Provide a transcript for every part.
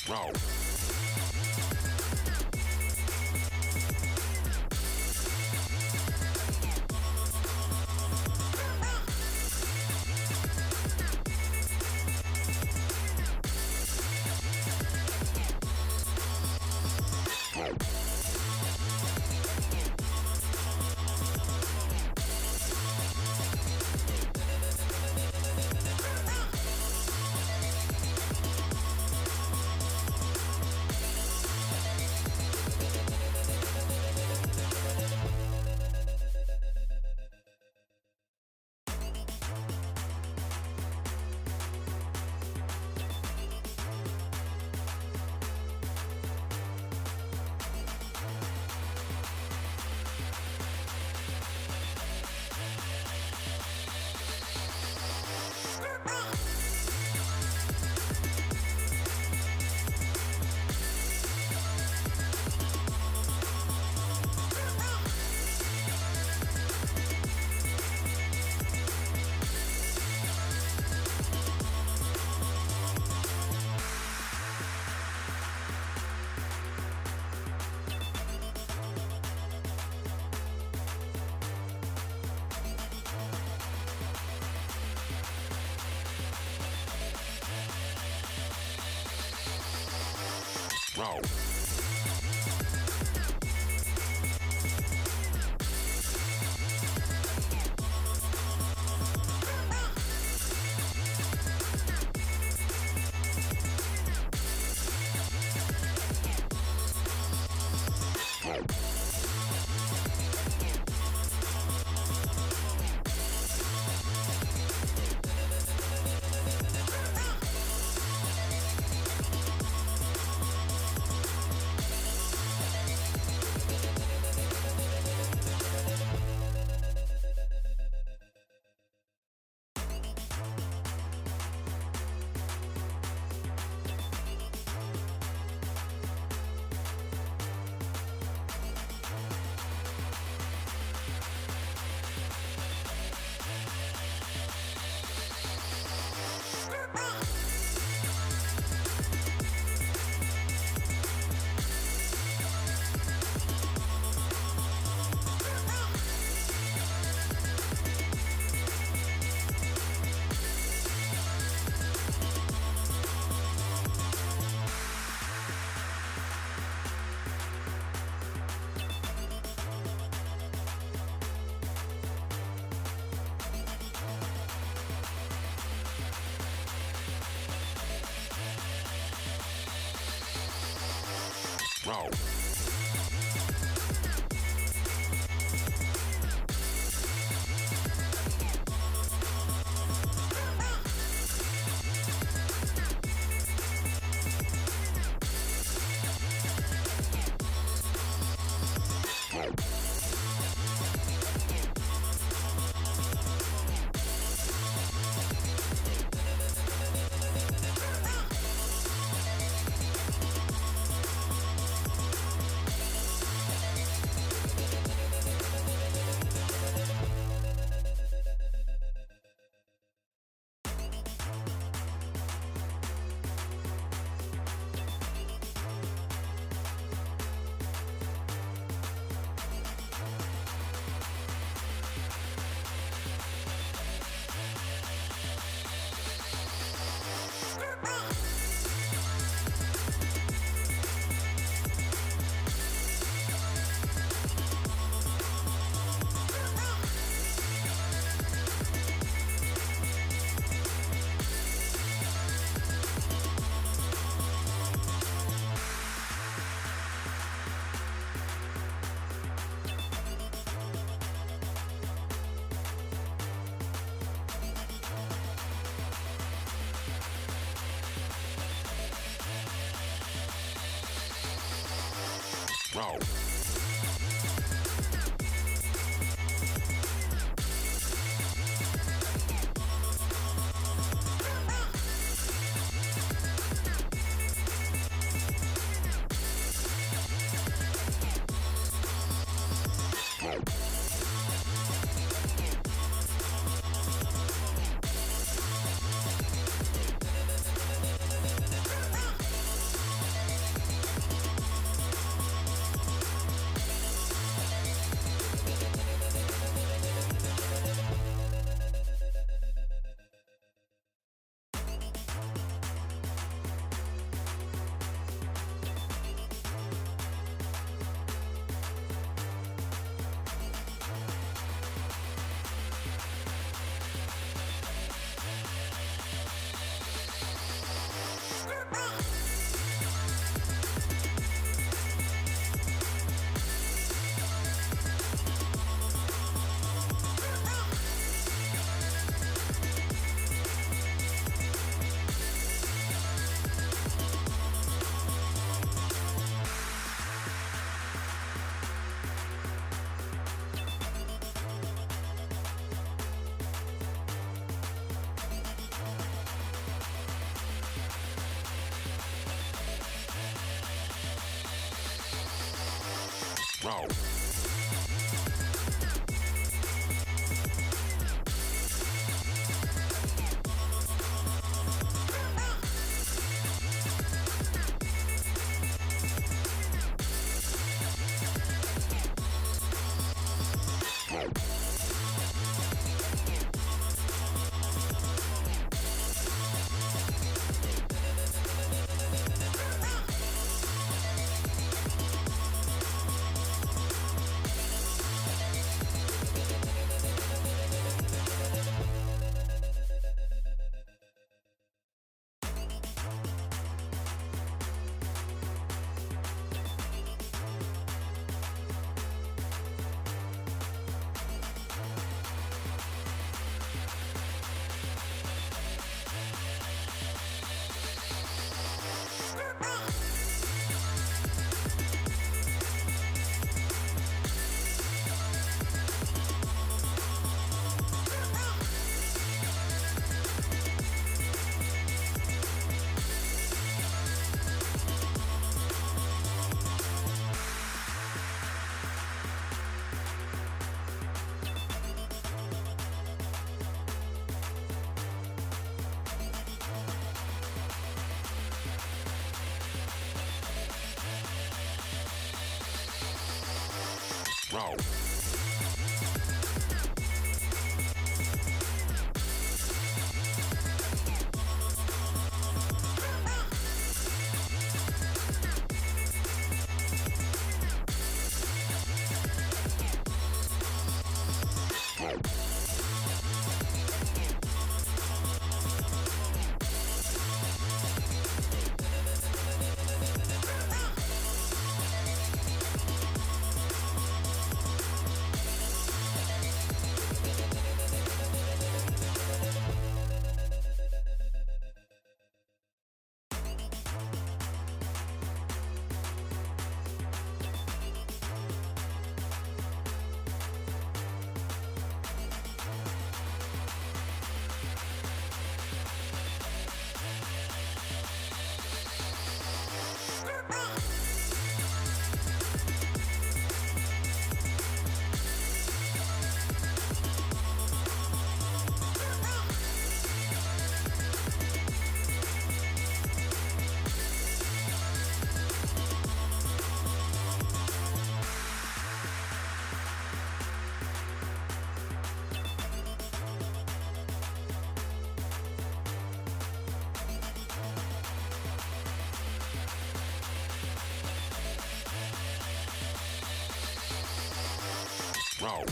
Roll. Roll. Roll. Roll. Row. Row. Row.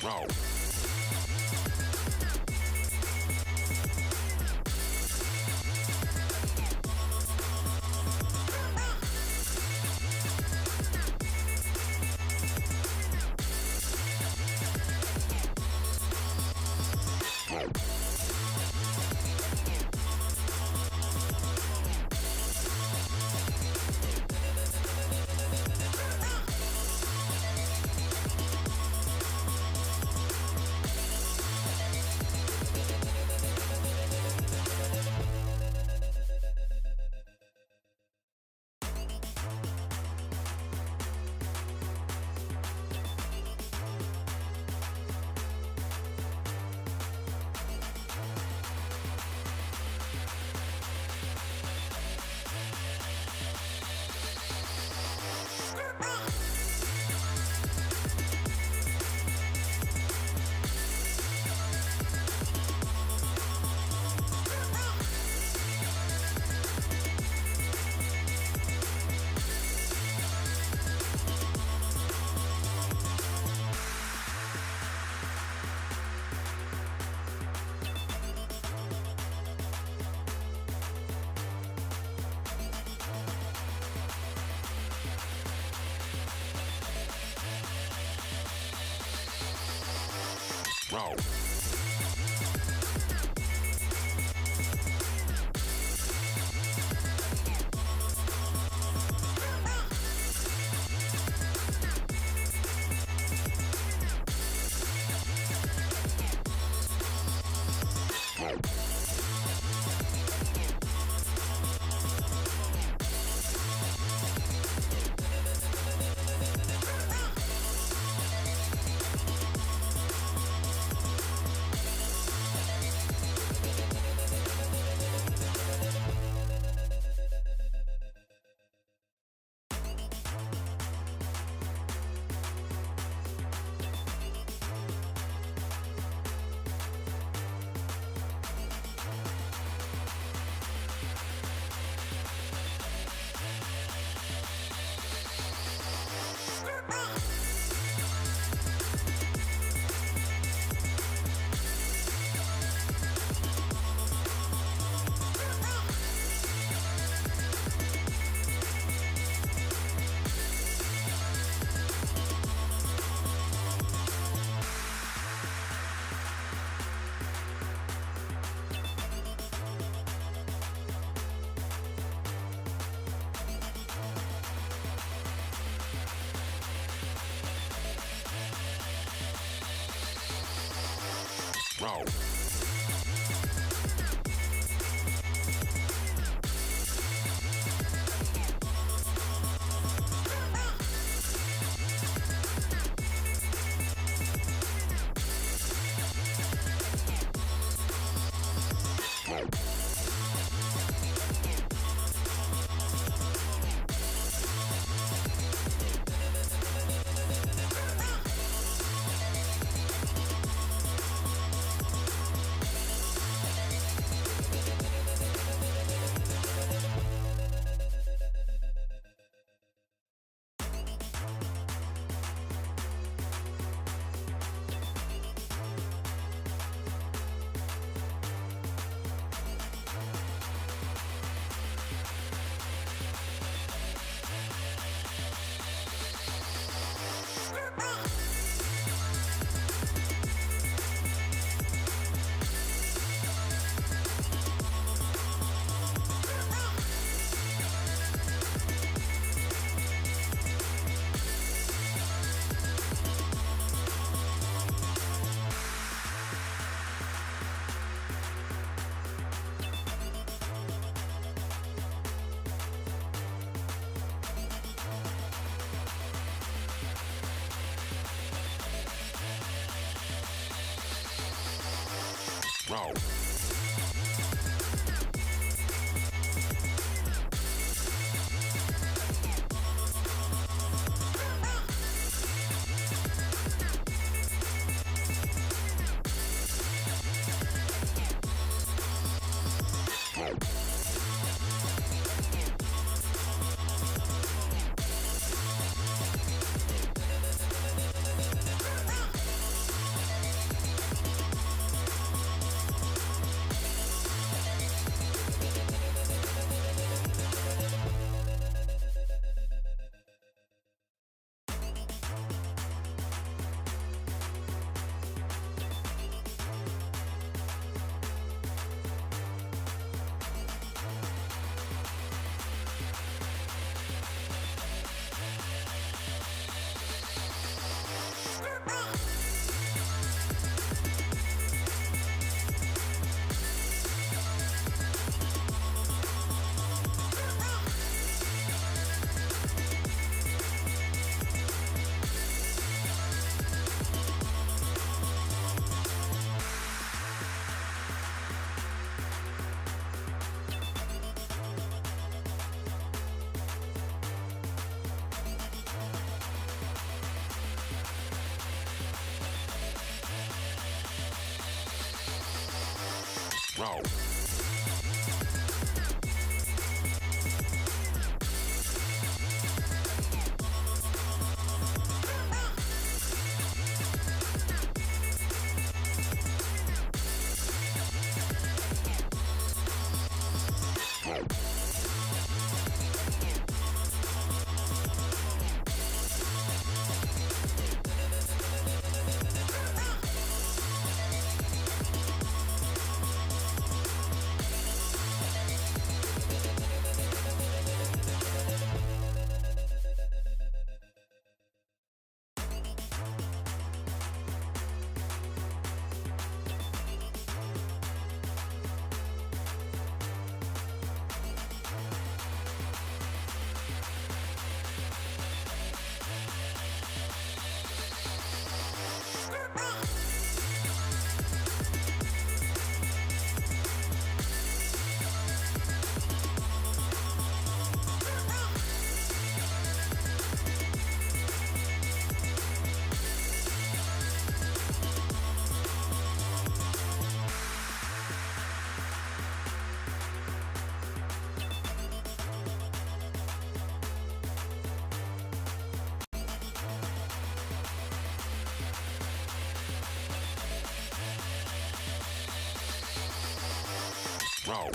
Row. Row. Row. Row. Row. row.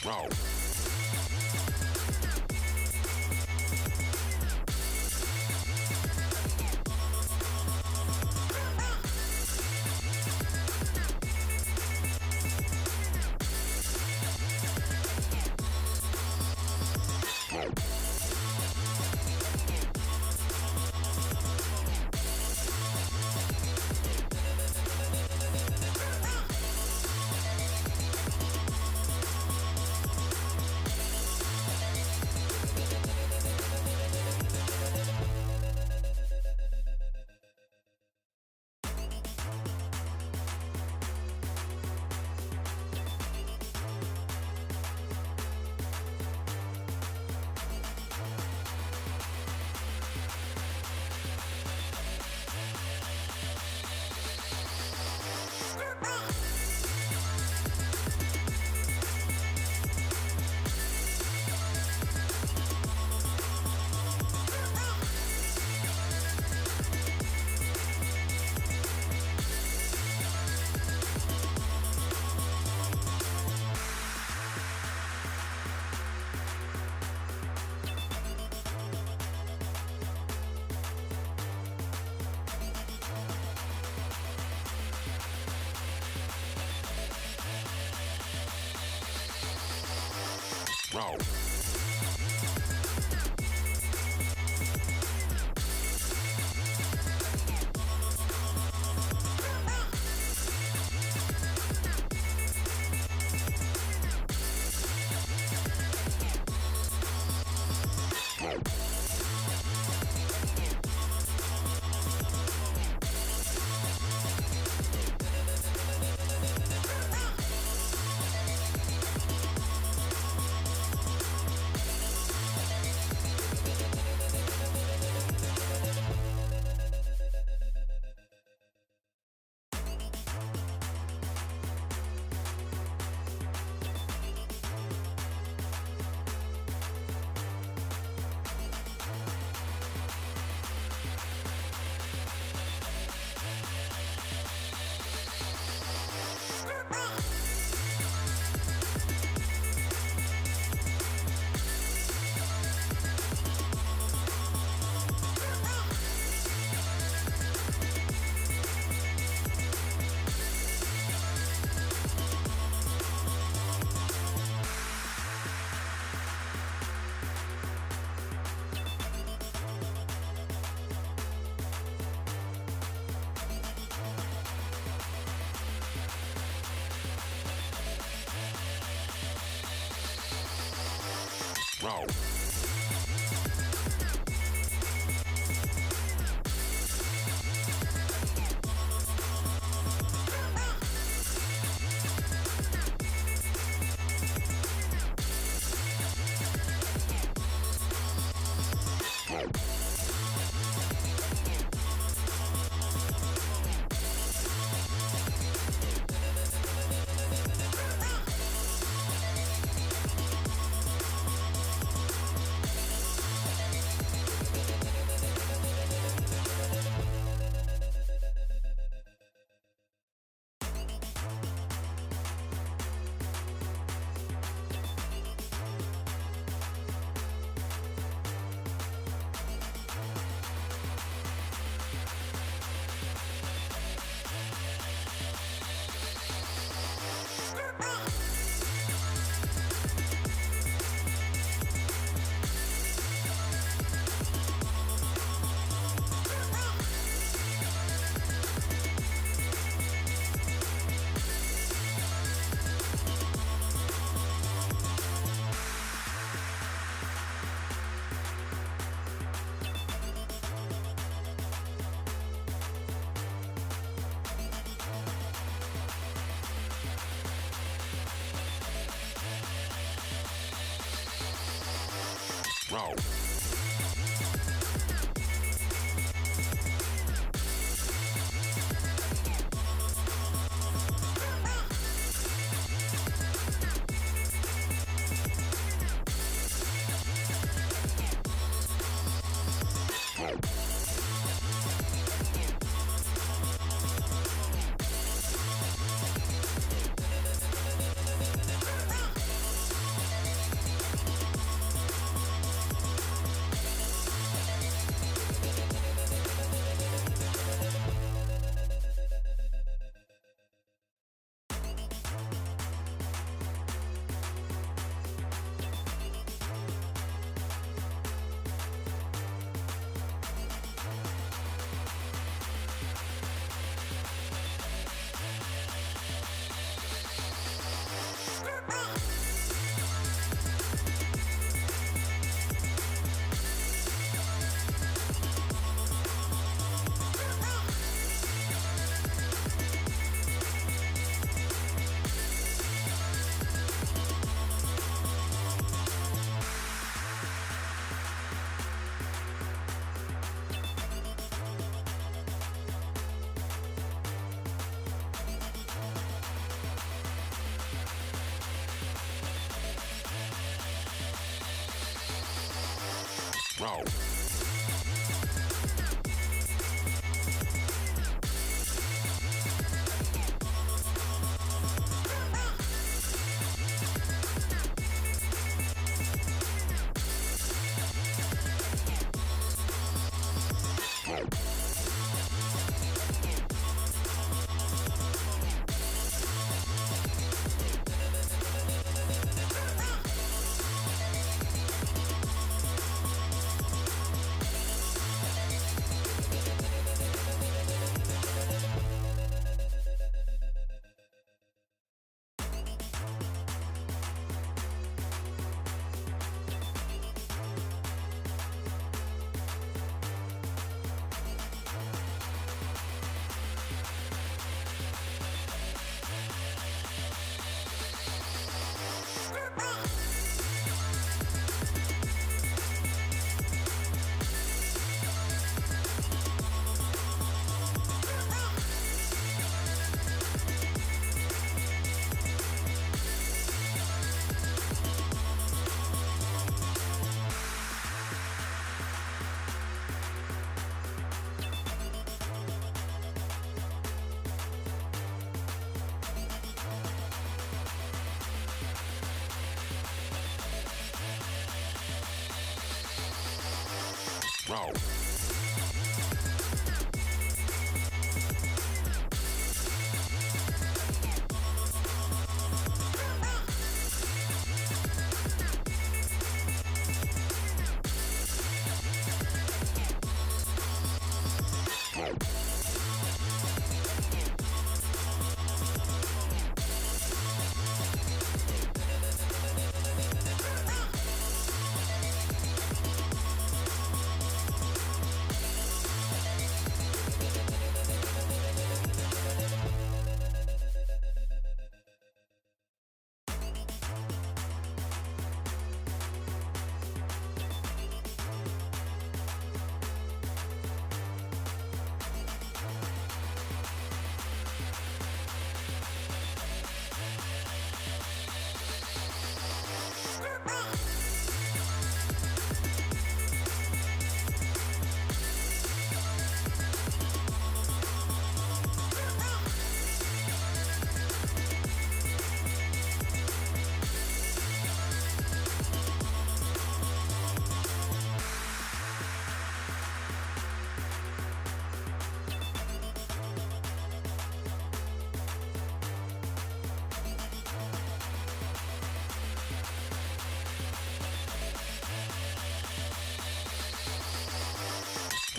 Row. Row. Row. Row. Row. Row.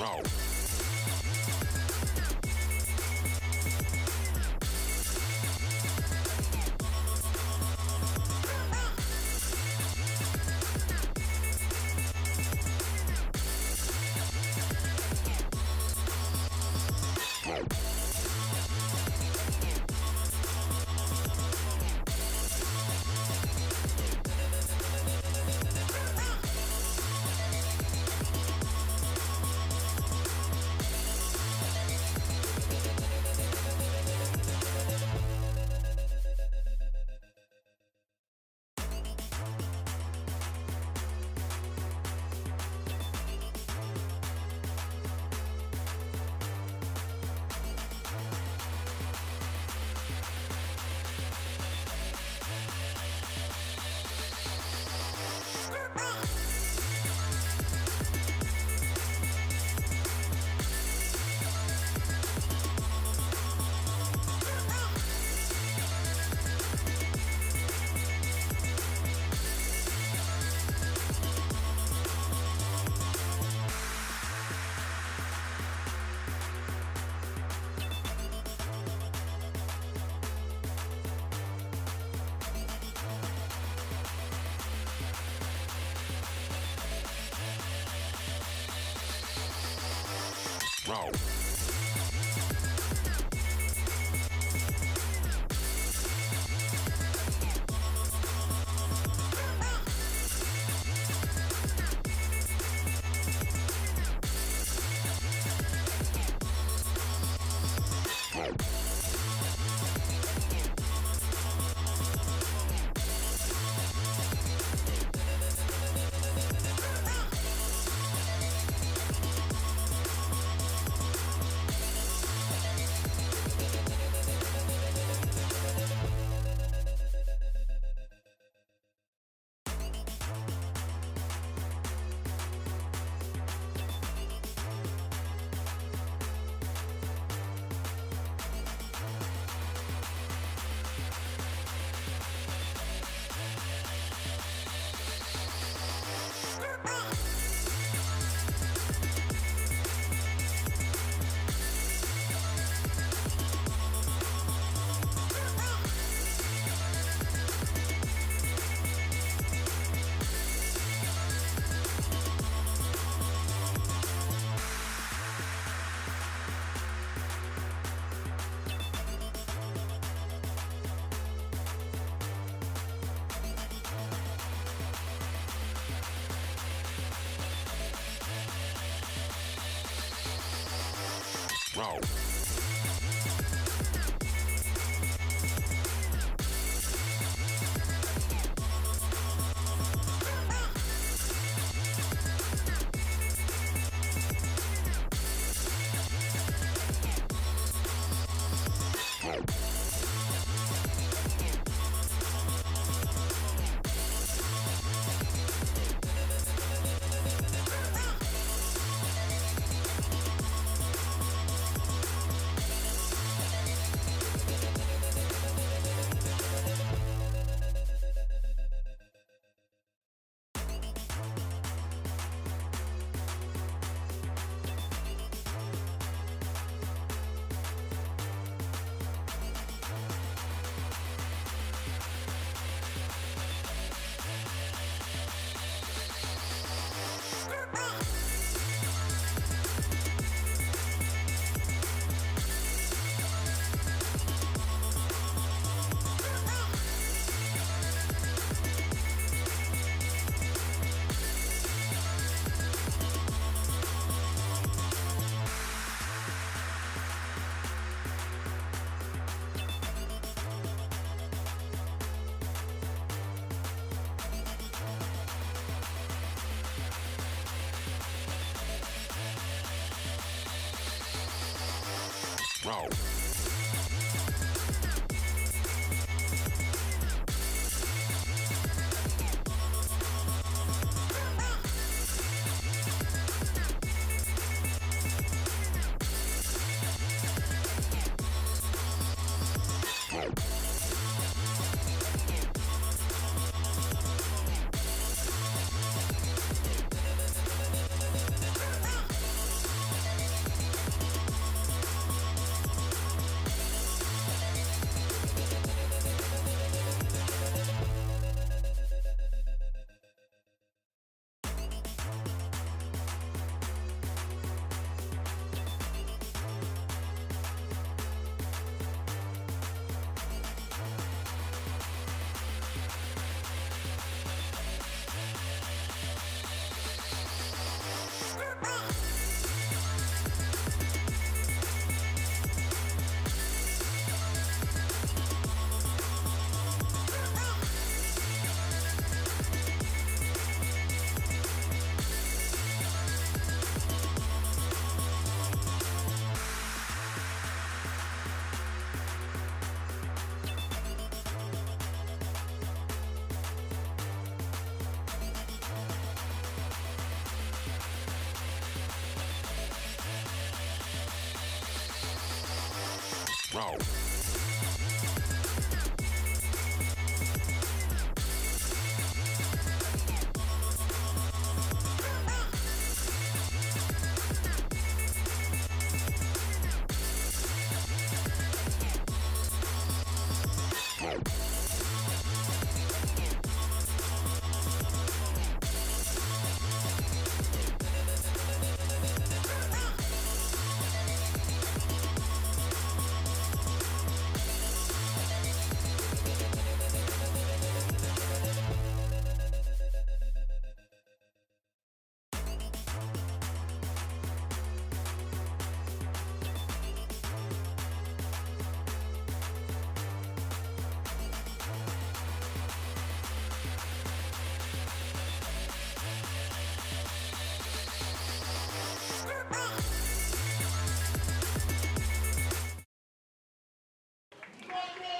Row. row. Row. Row. Row.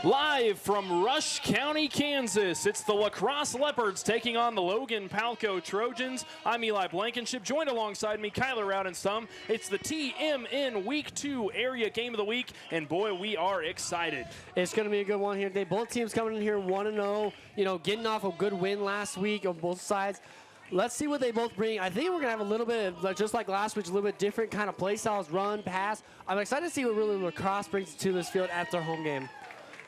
Live from Rush County, Kansas, it's the LaCrosse Leopards taking on the Logan-Palco Trojans. I'm Eli Blankenship, joined alongside me, Kyler Roudenstum. It's the TMN Week 2 Area Game of the Week, and boy, we are excited. It's going to be a good one here today. Both teams coming in here 1-0, getting off a good win last week on both sides. Let's see what they both bring. I think we're going to have a little bit of, just like last week, a little bit different kind of play styles, run, pass. I'm excited to see what really LaCrosse brings to this field at their home game.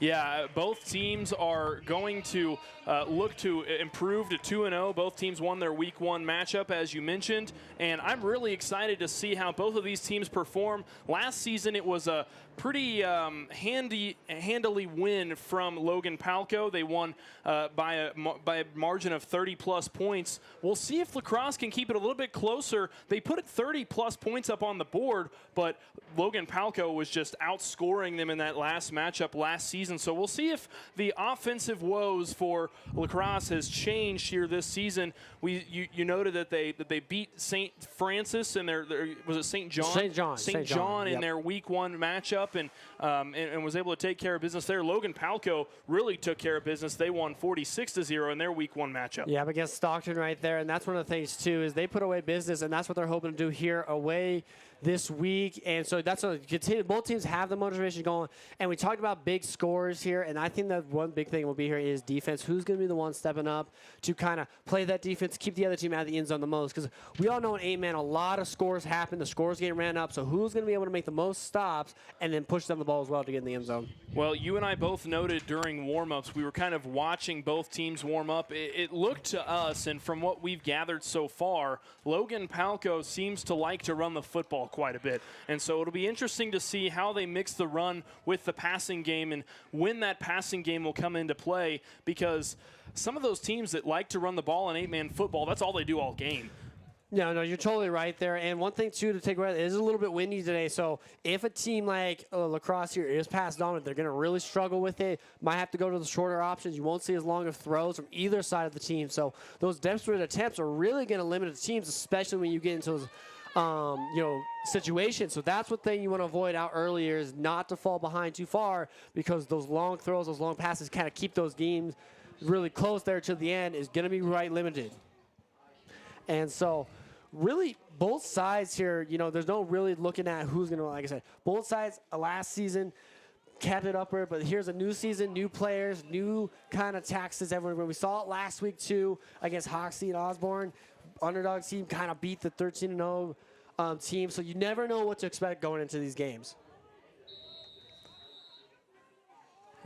Yeah, both teams are going to look to improve to 2-0. Both teams won their Week 1 matchup, as you mentioned, and I'm really excited to see how both of these teams perform. Last season, it was a pretty handily win from Logan-Palco. They won by a margin of 30-plus points. We'll see if LaCrosse can keep it a little bit closer. They put 30-plus points up on the board, but Logan-Palco was just outscoring them in that last matchup last season. So we'll see if the offensive woes for LaCrosse has changed here this season. You noted that they beat St. Francis and was it St. John? St. John in their Week 1 matchup and was able to take care of business there. Logan-Palco really took care of business. They won 46-0 in their Week 1 matchup. Yeah, against Stockton right there, and that's one of the things too is they put away business, and that's what they're hoping to do here away this week. And so that's what continue. Both teams have the motivation going, and we talked about big scores here, and I think that one big thing will be here is defense. Who's going to be the one stepping up to kind of play that defense, keep the other team out of the end zone the most? Because we all know in 8-man a lot of scores happen. The scores get ran up. So who's going to be able to make the most stops and then push them the ball as well to get in the end zone? Well, you and I both noted during warm-ups, we were kind of watching both teams warm up. It looked to us, and from what we've gathered so far, Logan-Palco seems to like to run the football quite a bit. And so it'll be interesting to see how they mix the run with the passing game and when that passing game will come into play, because some of those teams that like to run the ball in 8-man football, that's all they do all game. No, you're totally right there. And one thing, too, to take away, it is a little bit windy today. So if a team like LaCrosse here is pass dominant, they're going to really struggle with it. Might have to go to the shorter options. You won't see as long of throws from either side of the team. So those desperate attempts are really going to limit the teams, especially when you get into those situations. So that's what thing you want to avoid out earlier is not to fall behind too far, because those long throws, those long passes kind of keep those games really close there to the end is going to be right limited. And so really, both sides here, there's no really looking at who's going to, like I said, both sides last season kept it upward, but here's a new season, new players, new kind of taxes everywhere. We saw it last week, too, against Hoxie and Osborne. Underdog team kind of beat the 13-0 team, so you never know what to expect going into these games.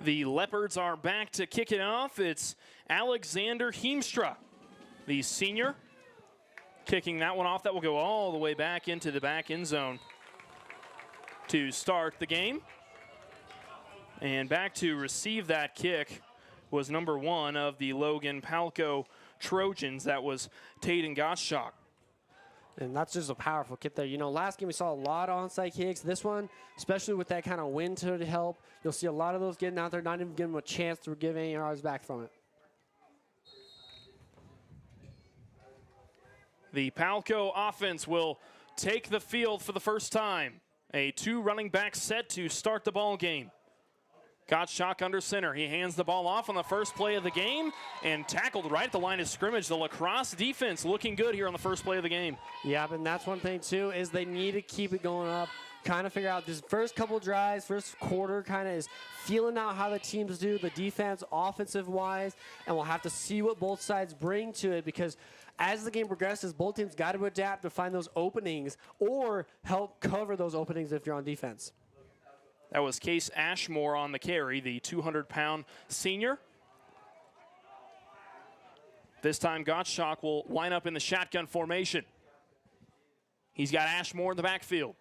The Leopards are back to kick it off. It's Alexander Heemstra, the senior, kicking that one off. That will go all the way back into the back end zone to start the game. And back to receive that kick was number 1 of the Logan-Palco Trojans. That was Taden Gottschalk. And that's just a powerful kick there. Last game we saw a lot of onside kicks. This one, especially with that kind of wind to help, you'll see a lot of those getting out there, not even giving them a chance to give any yards back from it. The Palco offense will take the field for the first time. A 2 running back set to start the ball game. Gottschalk under center. He hands the ball off on the first play of the game and tackled right at the line of scrimmage. The LaCrosse defense looking good here on the first play of the game. Yeah, and that's one thing, too, is they need to keep it going up. Kind of figure out this first couple drives, first quarter kind of is feeling out how the teams do, the defense, offensive-wise, and we'll have to see what both sides bring to it, because as the game progresses, both teams got to adapt to find those openings or help cover those openings if you're on defense. That was Case Ashmore on the carry, the 200-pound senior. This time, Gottschalk will line up in the shotgun formation. He's got Ashmore in the backfield.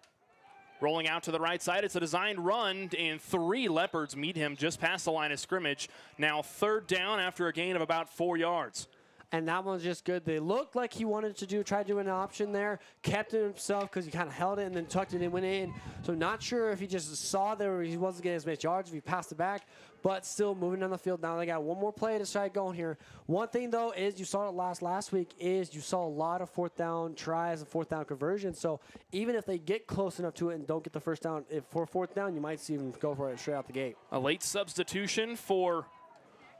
Rolling out to the right side, it's a designed run, and 3 Leopards meet him just past the line of scrimmage. Now 3rd down after a gain of about 4 yards. and that one's just good. They looked like he wanted to try to do an option there, kept it himself because he kind of held it and then tucked it and went in. So not sure if he just saw there he wasn't getting as much yards if he passed it back, but still moving down the field. Now they got one more play to start going here. One thing, though, is you saw it last week is you saw a lot of fourth down tries and fourth down conversions. So even if they get close enough to it and don't get the first down, if for fourth down, you might see them go for it straight out the gate. A late substitution for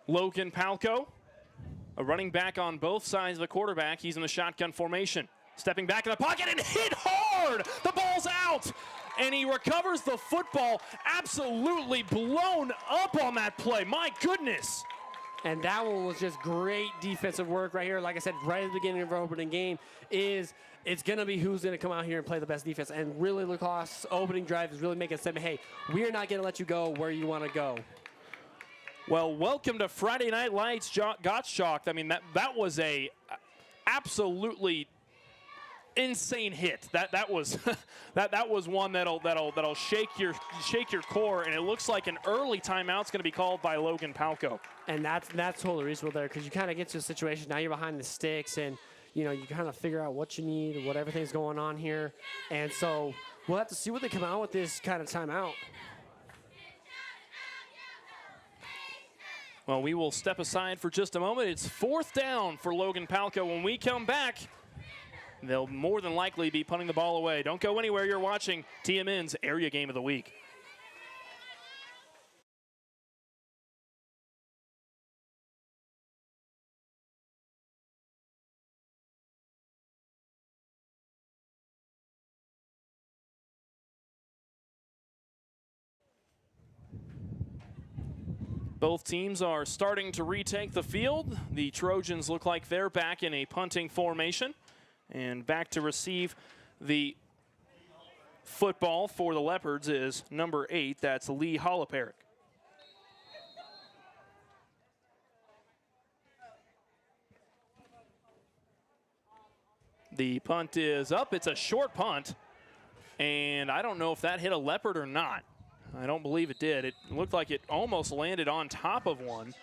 Logan-Palco. A running back on both sides of the quarterback. He's in the shotgun formation. Stepping back in the pocket and hit hard. The ball's out. And he recovers the football, absolutely blown up on that play. My goodness. And that one was just great defensive work right here. Like I said, right at the beginning of our opening game, it's going to be who's going to come out here and play the best defense. And really, LaCrosse opening drive is really making a statement, hey, we're not going to let you go where you want to go. Well, welcome to Friday Night Lights, Gottschalk. I mean, that was a absolutely insane hit. That was that was one that'll shake your core, and it looks like an early timeout's going to be called by Logan-Palco. And that's totally reasonable there because you kind of get to a situation now you're behind the sticks and you kind of figure out what you need, what everything's going on here, and so we'll have to see what they come out with this kind of timeout. Well, we will step aside for just a moment. It's fourth down for Logan-Palco. When we come back, they'll more than likely be punting the ball away. Don't go anywhere. You're watching TMN's Area Game of the Week. Both teams are starting to retake the field. The Trojans look like they're back in a punting formation. And back to receive the football for the Leopards is number 8. That's Lee Holloperick. The punt is up. It's a short punt. And I don't know if that hit a Leopard or not. I don't believe it did. It looked like it almost landed on top of one.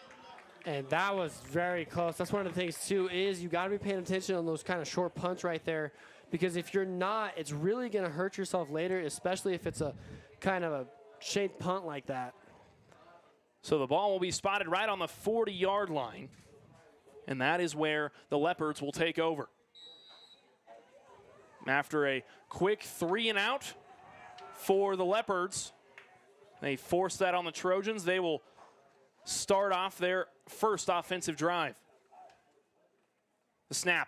And that was very close. That's one of the things, too, is you got to be paying attention on those kind of short punts right there. Because if you're not, it's really going to hurt yourself later, especially if it's a kind of a shaped punt like that. So the ball will be spotted right on the 40-yard line. And that is where the Leopards will take over. After a quick 3-and-out for the Leopards, they force that on the Trojans. They will start off their first offensive drive. The snap.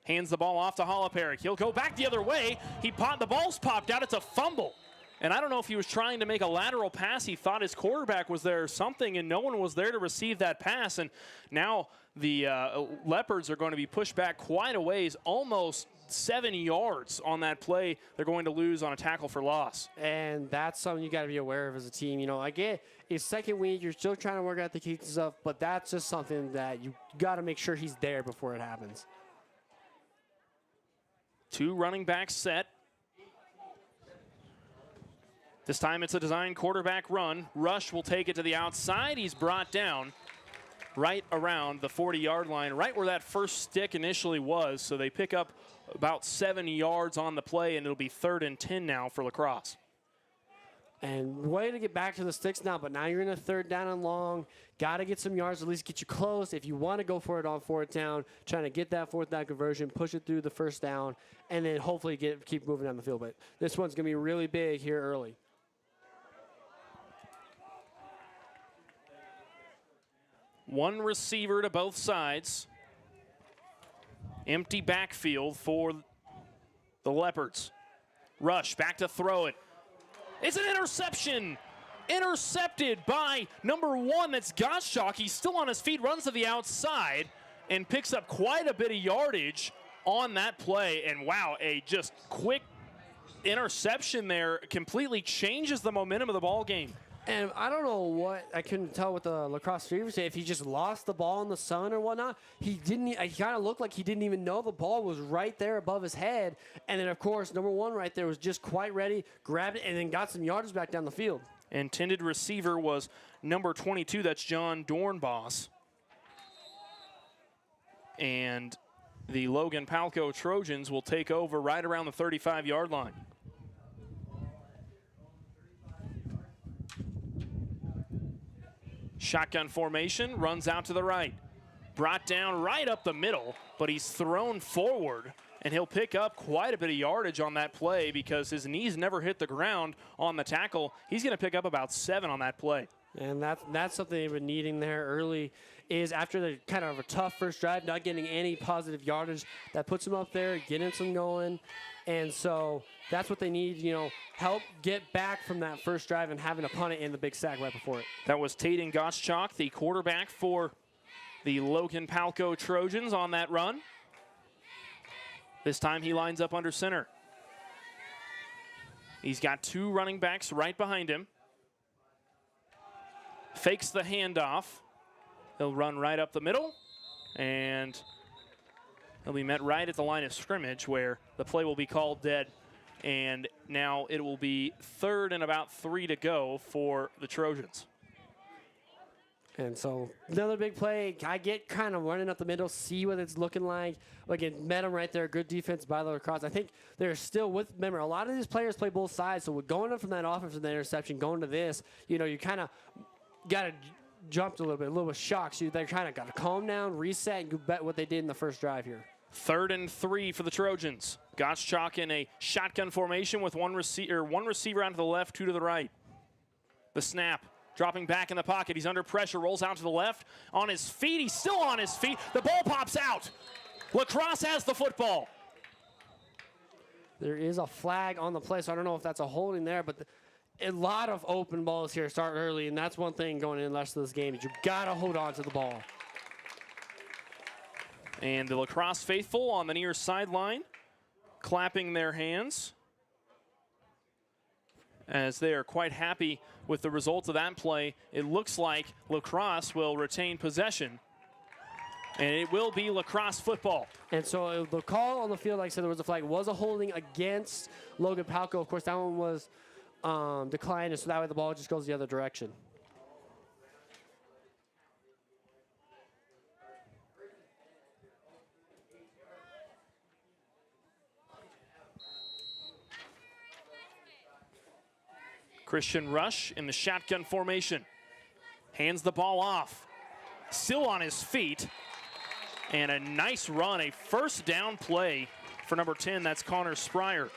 Hands the ball off to Holloperick. He'll go back the other way. The ball's popped out. It's a fumble. And I don't know if he was trying to make a lateral pass. He thought his quarterback was there or something, and no one was there to receive that pass. And now the Leopards are going to be pushed back quite a ways, almost 7 yards on that play. They're going to lose on a tackle for loss. And that's something you got to be aware of as a team. I get it's second week. You're still trying to work out the kinks and stuff, but that's just something that you got to make sure he's there before it happens. 2 running backs set. This time it's a design quarterback run. Rush will take it to the outside. He's brought down right around the 40-yard line, right where that first stick initially was. So they pick up about 7 yards on the play, and it'll be 3rd and 10 now for LaCrosse. And way to get back to the sticks now, but now you're in a 3rd down and long. Got to get some yards, at least get you close. If you want to go for it on 4th down, trying to get that 4th down conversion, push it through the 1st down, and then hopefully keep moving down the field. But this one's going to be really big here early. One receiver to both sides. Empty backfield for the Leopards. Rush back to throw it. It's an interception. Intercepted by number 1. That's Gottschalk. He's still on his feet, runs to the outside, and picks up quite a bit of yardage on that play. And wow, a just quick interception there completely changes the momentum of the ball game. And I don't know what, I couldn't tell what the LaCrosse Fever say, if he just lost the ball in the sun or whatnot. He kind of looked like he didn't even know the ball was right there above his head. And then, of course, number 1 right there was just quite ready, grabbed it, and then got some yardage back down the field. Intended receiver was number 22. That's John Dornbos. And the Logan-Palco Trojans will take over right around the 35-yard line. Shotgun formation, runs out to the right. Brought down right up the middle, but he's thrown forward, and he'll pick up quite a bit of yardage on that play because his knees never hit the ground on the tackle. He's going to pick up about 7 on that play. And that's something they've been needing there early, is after the kind of a tough first drive, not getting any positive yardage, that puts them up there, getting some going. And so that's what they need, help get back from that first drive and having to punt it in the big sack right before it. That was Taden Gottschalk, the quarterback for the Logan-Palco Trojans on that run. This time he lines up under center. He's got 2 running backs right behind him. Fakes the handoff. He'll run right up the middle, and he'll be met right at the line of scrimmage where the play will be called dead. And now it will be 3rd and about 3 to go for the Trojans. And so another big play. I get kind of running up the middle, see what it's looking like. Again, met him right there. Good defense by the LaCrosse. I think they're still with, remember, a lot of these players play both sides. So with going up from that offense and the interception, going to this, you kind of got to jump a little bit shocked. So they're kind of got to calm down, reset, and go bet what they did in the first drive here. 3rd and 3 for the Trojans. Gottschalk in a shotgun formation with one receiver out to the left, 2 to the right. The snap. Dropping back in the pocket. He's under pressure. Rolls out to the left. On his feet. He's still on his feet. The ball pops out. LaCrosse has the football. There is a flag on the play, so I don't know if that's a holding there, but a lot of open balls here start early, and that's one thing going in the rest of this game. You got to hold on to the ball. And the LaCrosse faithful on the near sideline clapping their hands as they are quite happy with the results of that play. It looks like LaCrosse will retain possession, and it will be LaCrosse football. And so the call on the field, like I said, there was a flag, was a holding against Logan-Palco. Of course, that one was declined, and so that way the ball just goes the other direction. Christian Rush in the shotgun formation. Hands the ball off. Still on his feet. And a nice run, a first down play for number 10. That's Connor Spryer.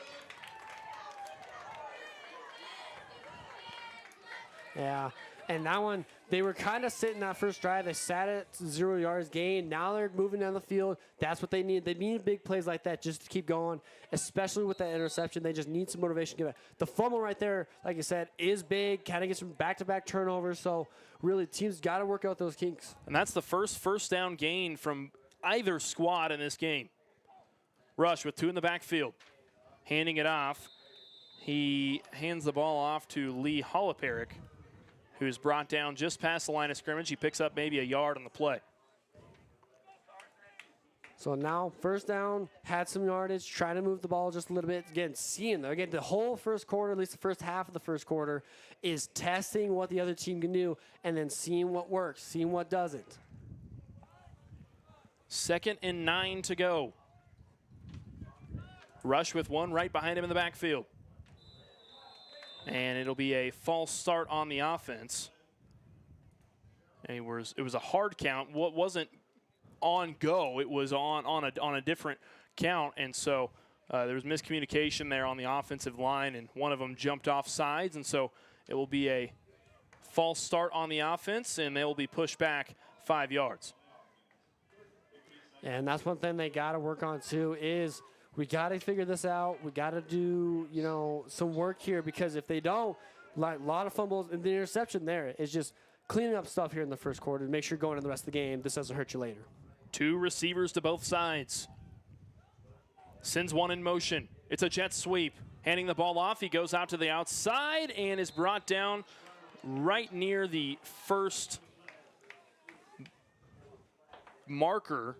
Yeah, and that one, they were kind of sitting that first drive. They sat at 0 yards gain. Now they're moving down the field. That's what they need. They need big plays like that just to keep going, especially with that interception. They just need some motivation to give it. The fumble right there, like I said, is big. Kind of gets some back-to-back turnovers. So really, teams got to work out those kinks. And that's the first down gain from either squad in this game. Rush with 2 in the backfield. Handing it off. He hands the ball off to Lee Holliperick, who's brought down just past the line of scrimmage. He picks up maybe a yard on the play. So now first down, had some yardage, trying to move the ball just a little bit. Again, seeing them. Again, the whole first quarter, at least the first half of the first quarter, is testing what the other team can do and then seeing what works, seeing what doesn't. 2nd and 9 to go. Rush with 1 right behind him in the backfield. And it'll be a false start on the offense. It was a hard count. What wasn't on go, it was on a different count, and so there was miscommunication there on the offensive line, and one of them jumped off sides, and so it will be a false start on the offense, and they will be pushed back 5 yards. And that's one thing they got to work on too, is we got to figure this out. We got to do, some work here, because if they don't, like a lot of fumbles and the interception there is just cleaning up stuff here in the first quarter to make sure going in the rest of the game, this doesn't hurt you later. 2 receivers to both sides. Sends 1 in motion. It's a jet sweep. Handing the ball off, he goes out to the outside and is brought down right near the first marker.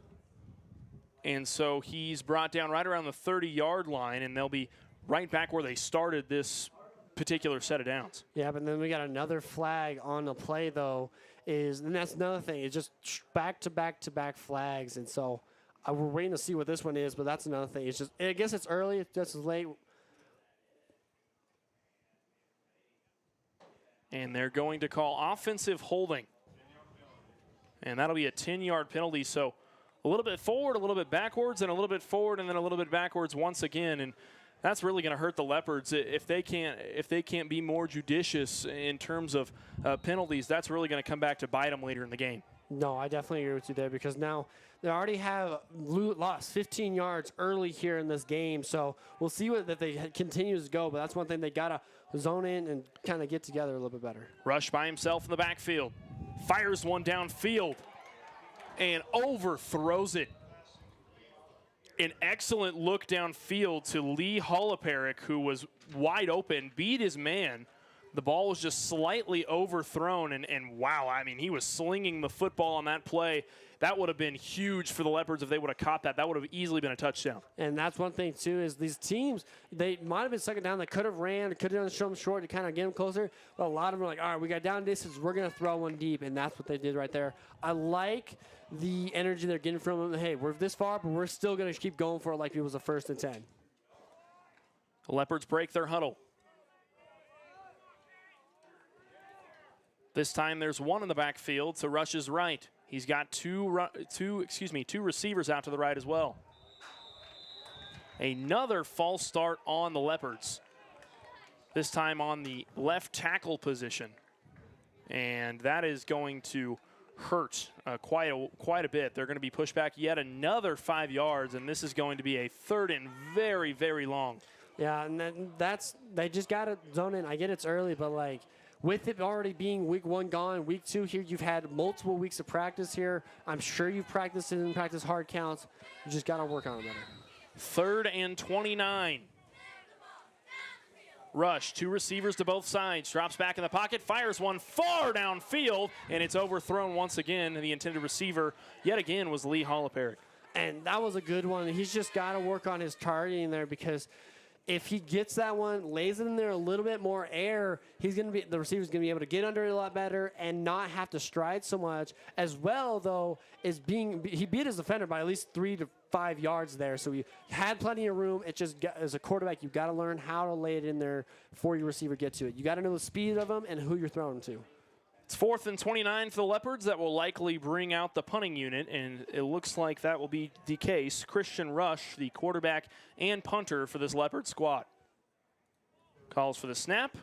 And so he's brought down right around the 30-yard line, and they'll be right back where they started this particular set of downs. Yeah, but then we got another flag on the play, though, and that's another thing. It's just back-to-back-to-back flags. And so We're waiting to see what this one is, but that's another thing. It's just, I guess it's early. It's just as late. And they're going to call offensive holding. And that'll be a 10-yard penalty. So a little bit forward, a little bit backwards, and a little bit forward, and then a little bit backwards once again. And that's really going to hurt the Leopards if they can't be more judicious in terms of penalties. That's really going to come back to bite them later in the game. No, I definitely agree with you there because now they already have lost 15 yards early here in this game. So we'll see what that they continues to go. But that's one thing they got to zone in and kind of get together a little bit better. Rush by himself in the backfield. Fires one downfield and overthrows it. An excellent look downfield to Lee Hollaperic, who was wide open, beat his man. The ball was just slightly overthrown, and wow, I mean, he was slinging the football on that play. That would have been huge for the Leopards if they would have caught that. That would have easily been a touchdown. And that's one thing, too, is these teams, they might have been second down. They could have ran, could have shown them short to kind of get them closer. But a lot of them are like, all right, we got down distance. We're going to throw one deep, and that's what they did right there. I like the energy they're getting from them. Hey, we're this far, but we're still going to keep going for it like it was a 1st and 10. The Leopards break their huddle. This time there's one in the backfield to Rush's right. He's got two receivers out to the right as well. Another false start on the Leopards. This time on the left tackle position. And that is going to hurt quite a bit. They're going to be pushed back yet another 5 yards, and this is going to be a 3rd and very, very long. Yeah, and they just got to zone in. I get it's early, but like, with it already being week 1 gone, week 2 here, you've had multiple weeks of practice here. I'm sure you've practiced it and practiced hard counts. You just got to work on it better. 3rd and 29. Rush, 2 receivers to both sides, drops back in the pocket, fires one far downfield, and it's overthrown once again. The intended receiver, yet again, was Lee Hollaperic. And that was a good one. He's just got to work on his targeting there because if he gets that one, lays it in there a little bit more air, the receiver's going to be able to get under it a lot better and not have to stride so much. As well, though, he beat his defender by at least 3 to 5 yards there, so he had plenty of room. It just, as a quarterback, you've got to learn how to lay it in there before your receiver gets to it. You got to know the speed of him and who you're throwing to. It's 4th and 29 for the Leopards. That will likely bring out the punting unit, and it looks like that will be the case. Christian Rush, the quarterback and punter for this Leopard squad. Calls for the snap.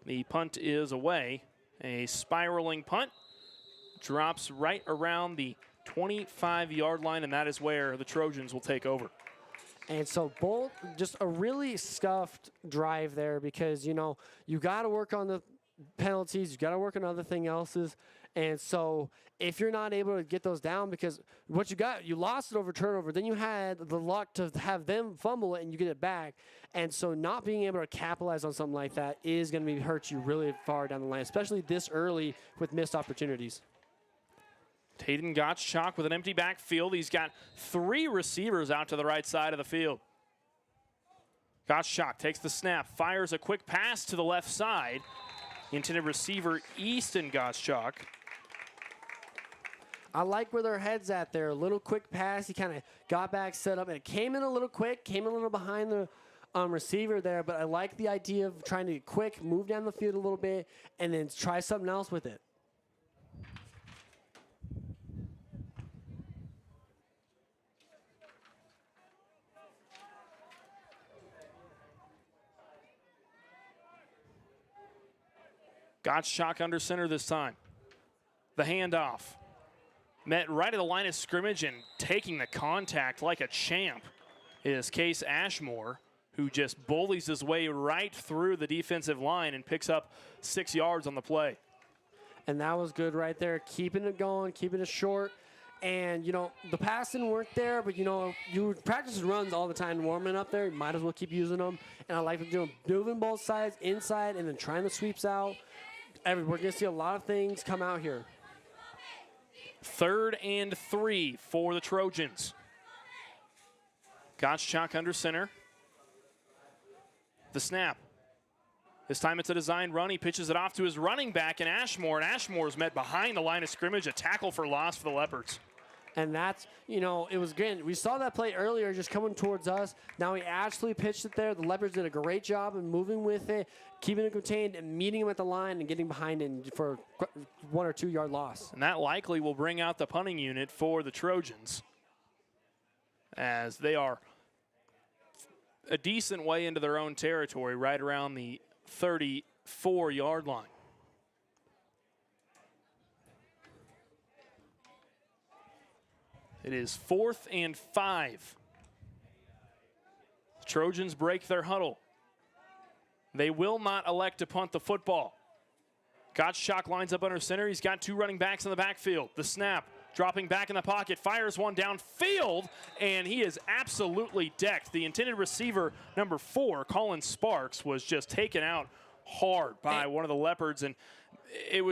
The punt is away. A spiraling punt. Drops right around the 25-yard line, and that is where the Trojans will take over. And so both, just a really scuffed drive there because, you got to work on the penalties, you got to work on other thing else's, and so if you're not able to get those down, because what you lost it over turnover, then you had the luck to have them fumble it and you get it back, and so not being able to capitalize on something like that is going to hurt you really far down the line, especially this early with missed opportunities. Taden Gottschalk with an empty backfield. He's got 3 receivers out to the right side of the field. Gottschalk takes the snap, fires a quick pass to the left side. Intended receiver, Easton Gottschalk. I like where their head's at there. A little quick pass. He kind of got back, set up, and it came in a little quick, came a little behind the receiver there, but I like the idea of trying to get quick, move down the field a little bit, and then try something else with it. Gottschalk under center this time. The handoff. Met right at the line of scrimmage and taking the contact like a champ is Case Ashmore, who just bullies his way right through the defensive line and picks up 6 yards on the play. And that was good right there, keeping it going, keeping it short. And, the pass didn't work there, but, you practice runs all the time warming up there. You might as well keep using them. And I like to do them, moving both sides, inside, and then trying the sweeps out. We're going to see a lot of things come out here. 3rd and 3 for the Trojans. Gottschalk under center. The snap. This time it's a design run. He pitches it off to his running back and Ashmore is met behind the line of scrimmage. A tackle for loss for the Leopards. And that's, it was good. We saw that play earlier just coming towards us. Now he actually pitched it there. The Leopards did a great job in moving with it, keeping it contained, and meeting him at the line and getting behind him for 1 or 2 yard loss. And that likely will bring out the punting unit for the Trojans, as they are a decent way into their own territory, right around the 34-yard line. It is 4th and 5. The Trojans break their huddle. They will not elect to punt the football. Gottschalk lines up under center. He's got 2 running backs in the backfield. The snap, dropping back in the pocket, fires one downfield, and he is absolutely decked. The intended receiver, number 4, Colin Sparks, was just taken out hard by one of the Leopards, and it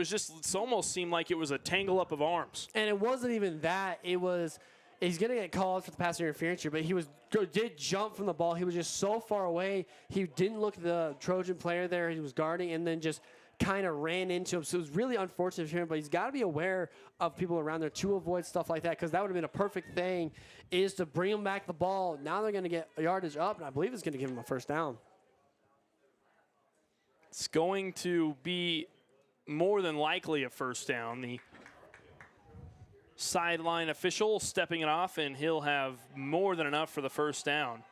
almost seemed like it was a tangle up of arms. And it wasn't even that. He's going to get called for the pass interference here, but he did jump from the ball. He was just so far away. He didn't look at the Trojan player there he was guarding, and then just kind of ran into him. So it was really unfortunate for him, but he's got to be aware of people around there to avoid stuff like that, because that would have been a perfect thing, is to bring him back the ball. Now they're going to get yardage up, and I believe it's going to give him a first down. It's going to be more than likely a first down. The sideline official stepping it off, and he'll have more than enough for the first down.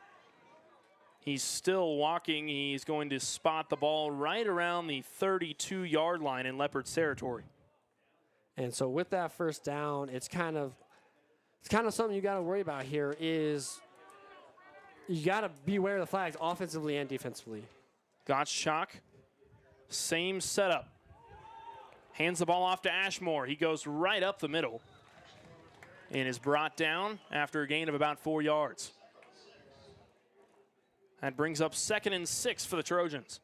He's still walking. He's going to spot the ball right around the 32-yard line in Leopards territory. And so with that first down, it's kind of something you got to worry about here, is you got to beware of the flags offensively and defensively. Gottschalk, same setup. Hands the ball off to Ashmore. He goes right up the middle and is brought down after a gain of about 4 yards. That brings up 2nd and 6 for the Trojans.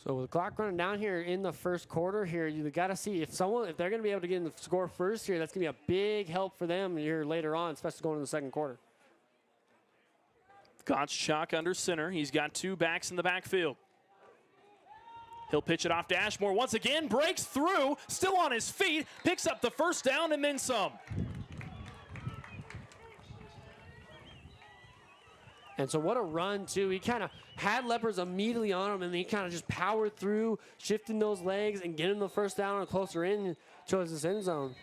So with the clock running down here in the first quarter here, you got to see if they're going to be able to get in the score first here, that's going to be a big help for them here later on, especially going in the second quarter. Gottschalk under center. He's got 2 backs in the backfield. He'll pitch it off to Ashmore once again, breaks through, still on his feet, picks up the first down and then some. And so what a run, too. He kind of had Leopards immediately on him, and he kind of just powered through, shifting those legs and getting the first down and closer in towards this end zone.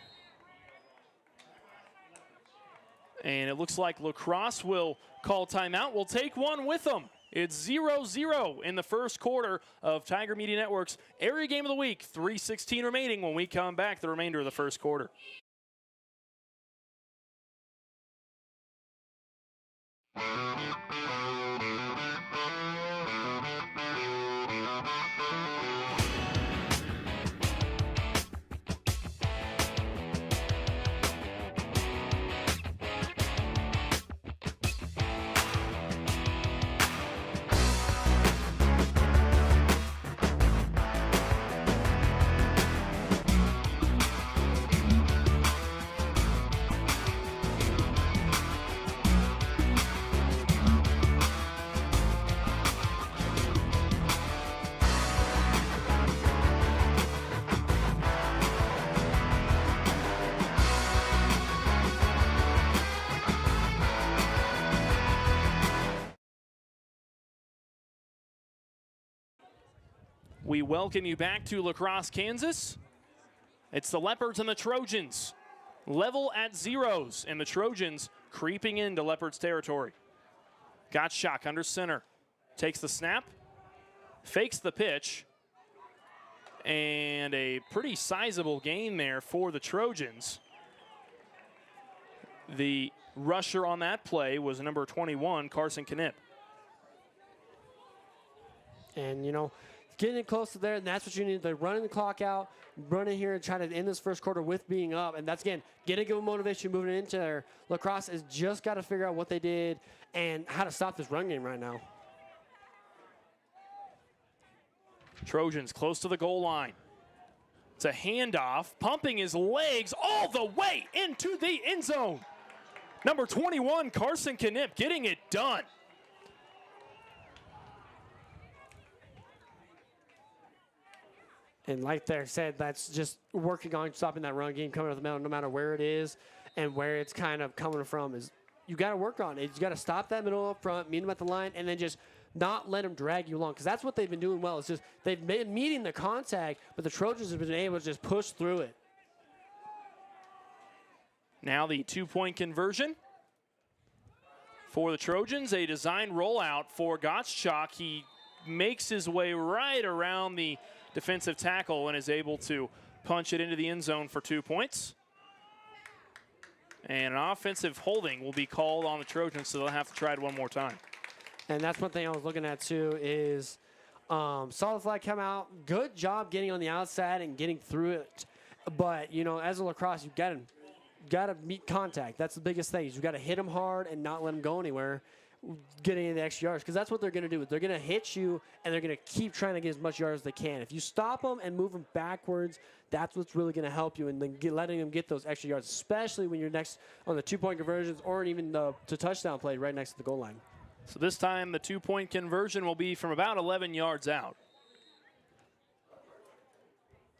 And it looks like LaCrosse will call timeout. We'll take one with them. It's 0-0 in the first quarter of Tiger Media Network's Area Game of the Week. 3:16 remaining when we come back the remainder of the first quarter. We welcome you back to LaCrosse, Kansas. It's the Leopards and the Trojans. Level at zeros, and the Trojans creeping into Leopards territory. Gottschalk under center. Takes the snap, fakes the pitch, and a pretty sizable gain there for the Trojans. The rusher on that play was number 21, Carson Knipp. And, getting it close to there, and that's what you need. They're running the clock out, running here and trying to end this first quarter with being up. And that's, again, getting good motivation moving into there. LaCrosse has just got to figure out what they did and how to stop this run game right now. Trojans close to the goal line. It's a handoff, pumping his legs all the way into the end zone. Number 21, Carson Knipp, getting it done. And like they said, that's just working on stopping that run game coming out of the middle, no matter where it is and where it's kind of coming from. Is you got to work on it. You got to stop that middle up front, meet them at the line, and then just not let them drag you along. Because that's what they've been doing well. It's just they've been meeting the contact, but the Trojans have been able to just push through it. Now the 2-point conversion for the Trojans. A design rollout for Gottschalk. He makes his way right around the defensive tackle and is able to punch it into the end zone for 2 points. And an offensive holding will be called on the Trojans, so they'll have to try it one more time. And that's one thing I was looking at too is solid flag come out. Good job getting on the outside and getting through it. But, you know, as a LaCrosse, you've got to meet contact. That's the biggest thing. You've got to hit them hard and not let them go anywhere, get any of the extra yards, because that's what they're going to do. They're going to hit you, and they're going to keep trying to get as much yards as they can. If you stop them and move them backwards, that's what's really going to help you, and then letting them get those extra yards, especially when you're next on the 2-point conversions or even the touchdown play right next to the goal line. So this time the 2-point conversion will be from about 11 yards out.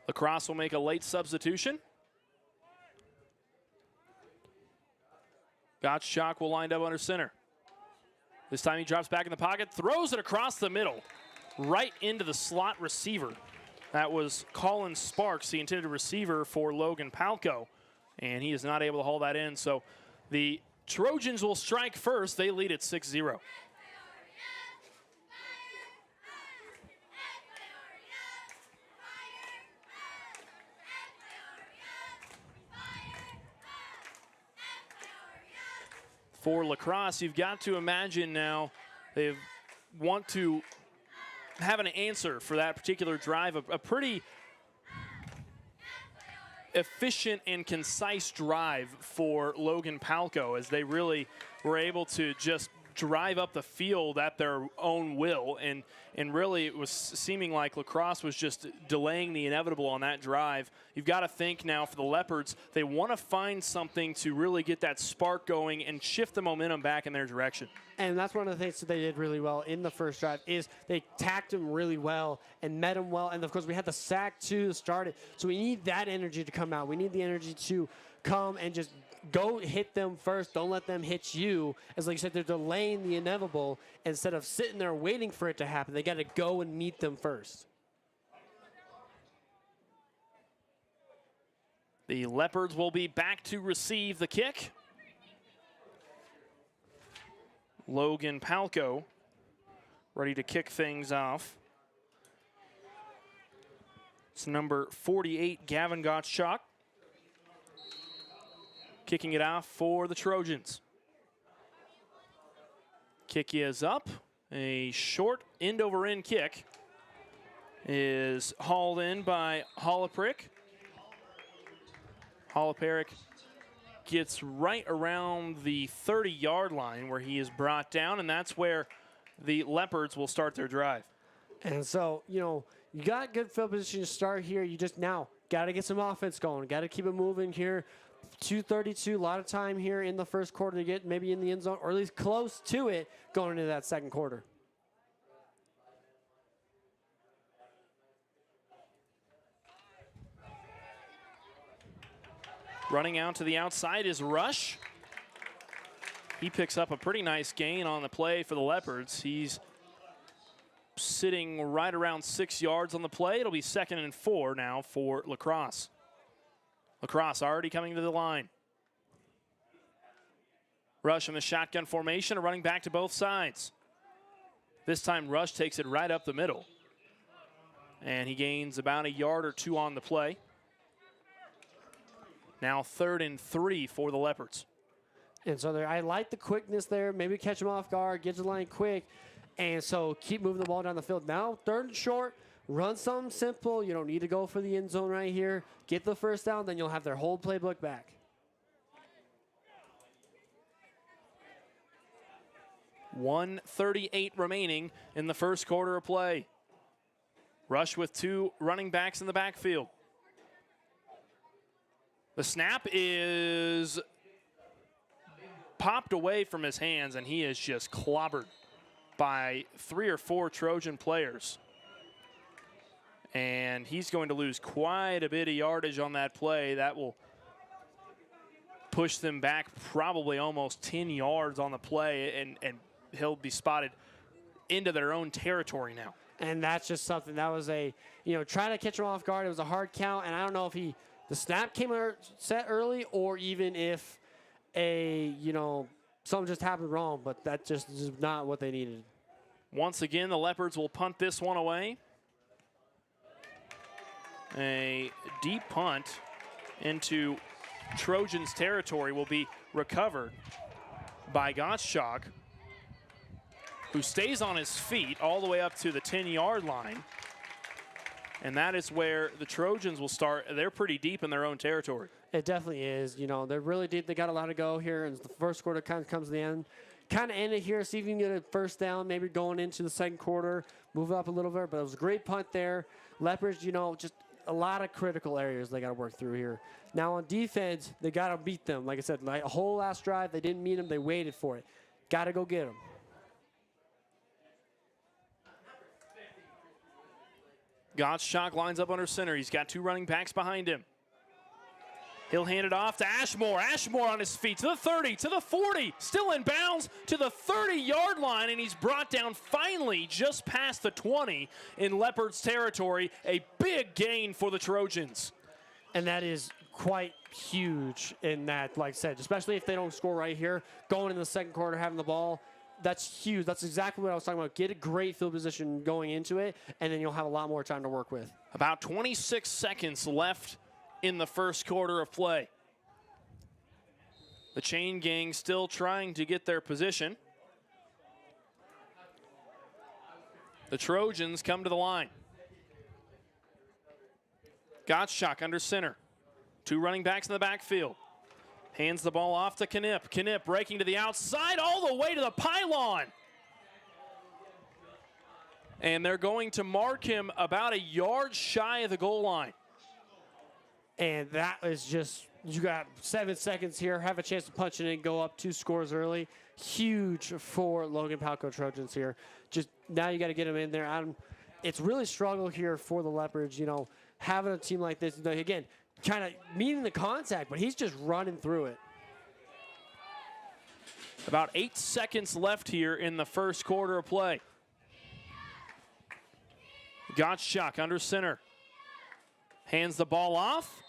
LaCrosse will make a late substitution. Gottschalk will line up under center. This time he drops back in the pocket, throws it across the middle, right into the slot receiver. That was Colin Sparks, the intended receiver for Logan-Palco, and he is not able to haul that in. So the Trojans will strike first. They lead at 6-0. For LaCrosse, you've got to imagine now they want to have an answer for that particular drive, a pretty efficient and concise drive for Logan-Palco, as they really were able to just drive up the field at their own will, and really it was seeming like LaCrosse was just delaying the inevitable on that drive. You've got to think now for the Leopards, they want to find something to really get that spark going and shift the momentum back in their direction. And that's one of the things that they did really well in the first drive is they tacked him really well and met him well. And, of course, we had the sack to start it. So we need that energy to come out. We need the energy to come and just go hit them first. Don't let them hit you. As like you said, they're delaying the inevitable instead of sitting there waiting for it to happen. They got to go and meet them first. The Leopards will be back to receive the kick. Logan-Palco ready to kick things off. It's number 48, Gavin Gottschalk, kicking it off for the Trojans. Kick is up. A short end-over-end kick is hauled in by Holoprick. Holoprick gets right around the 30-yard line where he is brought down, and that's where the Leopards will start their drive. And so, you know, you got good field position to start here. You just now got to get some offense going. Got to keep it moving here. 2:32, a lot of time here in the first quarter to get maybe in the end zone, or at least close to it going into that second quarter. Running out to the outside is Rush. He picks up a pretty nice gain on the play for the Leopards. He's sitting right around 6 yards on the play. It'll be 2nd and 4 now for LaCrosse. LaCrosse already coming to the line. Rush in the shotgun formation, running back to both sides. This time Rush takes it right up the middle. And he gains about a yard or two on the play. Now 3rd and 3 for the Leopards. And so I like the quickness there. Maybe catch him off guard, get to the line quick. And so keep moving the ball down the field. Now 3rd and short, run something simple. You don't need to go for the end zone right here. Get the first down, then you'll have their whole playbook back. .138 remaining in the first quarter of play. Rush with 2 running backs in the backfield. The snap is popped away from his hands, and he is just clobbered by 3 or 4 Trojan players. And he's going to lose quite a bit of yardage on that play. That will push them back probably almost 10 yards on the play, and he'll be spotted into their own territory now. And that's just something that was trying to catch him off guard. It was a hard count, and I don't know if the snap came set early or even if something just happened wrong, but that just is not what they needed. Once again, the Leopards will punt this one away. A deep punt into Trojans territory will be recovered by Gottschalk, who stays on his feet all the way up to the 10-yard line. And that is where the Trojans will start. They're pretty deep in their own territory. It definitely is. They're really deep. They got a lot to go here, and the first quarter kind of comes to the end. Kind of end it here, see if you can get a first down, maybe going into the second quarter, move up a little bit. But it was a great punt there. Leopards, just a lot of critical areas they got to work through here. Now on defense, they got to beat them. Like I said, a whole last drive, they didn't meet them. They waited for it. Got to go get them. Gottschalk lines up under center. He's got two running backs behind him. He'll hand it off to Ashmore. Ashmore on his feet to the 30, to the 40, still in bounds to the 30-yard line, and he's brought down finally just past the 20 in Leopards territory. A big gain for the Trojans. And that is quite huge in that, like I said, especially if they don't score right here, going in the second quarter, having the ball. That's huge. That's exactly what I was talking about. Get a great field position going into it, and then you'll have a lot more time to work with. About 26 seconds left in the first quarter of play. The chain gang still trying to get their position. The Trojans come to the line. Gottschalk under center. Two running backs in the backfield. Hands the ball off to Knipp. Knipp breaking to the outside all the way to the pylon. And they're going to mark him about a yard shy of the goal line. And that is just, you got 7 seconds here, have a chance to punch it in, go up 2 scores early. Huge for Logan-Palco Trojans here. Just now you got to get them in there. It's really struggle here for the Leopards, having a team like this. Again, kind of meeting the contact, but he's just running through it. About 8 seconds left here in the first quarter of play. Gottschalk under center. Hands the ball off,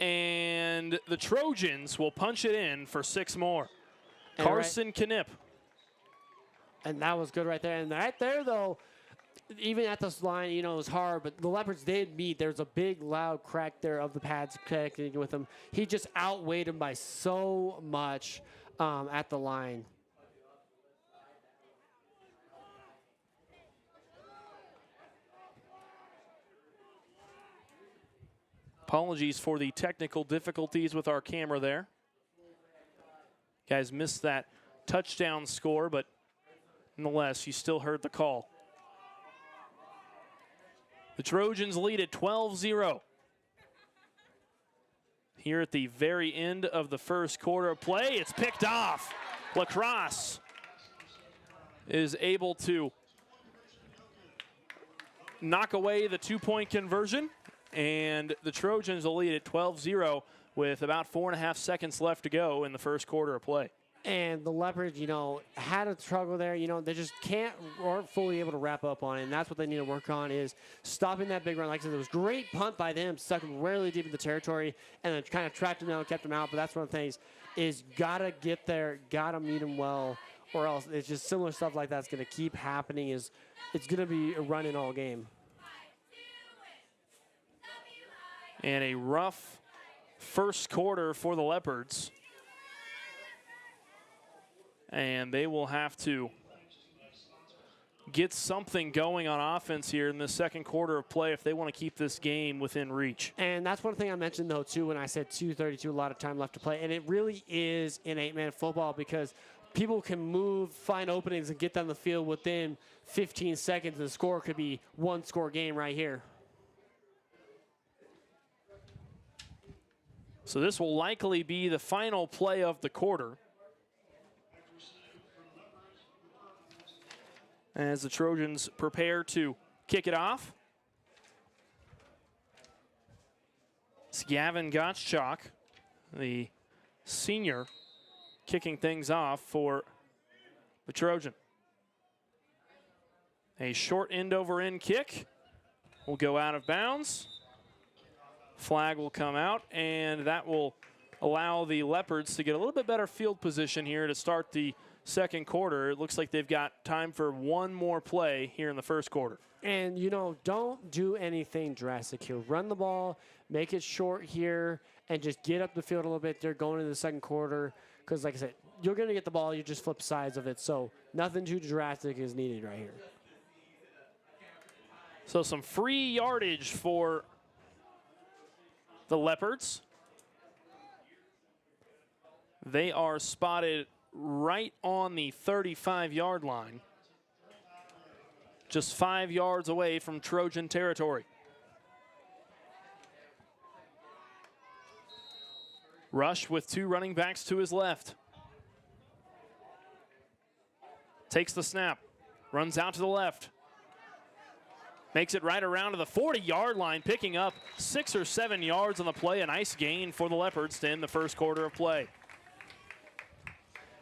and the Trojans will punch it in for 6 more. And Carson Knipp. And that was good right there. And right there, though, even at this line, it was hard, but the Leopards did meet. There's a big, loud crack there of the pads connecting with him. He just outweighed him by so much at the line. Apologies for the technical difficulties with our camera there. Guys missed that touchdown score, but nonetheless, you still heard the call. The Trojans lead at 12-0. Here at the very end of the first quarter of play, it's picked off. LaCrosse is able to knock away the 2-point conversion, and the Trojans will lead at 12-0 with about 4.5 seconds left to go in the first quarter of play. And the Leopards, had a struggle there. They just aren't fully able to wrap up on it. And that's what they need to work on is stopping that big run. Like I said, it was a great punt by them, stuck them really deep in the territory, and then kind of tracked them down, kept them out. But that's one of the things is got to get there, got to meet them well, or else it's just similar stuff like that's going to keep happening. It's going to be a running all game. And a rough first quarter for the Leopards. And they will have to get something going on offense here in the second quarter of play if they want to keep this game within reach. And that's one thing I mentioned, though, too, when I said 2:32, a lot of time left to play. And it really is in 8-man football because people can move, find openings, and get down the field within 15 seconds. The score could be 1-score game right here. So this will likely be the final play of the quarter, as the Trojans prepare to kick it off. It's Gavin Gottschalk, the senior, kicking things off for the Trojan. A short end-over-end kick will go out of bounds. Flag will come out, and that will allow the Leopards to get a little bit better field position here to start the second quarter. It looks like they've got time for one more play here in the first quarter. And, you know, don't do anything drastic here. Run the ball, make it short here, and just get up the field a little bit. They're going into the second quarter because, like I said, you're going to get the ball. You just flip sides of it. So nothing too drastic is needed right here. So some free yardage for the Leopards. They are spotted right on the 35-yard line, just 5 yards away from Trojan territory. Rush with two running backs to his left. Takes the snap, runs out to the left. Makes it right around to the 40-yard line, picking up 6 or 7 yards on the play. A nice gain for the Leopards to end the first quarter of play.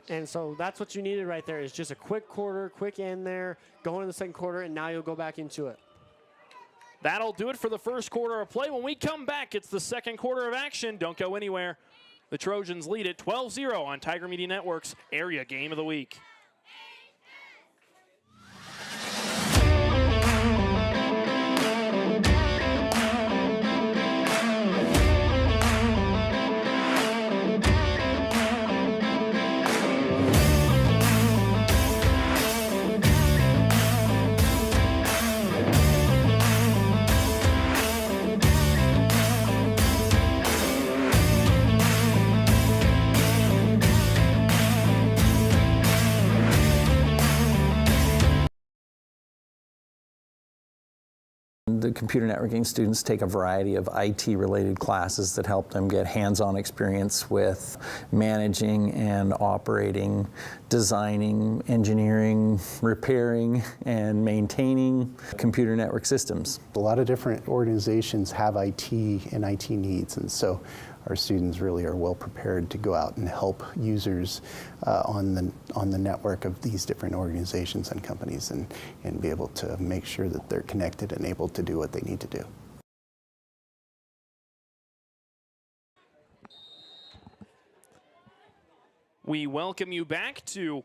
And so that's what you needed right there is just a quick quarter, quick end there, go into the second quarter, and now you'll go back into it. That'll do it for the first quarter of play. When we come back, it's the second quarter of action. Don't go anywhere. The Trojans lead it 12-0 on Tiger Media Network's Area Game of the Week. The computer networking students take a variety of IT-related classes that help them get hands-on experience with managing and operating, designing, engineering, repairing, and maintaining computer network systems. A lot of different organizations have IT and IT needs, and so our students really are well prepared to go out and help users on the network of these different organizations and companies and be able to make sure that they're connected and able to do what they need to do. We welcome you back to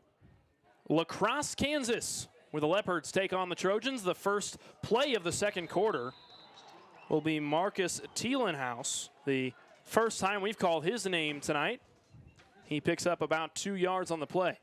LaCrosse, Kansas, where the Leopards take on the Trojans. The first play of the second quarter will be Marcus Thielenhaus, the first time we've called his name tonight. He picks up about 2 yards on the play.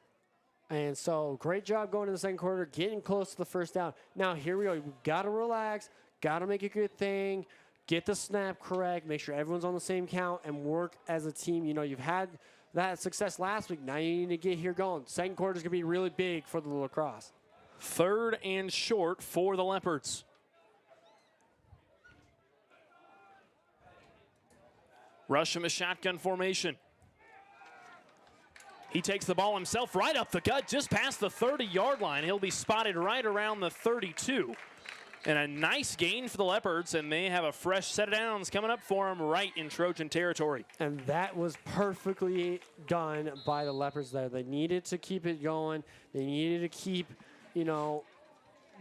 And so great job going to the second quarter, getting close to the first down. Now here we go. We've got to relax, got to make a good thing, get the snap correct, make sure everyone's on the same count, and work as a team. You know, you've had that success last week. Now you need to get here going. Second quarter is going to be really big for the LaCrosse. Third and short for the Leopards. Rush him a shotgun formation. He takes the ball himself right up the gut, just past the 30-yard line. He'll be spotted right around the 32. And a nice gain for the Leopards, and they have a fresh set of downs coming up for them right in Trojan territory. And that was perfectly done by the Leopards there. They needed to keep it going. They needed to keep, you know,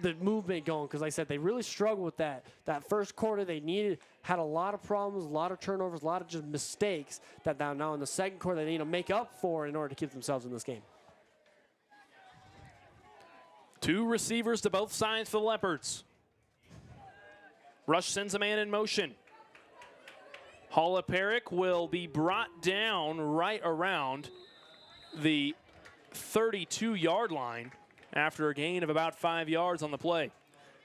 the movement going, because like I said, they really struggled with that. That first quarter, they had a lot of problems, a lot of turnovers, a lot of just mistakes that now in the second quarter they need to make up for in order to keep themselves in this game. Two receivers to both sides for the Leopards. Rush sends a man in motion. Holoparik will be brought down right around the 32-yard line after a gain of about 5 yards on the play.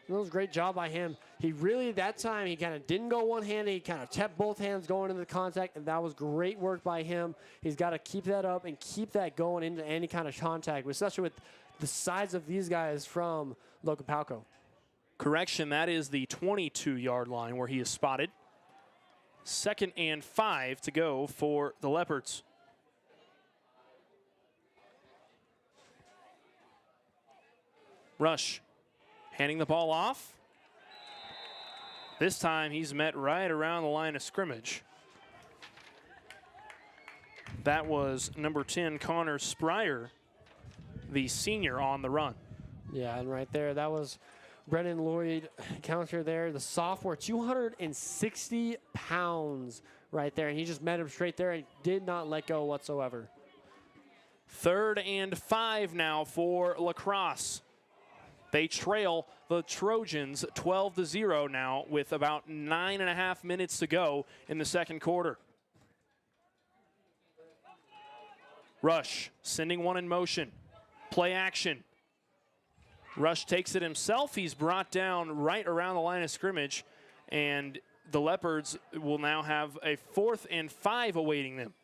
That was a great job by him. He really, that time, he kind of didn't go one-handed. He kind of kept both hands going into the contact, and that was great work by him. He's got to keep that up and keep that going into any kind of contact, especially with the size of these guys from Logan-Palco. Correction, that is the 22-yard line where he is spotted. 2nd and 5 to go for the Leopards. Rush handing the ball off. This time he's met right around the line of scrimmage. That was number 10, Connor Spryer, the senior on the run. Yeah, and right there, that was Brennan Lloyd counter there. The sophomore, 260 pounds right there. And he just met him straight there and did not let go whatsoever. 3rd and 5 now for LaCrosse. They trail the Trojans 12-0 now with about 9.5 minutes to go in the second quarter. Rush sending one in motion. Play action. Rush takes it himself. He's brought down right around the line of scrimmage, and the Leopards will now have a 4th and 5 awaiting them.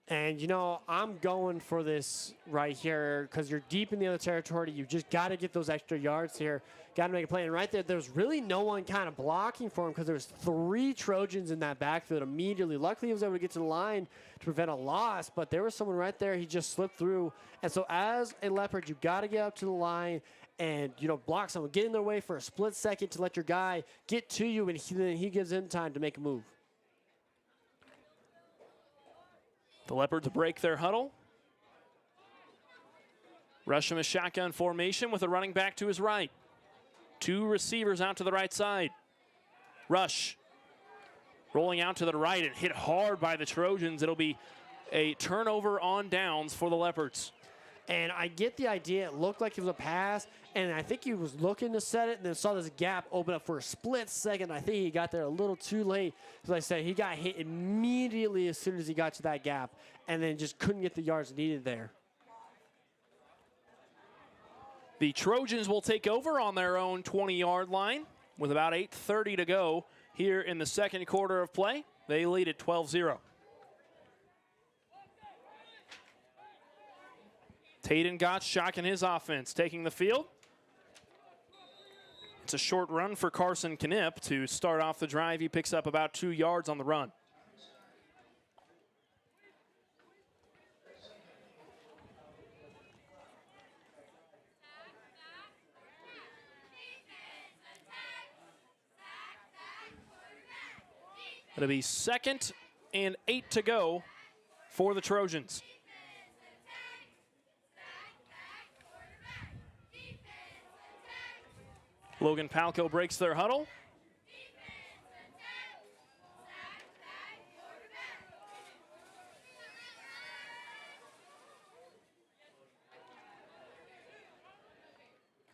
And, you know, I'm going for this right here because you're deep in the other territory. You just got to get those extra yards here. Got to make a play. And right there, there's really no one kind of blocking for him because there's 3 Trojans in that backfield immediately. Luckily, he was able to get to the line to prevent a loss, but there was someone right there. He just slipped through. And so as a Leopard, you got to get up to the line and, you know, block someone. Get in their way for a split second to let your guy get to you, and then he gives him time to make a move. The Leopards break their huddle. Rush him a shotgun formation with a running back to his right. 2 receivers out to the right side. Rush rolling out to the right and hit hard by the Trojans. It'll be a turnover on downs for the Leopards. And I get the idea. It looked like it was a pass, and I think he was looking to set it and then saw this gap open up for a split second. I think he got there a little too late. As I said, he got hit immediately as soon as he got to that gap and then just couldn't get the yards needed there. The Trojans will take over on their own 20-yard line with about 8:30 to go here in the second quarter of play. They lead at 12-0. Taden Gottschalk and his offense taking the field. It's a short run for Carson Knipp to start off the drive. He picks up about 2 yards on the run. It'll be 2nd and 8 to go for the Trojans. Logan-Palco breaks their huddle.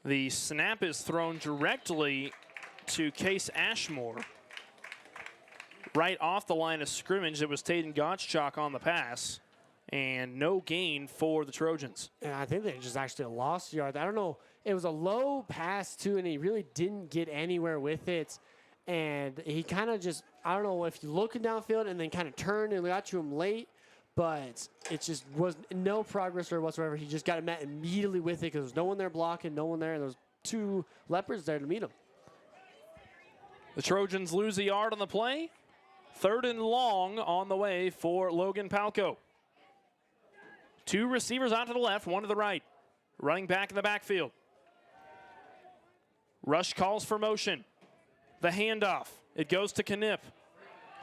The snap is thrown directly to Case Ashmore. Right off the line of scrimmage, it was Taden Gottschalk on the pass. And no gain for the Trojans. And I think they just actually lost yards. I don't know. It was a low pass, too, and he really didn't get anywhere with it. And he kind of just, I don't know if you're looking downfield and then kind of turned and got to him late, but it just was no progress or whatsoever. He just got met immediately with it because there was no one there blocking, no one there, and there was 2 Leopards there to meet him. The Trojans lose a yard on the play. 3rd and long on the way for Logan-Palco. 2 receivers out to the left, 1 to the right. Running back in the backfield. Rush calls for motion. The handoff. It goes to Knipp.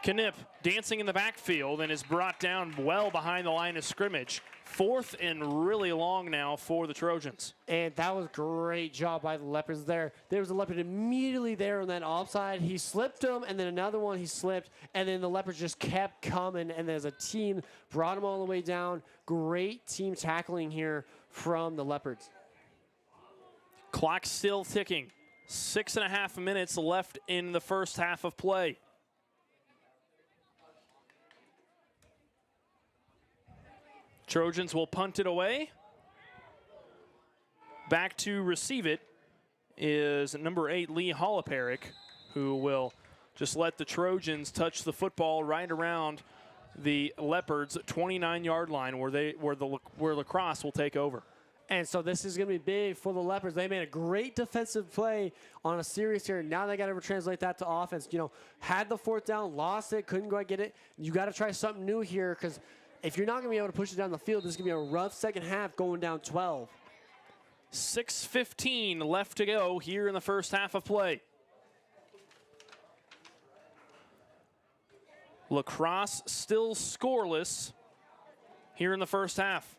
Knipp dancing in the backfield and is brought down well behind the line of scrimmage. 4th and really long now for the Trojans. And that was a great job by the Leopards there. There was a Leopard immediately there on that offside. He slipped him, and then another one he slipped, and then the Leopards just kept coming, and as a team brought him all the way down. Great team tackling here from the Leopards. Clock still ticking. 6.5 minutes left in the first half of play. Trojans will punt it away. Back to receive it is number 8, Lee Holloperick, who will just let the Trojans touch the football right around the Leopards' 29-yard line where LaCrosse will take over. And so this is going to be big for the Leopards. They made a great defensive play on a series here. Now they got to translate that to offense. You know, had the 4th down, lost it, couldn't quite get it. You got to try something new here because if you're not going to be able to push it down the field, this is going to be a rough second half going down 12. 6:15 left to go here in the first half of play. LaCrosse still scoreless here in the first half.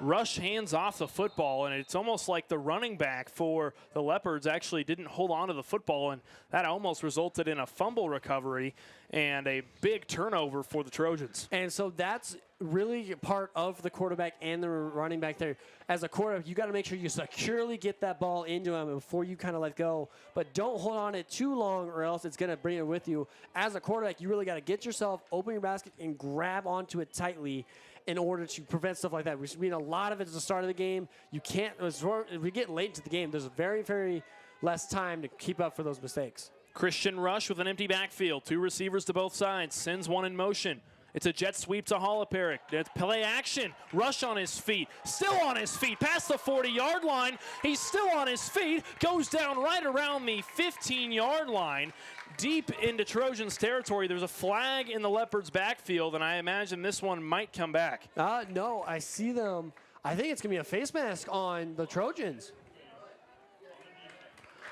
Rush hands off the football, and it's almost like the running back for the Leopards actually didn't hold on to the football, and that almost resulted in a fumble recovery and a big turnover for the Trojans. And so that's really part of the quarterback and the running back there. As a quarterback, you got to make sure you securely get that ball into him before you kind of let go. But don't hold on it too long, or else it's going to bring it with you. As a quarterback, you really got to get yourself, open your basket, and grab onto it tightly in order to prevent stuff like that. We've seen a lot of it at the start of the game. You can't, if we get late into the game, there's very, very less time to keep up for those mistakes. Christian Rush with an empty backfield. 2 receivers to both sides. Sends one in motion. It's a jet sweep to Holoperic. It's play action. Rush on his feet. Still on his feet. Past the 40-yard line. He's still on his feet. Goes down right around the 15-yard line. Deep into Trojans territory. There's a flag in the Leopards backfield, and I imagine this one might come back. No, I see them. I think it's going to be a face mask on the Trojans.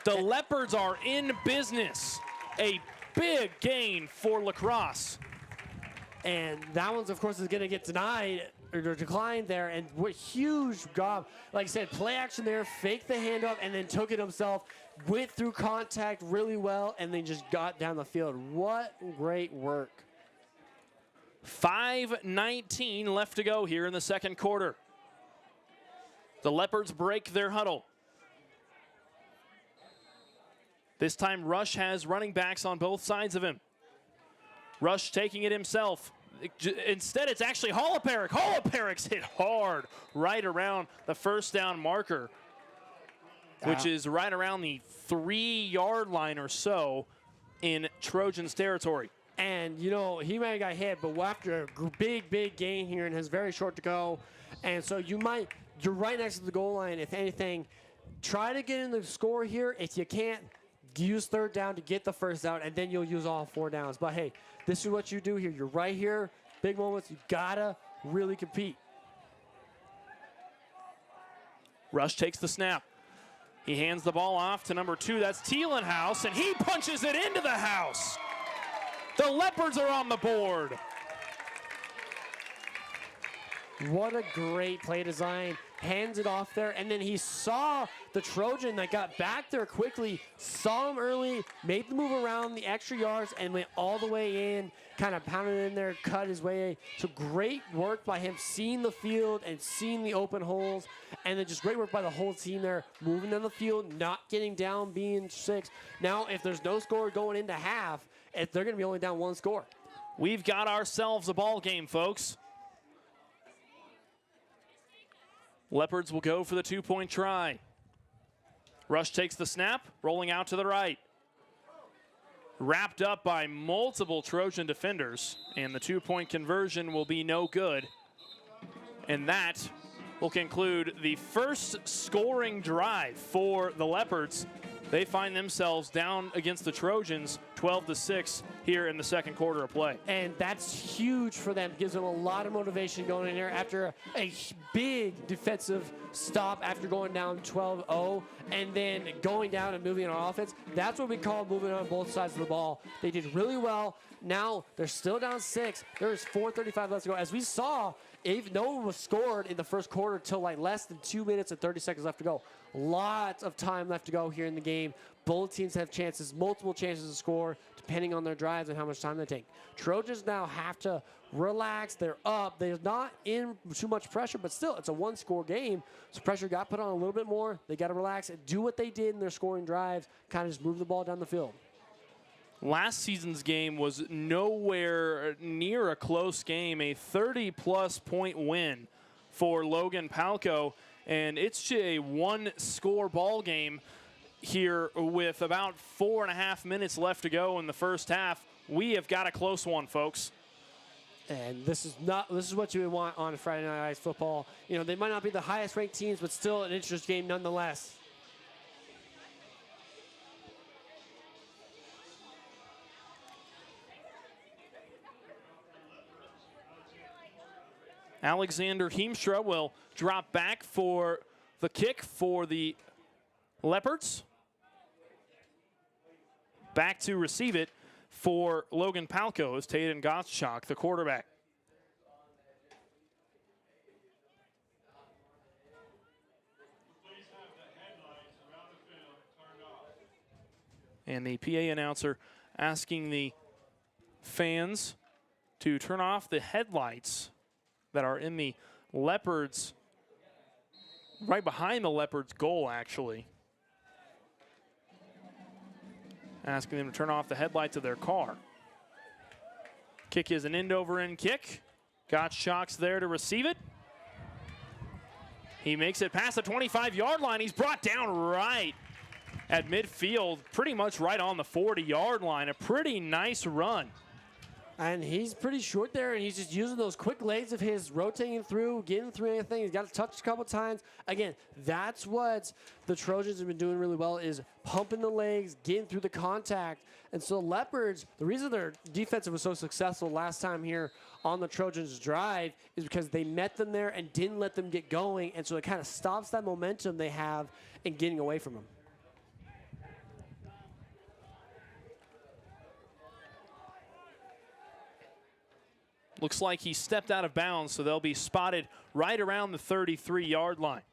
The Leopards are in business. A big gain for LaCrosse. And that one's, of course, is going to get denied or declined there. And what huge job. Like I said, play action there, faked the handoff, and then took it himself. Went through contact really well, and then just got down the field. What great work. 5:19 left to go here in the second quarter. The Leopards break their huddle. This time, Rush has running backs on both sides of him. Rush taking it himself. Instead, it's actually Holoperic. Holoperic's hit hard right around the first down marker, which is right around the 3-yard line or so in Trojans territory. And, you know, he might have got hit, but after a big gain here and has very short to go. And so you're right next to the goal line. If anything, try to get in the score here. If you can't, use third down to get the first down, and then you'll use all 4 downs. But, hey, this is what you do here. You're right here. Big moments. You got to really compete. Rush takes the snap. He hands the ball off to number 2. That's Thielenhouse, and he punches it into the house. The Leopards are on the board. What a great play design. Hands it off there, and then he saw the Trojan that got back there quickly, saw him early, made the move around the extra yards, and went all the way in, kind of pounded in there, cut his way. So great work by him, seeing the field and seeing the open holes, and then just great work by the whole team there, moving on the field, not getting down, being 6. Now, if there's no score going into half, they're going to be only down 1 score. We've got ourselves a ball game, folks. Leopards will go for the 2-point try. Rush takes the snap, rolling out to the right. Wrapped up by multiple Trojan defenders, and the 2-point conversion will be no good. And that will conclude the first scoring drive for the Leopards. They find themselves down against the Trojans 12-6 here in the second quarter of play. And that's huge for them. Gives them a lot of motivation going in there after a big defensive stop after going down 12-0 and then going down and moving on offense. That's what we call moving on both sides of the ball. They did really well. Now they're still down 6. There's 4:35 left to go. As we saw, no one was scored in the first quarter till like less than 2 minutes and 30 seconds left to go. Lots of time left to go here in the game. Both teams have chances, multiple chances to score, depending on their drives and how much time they take. Trojans now have to relax. They're up. They're not in too much pressure, but still, it's a 1-score game. So pressure got put on a little bit more. They got to relax and do what they did in their scoring drives, kind of just move the ball down the field. Last season's game was nowhere near a close game, a 30-plus point win for Logan-Palco, and it's a 1-score ball game here with about 4.5 minutes left to go in the first half. We have got a close one, folks. And this is what you would want on Friday Night Ice football. You know, they might not be the highest ranked teams, but still an interesting game nonetheless. Alexander Heemstra will drop back for the kick for the Leopards. Back to receive it for Logan-Palco is Taden Gottschalk, the quarterback. And the PA announcer asking the fans to turn off the headlights that are in the Leopards, right behind the Leopards' goal, actually. Asking them to turn off the headlights of their car. Kick is an end-over-end kick. Gottschalk's there to receive it. He makes it past the 25-yard line. He's brought down right at midfield, pretty much right on the 40-yard line. A pretty nice run. And he's pretty short there, and he's just using those quick legs of his, rotating through, getting through anything. He's got to touch a couple times. Again, that's what the Trojans have been doing really well, is pumping the legs, getting through the contact. And so Leopards, the reason their defensive was so successful last time here on the Trojans' drive is because they met them there and didn't let them get going, and so it kind of stops that momentum they have in getting away from them. Looks like he stepped out of bounds, so they'll be spotted right around the 33-yard line.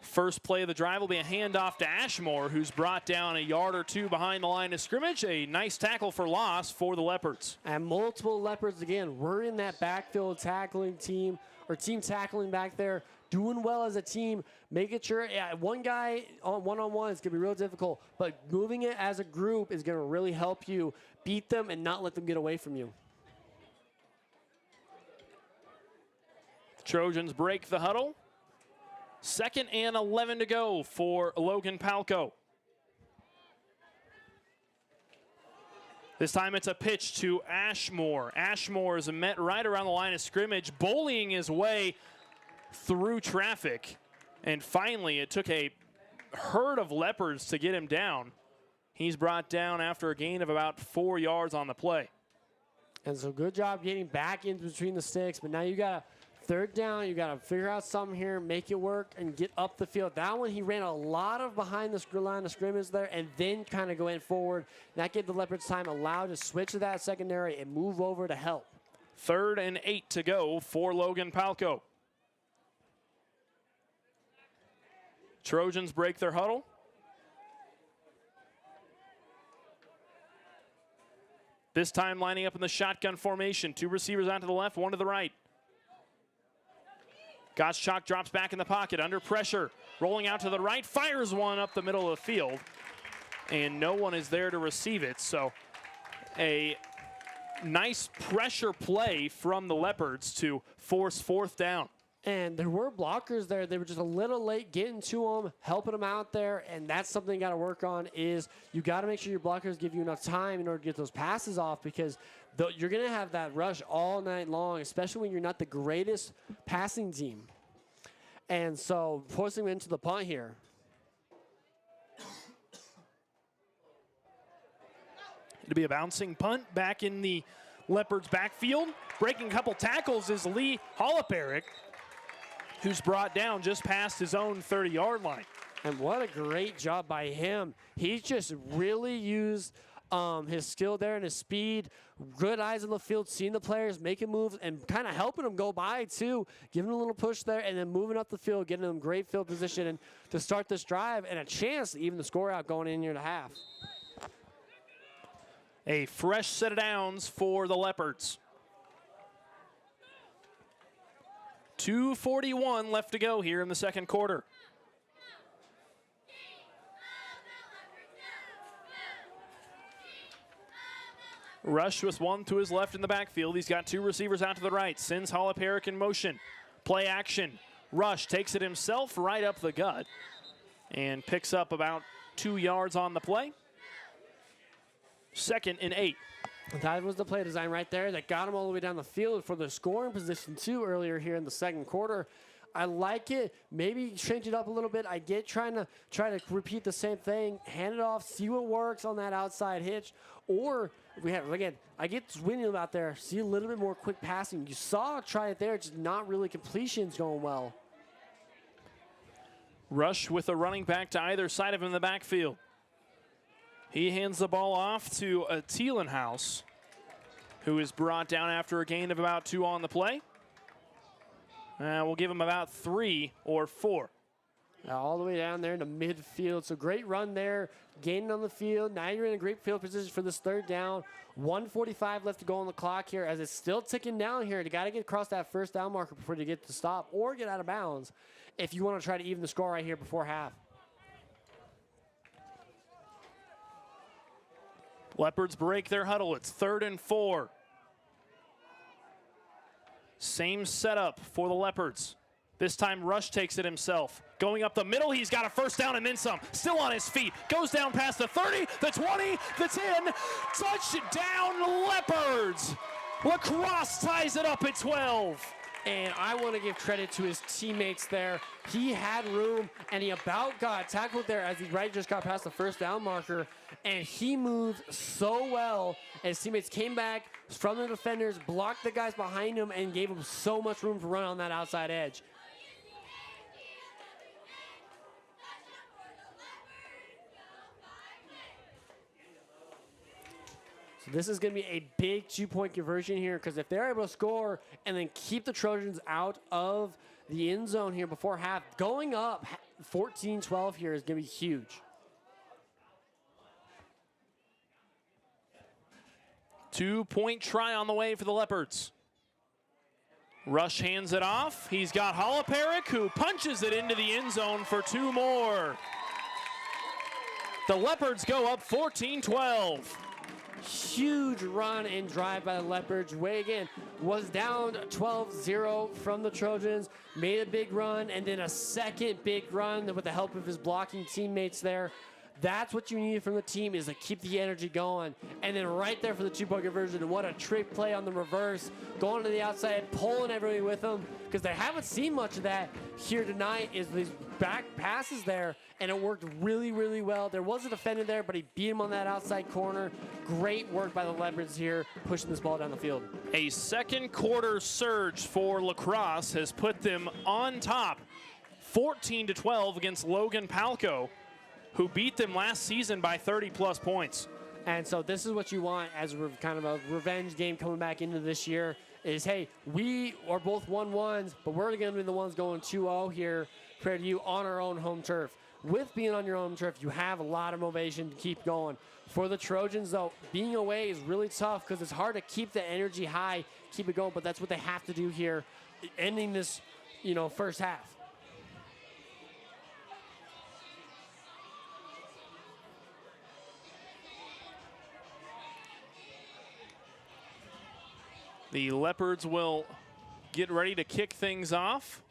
First play of the drive will be a handoff to Ashmore, who's brought down a yard or two behind the line of scrimmage. A nice tackle for loss for the Leopards. And multiple Leopards, again, we're in that backfield tackling team, or team tackling back there, doing well as a team, making sure, one guy on one-on-one is going to be real difficult, but moving it as a group is going to really help you beat them and not let them get away from you. Trojans break the huddle. 2nd and 11 to go for Logan-Palco. This time it's a pitch to Ashmore. Ashmore is met right around the line of scrimmage, bullying his way through traffic. And finally, it took a herd of Leopards to get him down. He's brought down after a gain of about 4 yards on the play. And so good job getting back in between the sticks, but now you got a 3rd down. You got to figure out something here, make it work, and get up the field. That one, he ran a lot of behind the line of scrimmage there and then kind of going forward. That gave the Leopards time allowed to switch to that secondary and move over to help. 3rd and 8 to go for Logan-Palco. Trojans break their huddle. This time lining up in the shotgun formation. 2 receivers out to the left, 1 to the right. Gottschalk drops back in the pocket under pressure. Rolling out to the right, fires one up the middle of the field. And no one is there to receive it. So a nice pressure play from the Leopards to force 4th down. And there were blockers there. They were just a little late getting to them, helping them out there. And that's something you got to work on is you got to make sure your blockers give you enough time in order to get those passes off, because you're going to have that rush all night long, especially when you're not the greatest passing team. And so forcing them into the punt here. It'll be a bouncing punt back in the Leopards' backfield. Breaking a couple tackles is Lee Holloperick, who's brought down just past his own 30-yard line. And what a great job by him. He just really used his skill there and his speed, good eyes on the field, seeing the players, making moves, and kind of helping them go by, too, giving them a little push there, and then moving up the field, getting them great field position and to start this drive, and a chance to even the score out going in near the half. A fresh set of downs for the Leopards. 2:41 left to go here in the 2nd quarter. Rush with 1 to his left in the backfield. He's got 2 receivers out to the right. Sends Holloperick in motion. Play action. Rush takes it himself right up the gut and picks up about 2 yards on the play. 2nd and 8. That was the play design right there that got him all the way down the field for the scoring position, too, earlier here in the 2nd quarter. I like it. Maybe change it up a little bit. I get trying to repeat the same thing, hand it off, see what works on that outside hitch. Or we have, again, I get winning out there, see a little bit more quick passing. You saw try it there, just not really completions going well. Rush with a running back to either side of him in the backfield. He hands the ball off to Thielenhaus, who is brought down after a gain of about 2 on the play. We'll give him about 3 or 4. All the way down there in the midfield. So great run there, gaining on the field. Now you're in a great field position for this 3rd down. 1:45 left to go on the clock here as it's still ticking down here. You got to get across that 1st down marker before you get to stop or get out of bounds if you want to try to even the score right here before half. Leopards break their huddle. It's 3rd and 4. Same setup for the Leopards. This time Rush takes it himself. Going up the middle, he's got a 1st down and then some. Still on his feet. Goes down past the 30, the 20, the 10. Touchdown Leopards! LaCrosse ties it up at 12. And I want to give credit to his teammates there. He had room, and he about got tackled there as he just got past the 1st down marker. And he moved so well. And his teammates came back from the defenders, blocked the guys behind him, and gave him so much room to run on that outside edge. So this is going to be a big 2-point conversion here, because if they're able to score and then keep the Trojans out of the end zone here before half, going up 14-12 here is going to be huge. Two-point try on the way for the Leopards. Rush hands it off. He's got Holoparik, who punches it into the end zone for 2 more. The Leopards go up 14-12. Huge run and drive by the Leopards. Way again was down 12-0 from the Trojans, made a big run, and then a second big run with the help of his blocking teammates there. That's what you need from the team, is to keep the energy going. And then right there for the 2-point conversion, what a trick play on the reverse, going to the outside, pulling everybody with them, because they haven't seen much of that here tonight, is these back passes there, and it worked really, really well. There was a defender there, but he beat him on that outside corner. Great work by the Leopards here, pushing this ball down the field. A 2nd quarter surge for LaCrosse has put them on top, 14-12 against Logan-Palco, who beat them last season by 30-plus points. And so this is what you want as kind of a revenge game coming back into this year is, hey, we are both 1-1s, but we're going to be the ones going 2-0 here compared to you on our own home turf. With being on your own turf, you have a lot of motivation to keep going. For the Trojans, though, being away is really tough because it's hard to keep the energy high, keep it going, but that's what they have to do here, ending this, 1st half. The Leopards will get ready to kick things off.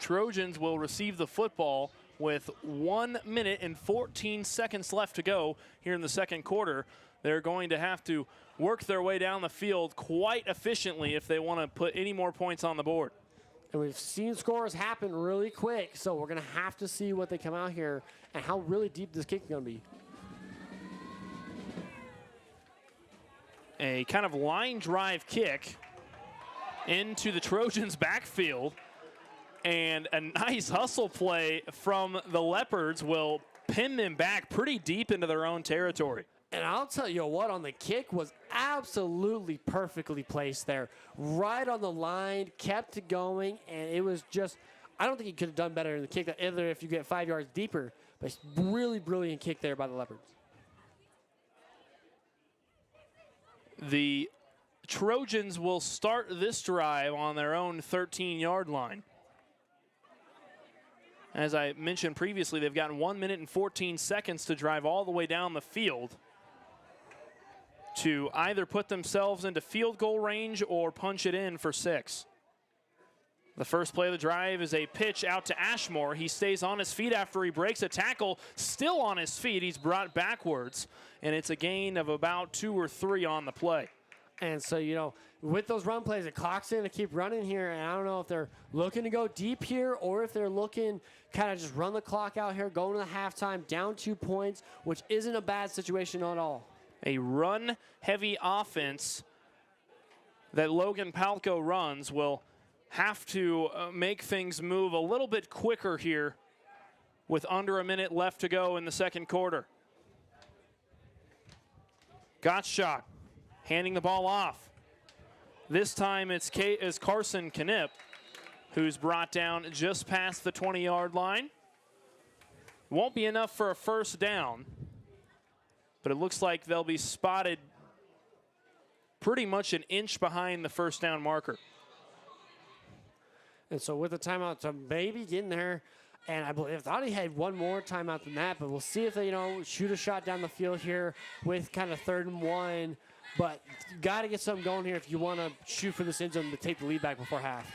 Trojans will receive the football with 1 minute and 14 seconds left to go here in the 2nd quarter. They're going to have to work their way down the field quite efficiently if they want to put any more points on the board. And we've seen scores happen really quick, so we're going to have to see what they come out here and how really deep this kick is going to be. A kind of line drive kick into the Trojans' backfield. And a nice hustle play from the Leopards will pin them back pretty deep into their own territory. And I'll tell you what, on the kick was absolutely perfectly placed there. Right on the line, kept it going, and it was just, I don't think he could have done better in the kick, either if you get 5 yards deeper. But it's really brilliant kick there by the Leopards. The Trojans will start this drive on their own 13-yard line. As I mentioned previously, they've gotten 1 minute and 14 seconds to drive all the way down the field to either put themselves into field goal range or punch it in for 6. The first play of the drive is a pitch out to Ashmore. He stays on his feet after he breaks a tackle. Still on his feet, he's brought backwards, and it's a gain of about 2 or 3 on the play. And so, with those run plays, the clock's going to keep running here, and I don't know if they're looking to go deep here or if they're looking kind of just run the clock out here, going to the halftime, down 2 points, which isn't a bad situation at all. A run-heavy offense that Logan-Palco runs will have to make things move a little bit quicker here with under a minute left to go in the 2nd quarter. Gottschalk handing the ball off. This time it's Carson Knipp, who's brought down just past the 20-yard line. Won't be enough for a first down, but it looks like they'll be spotted pretty much an inch behind the first down marker. And so with the timeout to maybe get in there, and I thought he had one more timeout than that, but we'll see if they, shoot a shot down the field here with kind of 3rd and 1. But you got to get something going here if you want to shoot for this end zone to take the lead back before half.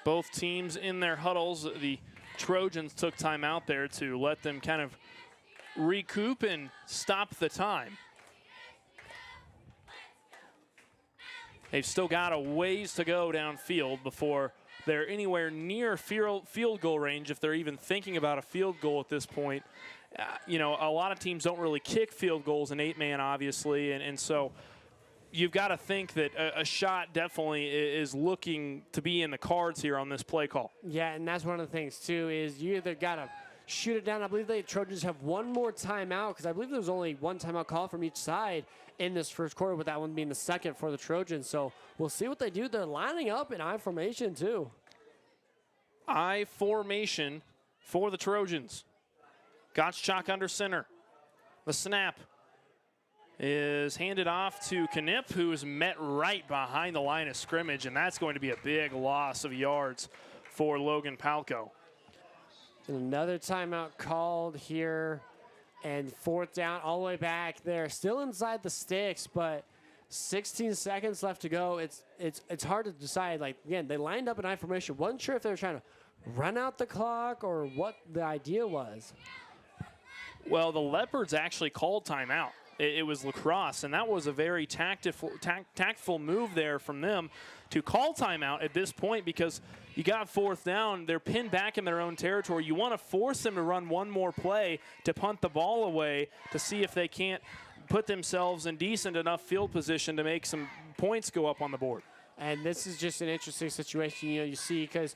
Both teams in their huddles. The Trojans took time out there to let them kind of recoup and stop the time. They've still got a ways to go downfield before they're anywhere near field goal range, if they're even thinking about a field goal at this point. A lot of teams don't really kick field goals in 8-man, obviously, and so you've got to think that a shot definitely is looking to be in the cards here on this play call. Yeah, and that's one of the things, too, is you either got to shoot it down. I believe the Trojans have one more timeout, because I believe there was only one timeout call from each side in this first quarter, with that one being the second for the Trojans. So we'll see what they do. They're lining up in I formation, too. I formation for the Trojans. Gottschalk under center. The snap is handed off to Knipp, who is met right behind the line of scrimmage, and that's going to be a big loss of yards for Logan-Palco. And another timeout called here, and 4th down all the way back there. Still inside the sticks, but 16 seconds left to go. It's hard to decide. Like, again, they lined up in I formation. Wasn't sure if they were trying to run out the clock or what the idea was. Well, the Leopards actually called timeout. It was LaCrosse, and that was a very tactful move there from them to call timeout at this point, because you got 4th down. They're pinned back in their own territory. You want to force them to run one more play to punt the ball away to see if they can't put themselves in decent enough field position to make some points go up on the board. And this is just an interesting situation, you see, because,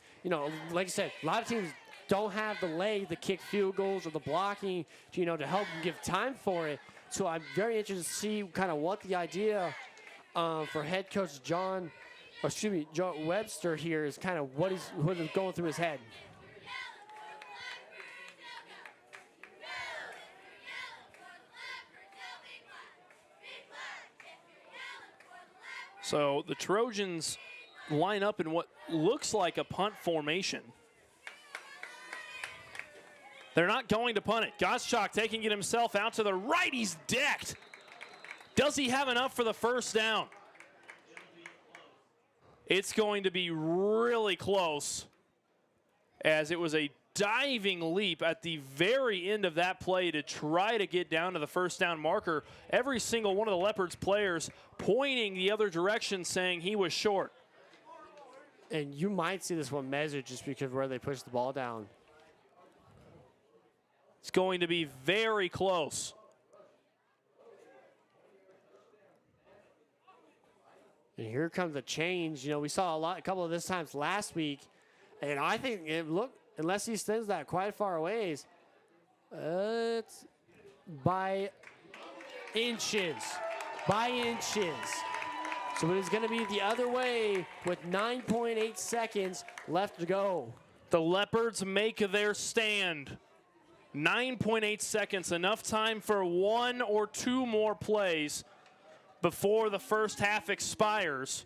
like I said, a lot of teams don't have the leg, the kick field goals, or the blocking, to help them give time for it. So I'm very interested to see kind of what the idea for head coach John Webster here is, kind of what is going through his head. So the Trojans line up in what looks like a punt formation. They're not going to punt it. Gottschalk taking it himself out to the right. He's decked. Does he have enough for the first down? It's going to be really close, as it was a diving leap at the very end of that play to try to get down to the first down marker. Every single one of the Leopards players pointing the other direction, saying he was short. And you might see this one measured just because of where they pushed the ball down. It's going to be very close. And here comes the change. We saw a couple of this times last week, and I think unless he sends that quite far away, it's by inches. By inches. So it is going to be the other way with 9.8 seconds left to go. The Leopards make their stand. 9.8 seconds, enough time for one or two more plays before the first half expires.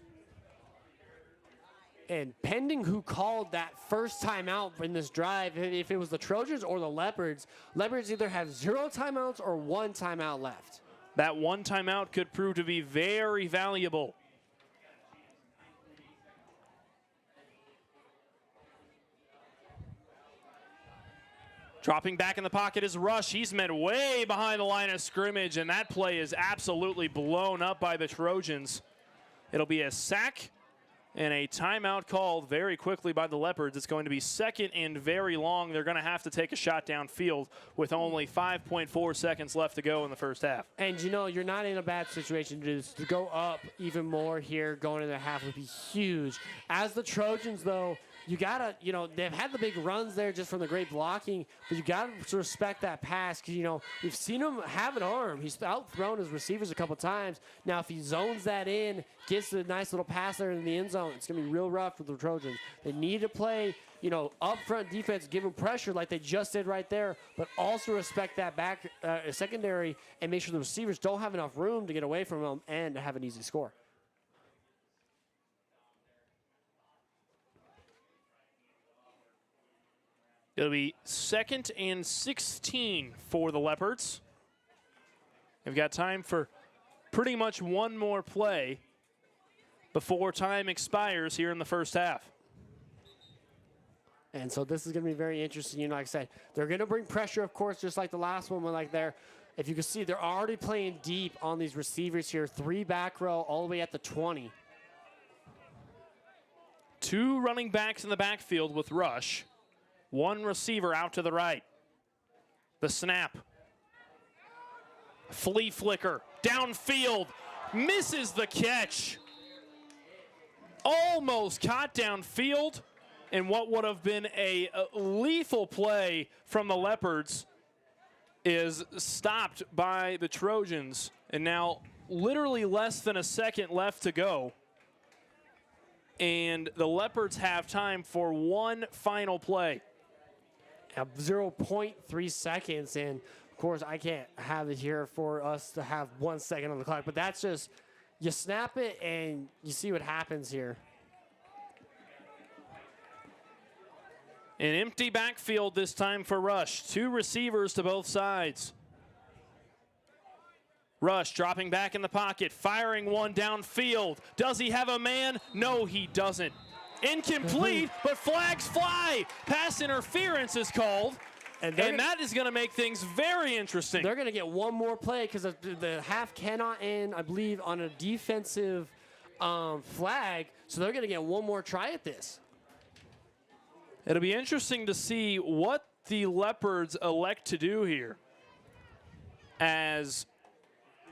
And pending who called that first timeout in this drive, if it was the Trojans or the Leopards, Leopards either have 0 timeouts or 1 timeout left. That one timeout could prove to be very valuable. Dropping back in the pocket is Rush. He's met way behind the line of scrimmage, and that play is absolutely blown up by the Trojans. It'll be a sack and a timeout called very quickly by the Leopards. It's going to be second and very long. They're going to have to take a shot downfield with only 5.4 seconds left to go in the first half. And you're not in a bad situation. Just to go up even more here going into the half would be huge. As the Trojans, though, you gotta, they've had the big runs there just from the great blocking, but you gotta respect that pass because, we've seen him have an arm. He's outthrown his receivers a couple times. Now, if he zones that in, gets a nice little pass there in the end zone, it's gonna be real rough for the Trojans. They need to play, up front defense, give him pressure like they just did right there, but also respect that back secondary and make sure the receivers don't have enough room to get away from them and have an easy score. It'll be 2nd and 16 for the Leopards. They've got time for pretty much one more play before time expires here in the first half. And so this is going to be very interesting. Like I said, they're going to bring pressure, of course, just like the last one. If you can see, they're already playing deep on these receivers here. 3 back row all the way at the 20. 2 running backs in the backfield with rush. 1 receiver out to the right. The snap. Flea flicker. Downfield. Misses the catch. Almost caught downfield. And what would have been a lethal play from the Leopards is stopped by the Trojans. And now literally less than a second left to go. And the Leopards have time for one final play. 0.3 seconds, and of course I can't have it here for us to have 1 second on the clock, but that's just, you snap it and you see what happens here. An empty backfield this time for Rush. 2 receivers to both sides. Rush dropping back in the pocket, firing one downfield. Does he have a man? No, he doesn't. Incomplete, but flags fly. Pass interference is called, and that is going to make things very interesting. They're going to get one more play because the half cannot end, I believe, on a defensive flag, so they're going to get one more try at this. It'll be interesting to see what the Leopards elect to do here, as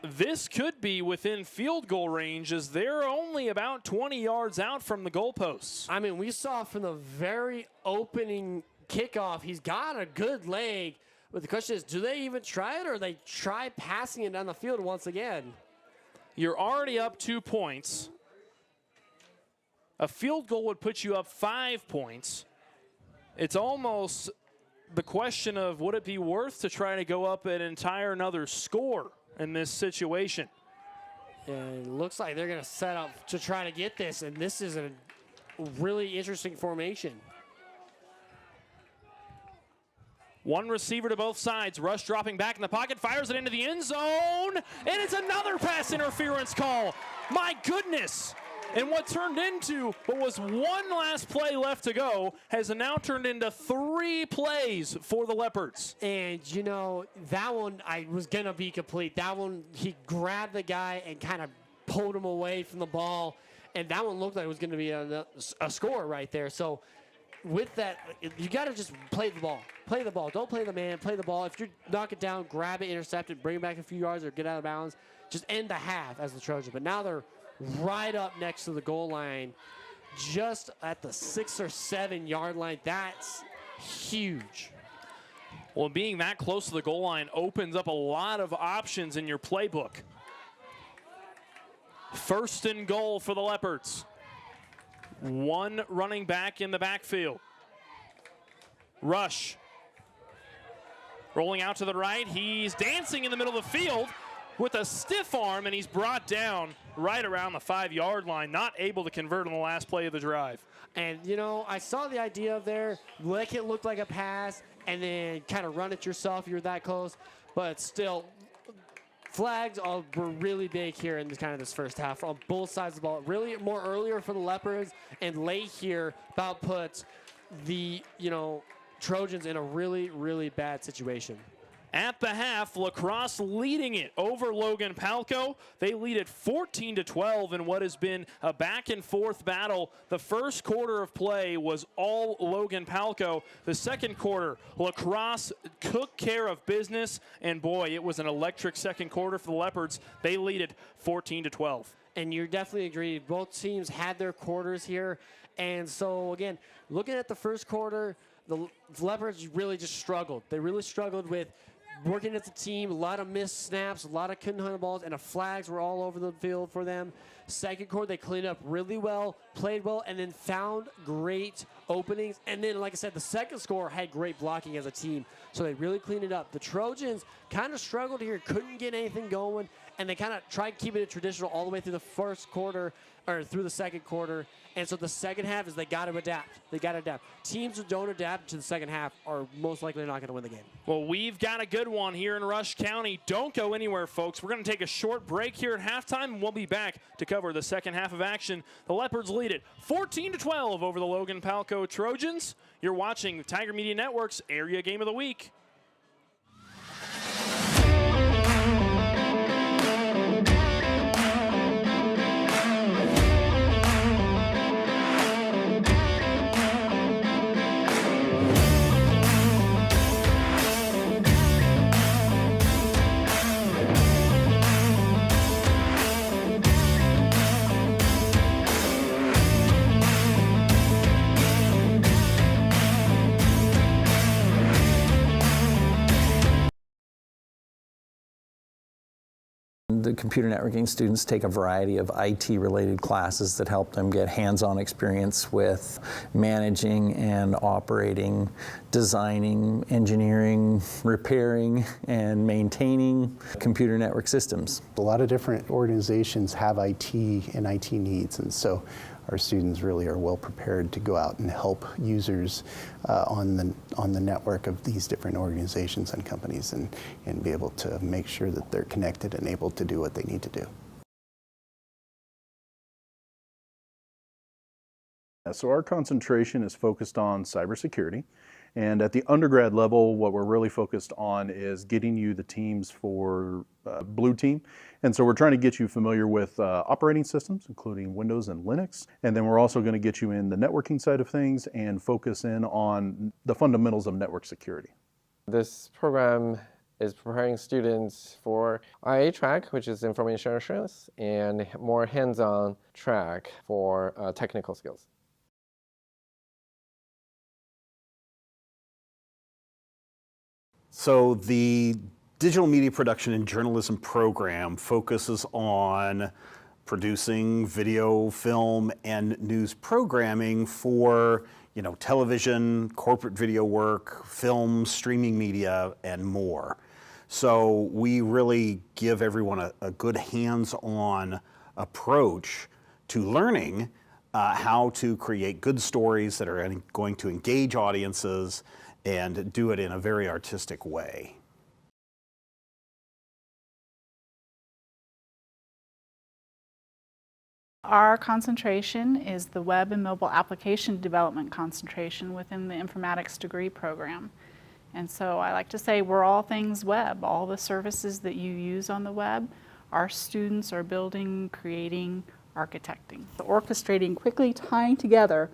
this could be within field goal range, as they're only about 20 yards out from the goalposts. I mean, we saw from the very opening kickoff, he's got a good leg, but the question is, do they even try it, or they try passing it down the field once again? You're already up 2 points. A field goal would put you up 5 points. It's almost the question of, would it be worth to try to go up an entire another score in this situation? And it looks like they're going to set up to try to get this, and this is a really interesting formation. 1 receiver to both sides. Rush dropping back in the pocket, fires it into the end zone, and it's another pass interference call. My goodness. And what turned into what was 1 last play left to go has now turned into 3 plays for the Leopards. And, that one was going to be complete. That one, he grabbed the guy and kind of pulled him away from the ball. And that one looked like it was going to be a score right there. So with that, you got to just play the ball. Play the ball. Don't play the man. Play the ball. If you knock it down, grab it, intercept it, bring it back a few yards or get out of bounds. Just end the half as the Trojans. But now they're right up next to the goal line, just at the 6 or 7 yard line. That's huge. Well, being that close to the goal line opens up a lot of options in your playbook. 1st and goal for the Leopards. 1 running back in the backfield. Rush. Rolling out to the right. He's dancing in the middle of the field with a stiff arm, and he's brought down right around the 5 yard line, not able to convert on the last play of the drive. And, I saw the idea of there, make it look like a pass, and then kind of run it yourself. You're that close. But still, flags were really big here in this first half on both sides of the ball. Really more earlier for the Leopards, and late here about puts the, Trojans in a really, really bad situation. At the half, LaCrosse leading it over Logan-Palco. They lead it 14-12 in what has been a back-and-forth battle. The first quarter of play was all Logan-Palco. The second quarter, LaCrosse took care of business, and boy, it was an electric second quarter for the Leopards. They lead it 14-12. and you definitely agree. Both teams had their quarters here. And so, again, looking at the first quarter, the Leopards really just struggled. They really struggled with working as a team, a lot of missed snaps, a lot of couldn't hunt the balls, and the flags were all over the field for them. Second quarter, they cleaned up really well, played well, and then found great openings. And then, like I said, the second score had great blocking as a team, so they really cleaned it up. The Trojans kind of struggled here, couldn't get anything going, and they kind of tried keeping it traditional all the way through the first quarter, or through the second quarter. And so the second half is they got to adapt. They got to adapt. Teams who don't adapt to the second half are most likely not going to win the game. Well, we've got a good one here in Rush County. Don't go anywhere, folks. We're going to take a short break here at halftime, and we'll be back to cover the second half of action. The Leopards lead it 14-12 over the Logan-Palco Trojans. You're watching the Tiger Media Network's Area Game of the Week. The computer networking students take a variety of IT-related classes that help them get hands-on experience with managing and operating, designing, engineering, repairing, and maintaining computer network systems. A lot of different organizations have IT and IT needs, and so our students really are well prepared to go out and help users on the network of these different organizations and companies, and be able to make sure that they're connected and able to do what they need to do. So our concentration is focused on cybersecurity, and at the undergrad level, what we're really focused on is getting you the teams for Blue Team. And so we're trying to get you familiar with operating systems, including Windows and Linux. And then we're also going to get you in the networking side of things and focus in on the fundamentals of network security. This program is preparing students for IA track, which is information assurance, and more hands-on track for technical skills. So the digital media production and journalism program focuses on producing video, film, and news programming for, television, corporate video work, film, streaming media, and more. So we really give everyone a good hands-on approach to learning how to create good stories that are going to engage audiences and do it in a very artistic way. Our concentration is the web and mobile application development concentration within the informatics degree program. And so I like to say we're all things web. All the services that you use on the web, our students are building, creating, architecting. So orchestrating, quickly tying together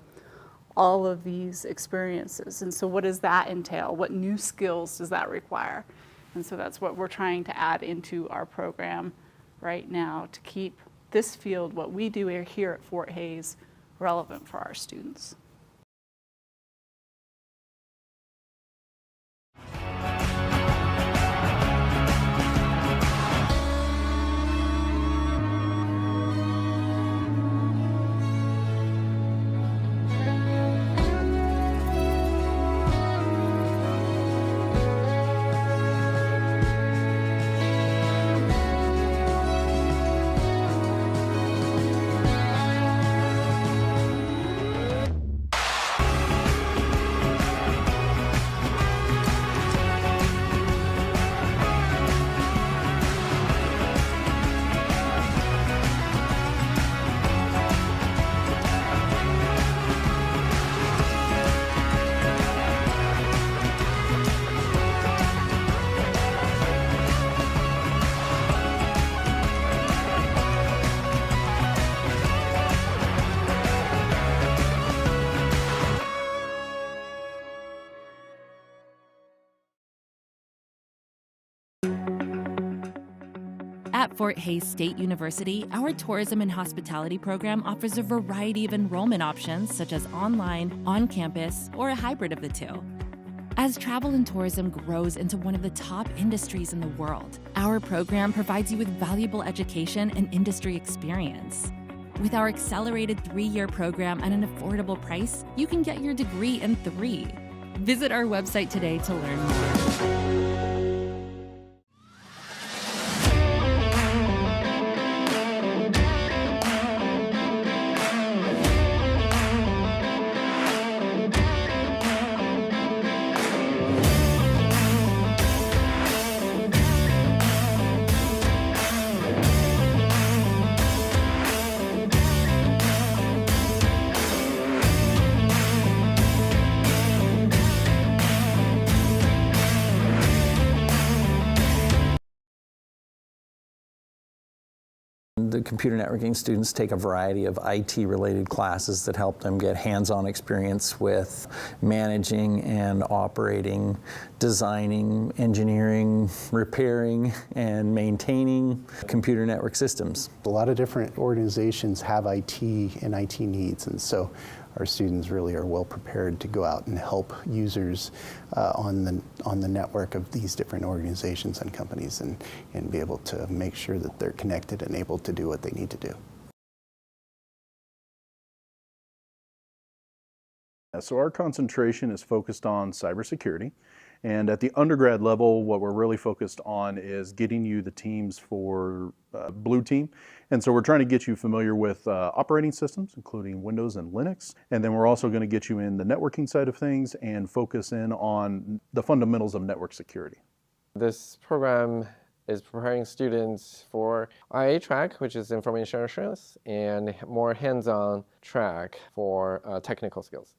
all of these experiences. And so what does that entail? What new skills does that require? And so that's what we're trying to add into our program right now to keep this field, what we do here at Fort Hays, relevant for our students. At Fort Hays State University, our tourism and hospitality program offers a variety of enrollment options such as online, on-campus, or a hybrid of the two. As travel and tourism grows into one of the top industries in the world, our program provides you with valuable education and industry experience. With our accelerated 3-year program at an affordable price, you can get your degree in 3. Visit our website today to learn more. The computer networking students take a variety of IT-related classes that help them get hands-on experience with managing and operating, designing, engineering, repairing, and maintaining computer network systems. A lot of different organizations have IT and IT needs, and so our students really are well prepared to go out and help users on the network of these different organizations and companies and be able to make sure that they're connected and able to do what they need to do. So our concentration is focused on cybersecurity. And at the undergrad level, what we're really focused on is getting you the teams for Blue Team. And so we're trying to get you familiar with operating systems, including Windows and Linux. And then we're also going to get you in the networking side of things and focus in on the fundamentals of network security. This program is preparing students for IA track, which is information assurance, and more hands-on track for technical skills.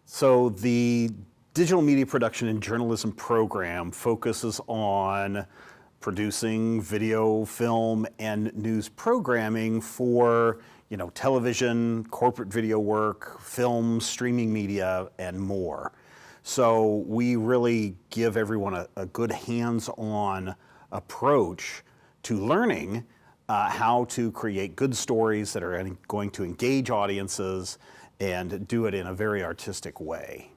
So the digital media production and journalism program focuses on producing video, film, and news programming for, television, corporate video work, film, streaming media, and more. So we really give everyone a good hands-on approach to learning how to create good stories that are going to engage audiences and do it in a very artistic way.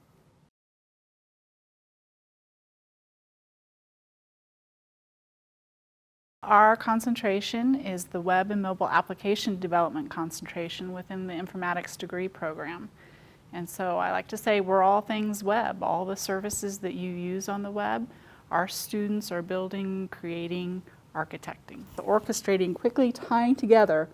Our concentration is the web and mobile application development concentration within the informatics degree program. And so I like to say we're all things web. All the services that you use on the web, our students are building, creating, architecting. Orchestrating, quickly tying together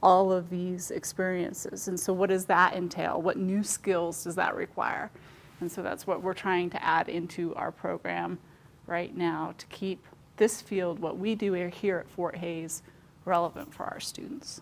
all of these experiences. And so what does that entail? What new skills does that require? And so that's what we're trying to add into our program right now to keep this field, what we do here at Fort Hays, relevant for our students.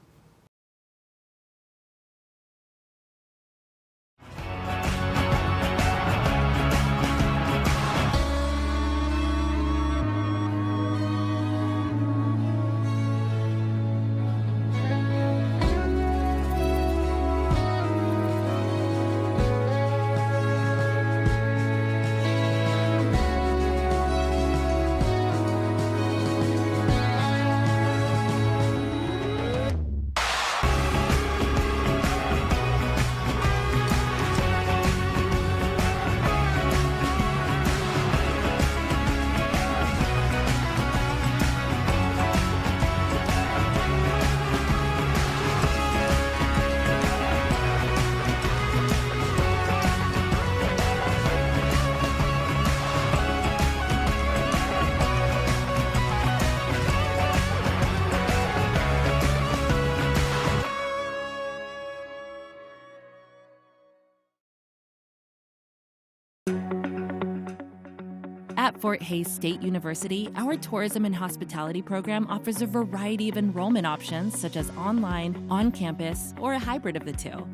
At Fort Hays State University, our tourism and hospitality program offers a variety of enrollment options such as online, on-campus, or a hybrid of the two.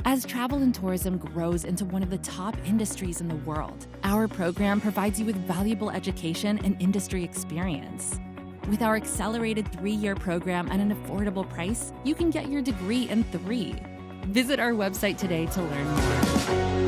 As travel and tourism grows into one of the top industries in the world, our program provides you with valuable education and industry experience. With our accelerated 3-year program at an affordable price, you can get your degree in 3. Visit our website today to learn more.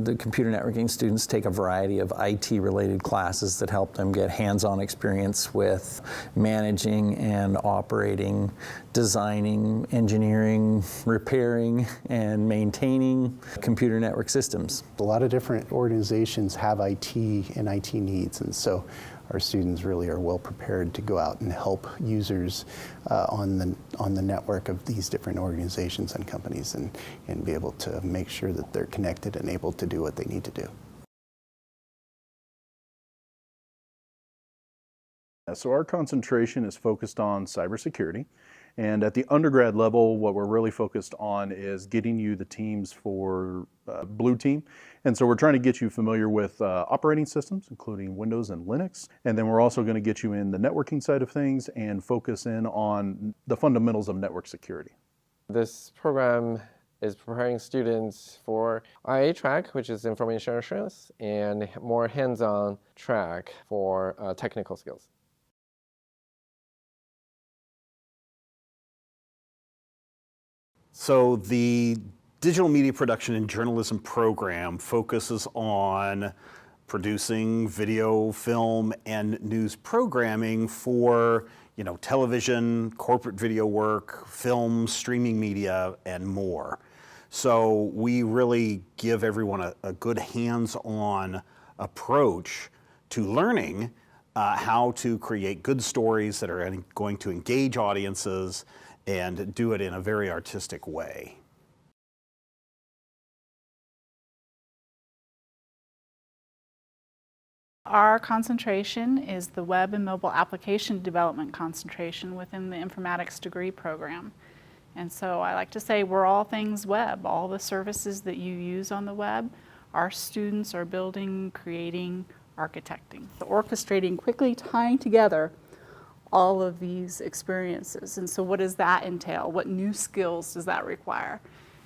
The computer networking students take a variety of IT-related classes that help them get hands-on experience with managing and operating, designing, engineering, repairing, and maintaining computer network systems. A lot of different organizations have IT and IT needs, and so our students really are well prepared to go out and help users on the network of these different organizations and companies and be able to make sure that they're connected and able to do what they need to do. So our concentration is focused on cybersecurity. And at the undergrad level, what we're really focused on is getting you the teams for Blue Team. And so we're trying to get you familiar with operating systems, including Windows and Linux. And then we're also going to get you in the networking side of things and focus in on the fundamentals of network security. This program is preparing students for IA track, which is information assurance, and more hands-on track for technical skills. So the digital media production and journalism program focuses on producing video, film, and news programming for, television, corporate video work, film, streaming media, and more. So we really give everyone a good hands-on approach to learning how to create good stories that are going to engage audiences and do it in a very artistic way. Our concentration is the web and mobile application development concentration within the informatics degree program. And so I like to say we're all things web. All the services that you use on the web, our students are building, creating, architecting. Orchestrating, quickly tying together all of these experiences. And so what does that entail? What new skills does that require?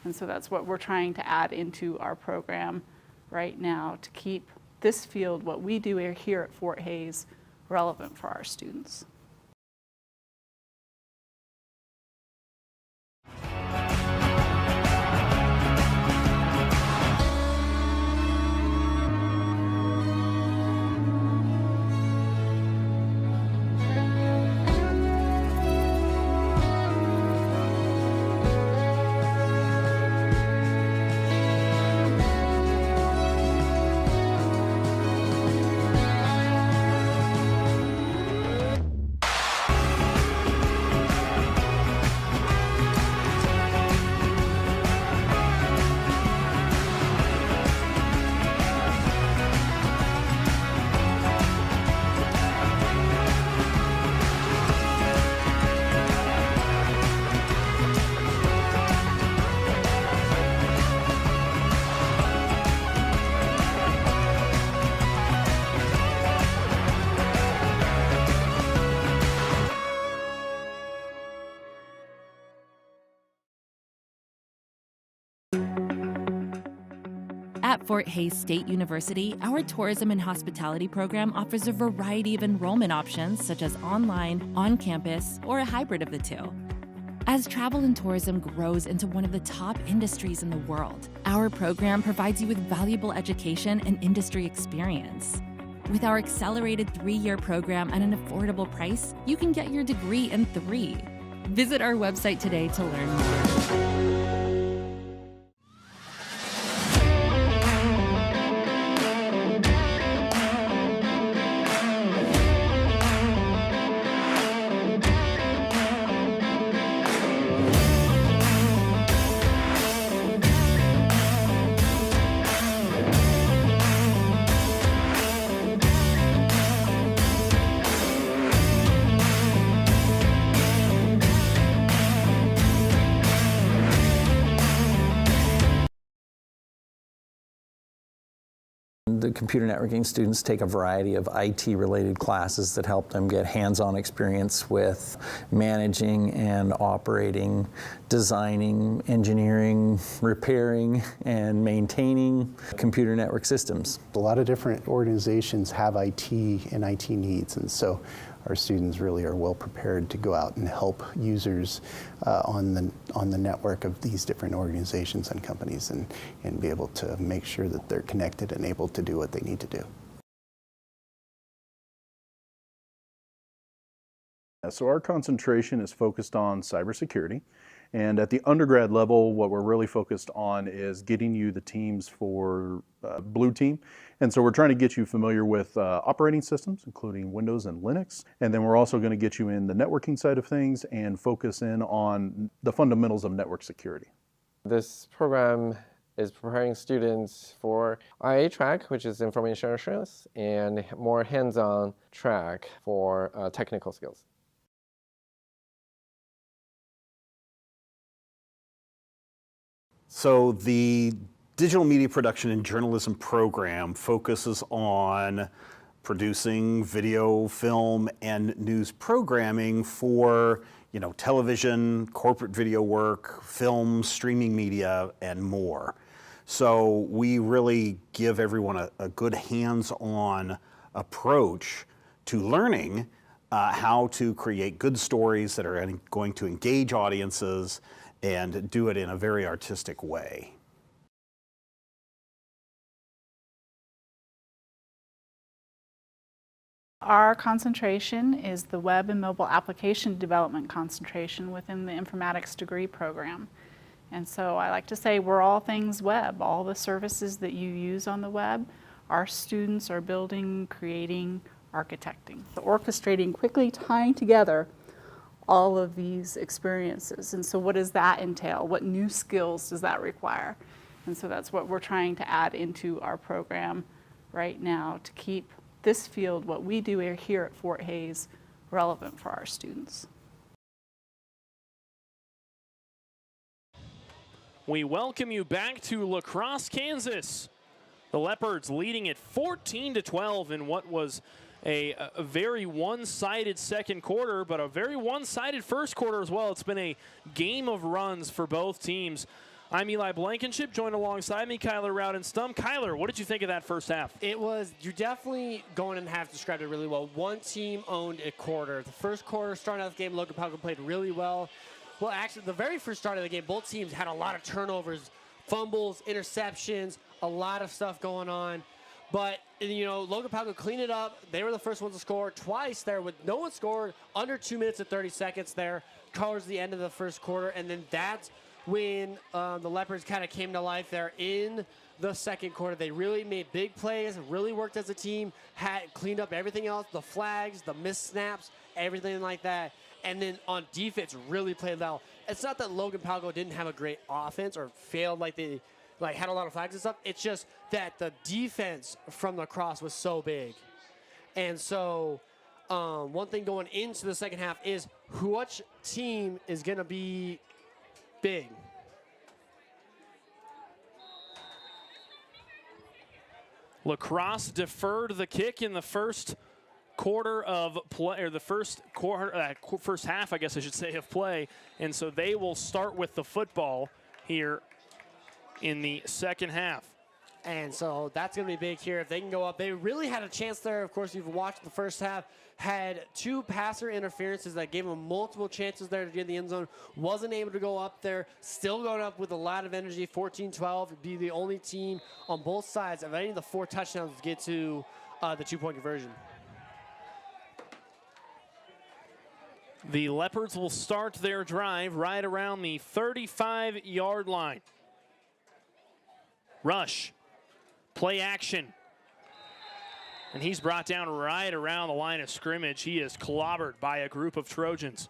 And so that's what we're trying to add into our program right now to keep this field, what we do here at Fort Hays, relevant for our students. At Fort Hays State University, our tourism and hospitality program offers a variety of enrollment options such as online, on-campus, or a hybrid of the two. As travel and tourism grows into one of the top industries in the world, our program provides you with valuable education and industry experience. With our accelerated 3-year program at an affordable price, you can get your degree in 3. Visit our website today to learn more. The computer networking students take a variety of IT-related classes that help them get hands-on experience with managing and operating, designing, engineering, repairing, and maintaining computer network systems. A lot of different organizations have IT and IT needs, and so our students really are well prepared to go out and help users on the network of these different organizations and companies, and be able to make sure that they're connected and able to do what they need to do. So our concentration is focused on cybersecurity. And at the undergrad level, what we're really focused on is getting you the teams for blue team. And so we're trying to get you familiar with operating systems, including Windows and Linux. And then we're also going to get you in the networking side of things and focus in on the fundamentals of network security. This program is preparing students for IA track, which is information assurance, and more hands-on track for technical skills. So the digital media production and journalism program focuses on producing video, film, and news programming for, television, corporate video work, film, streaming media, and more. So we really give everyone a good hands-on approach to learning how to create good stories that are going to engage audiences and do it in a very artistic way. Our concentration is the web and mobile application development concentration within the informatics degree program. And so I like to say we're all things web. All the services that you use on the web, our students are building, creating, architecting. Orchestrating, quickly tying together all of these experiences. And so what does that entail? What new skills does that require? And so that's what we're trying to add into our program right now to keep this field, what we do here at Fort Hays, relevant for our students. We welcome you back to LaCrosse, Kansas. The Leopards leading at 14-12 in what was a very one-sided second quarter, but a very one-sided first quarter as well. It's been a game of runs for both teams. I'm Eli Blankenship, joined alongside me, Kyler Rowden-Stump. Kyler, what did you think of that first half? You definitely going in half described it really well. One team owned a quarter. The first quarter, starting out the game, Logan-Palco played really well. Well, actually, the very first start of the game, both teams had a lot of turnovers, fumbles, interceptions, a lot of stuff going on. But, Logan-Palco cleaned it up. They were the first ones to score twice there with no one scored under 2 minutes and 30 seconds there towards the end of the first quarter. And then that's when the Leopards kind of came to life there in the second quarter. They really made big plays, really worked as a team, had cleaned up everything else, the flags, the missed snaps, everything like that. And then on defense, really played well. It's not that Logan-Palco didn't have a great offense or failed like they had a lot of flags and stuff. It's just that the defense from LaCrosse was so big. And so one thing going into the second half is which team is going to be big. LaCrosse deferred the kick in the first quarter of play, or the first half, I guess I should say, of play. And so they will start with the football here in the second half. And so that's going to be big here. If they can go up, they really had a chance there. Of course, you've watched the first half, had two passer interferences that gave them multiple chances there to get in the end zone. Wasn't able to go up there. Still going up with a lot of energy. 14-12 be the only team on both sides of any of the 4 touchdowns to get to the 2-point conversion. The Leopards will start their drive right around the 35-yard line. Rush. Play action. And he's brought down right around the line of scrimmage. He is clobbered by a group of Trojans.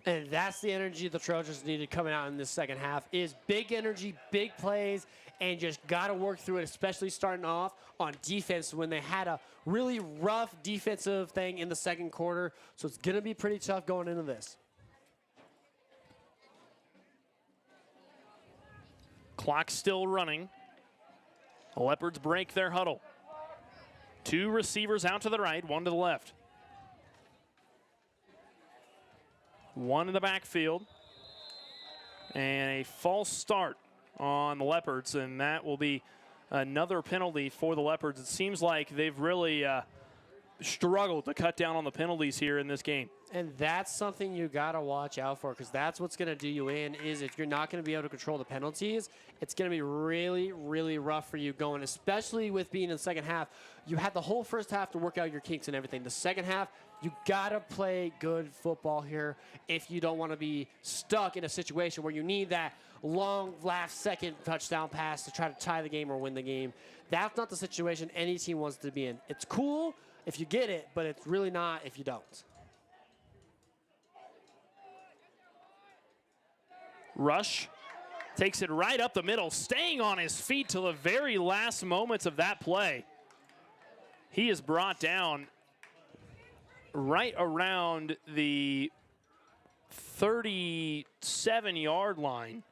And that's the energy the Trojans needed coming out in this second half, is big energy, big plays, and just got to work through it, especially starting off on defense when they had a really rough defensive thing in the second quarter. So it's going to be pretty tough going into this. Clock still running. The Leopards break their huddle. 2 receivers out to the right, 1 to the left. 1 in the backfield. And a false start on the Leopards, and that will be another penalty for the Leopards. It seems like they've really struggled to cut down on the penalties here in this game. And that's something you got to watch out for, because that's what's going to do you in. Is if you're not going to be able to control the penalties, it's going to be really, really rough for you going, especially with being in the second half. You had the whole first half to work out your kinks and everything. The second half, you got to play good football here if you don't want to be stuck in a situation where you need that long last-second touchdown pass to try to tie the game or win the game. That's not the situation any team wants to be in. It's cool if you get it, but it's really not if you don't. Rush takes it right up the middle, staying on his feet till the very last moments of that play. He is brought down right around the 37-yard line.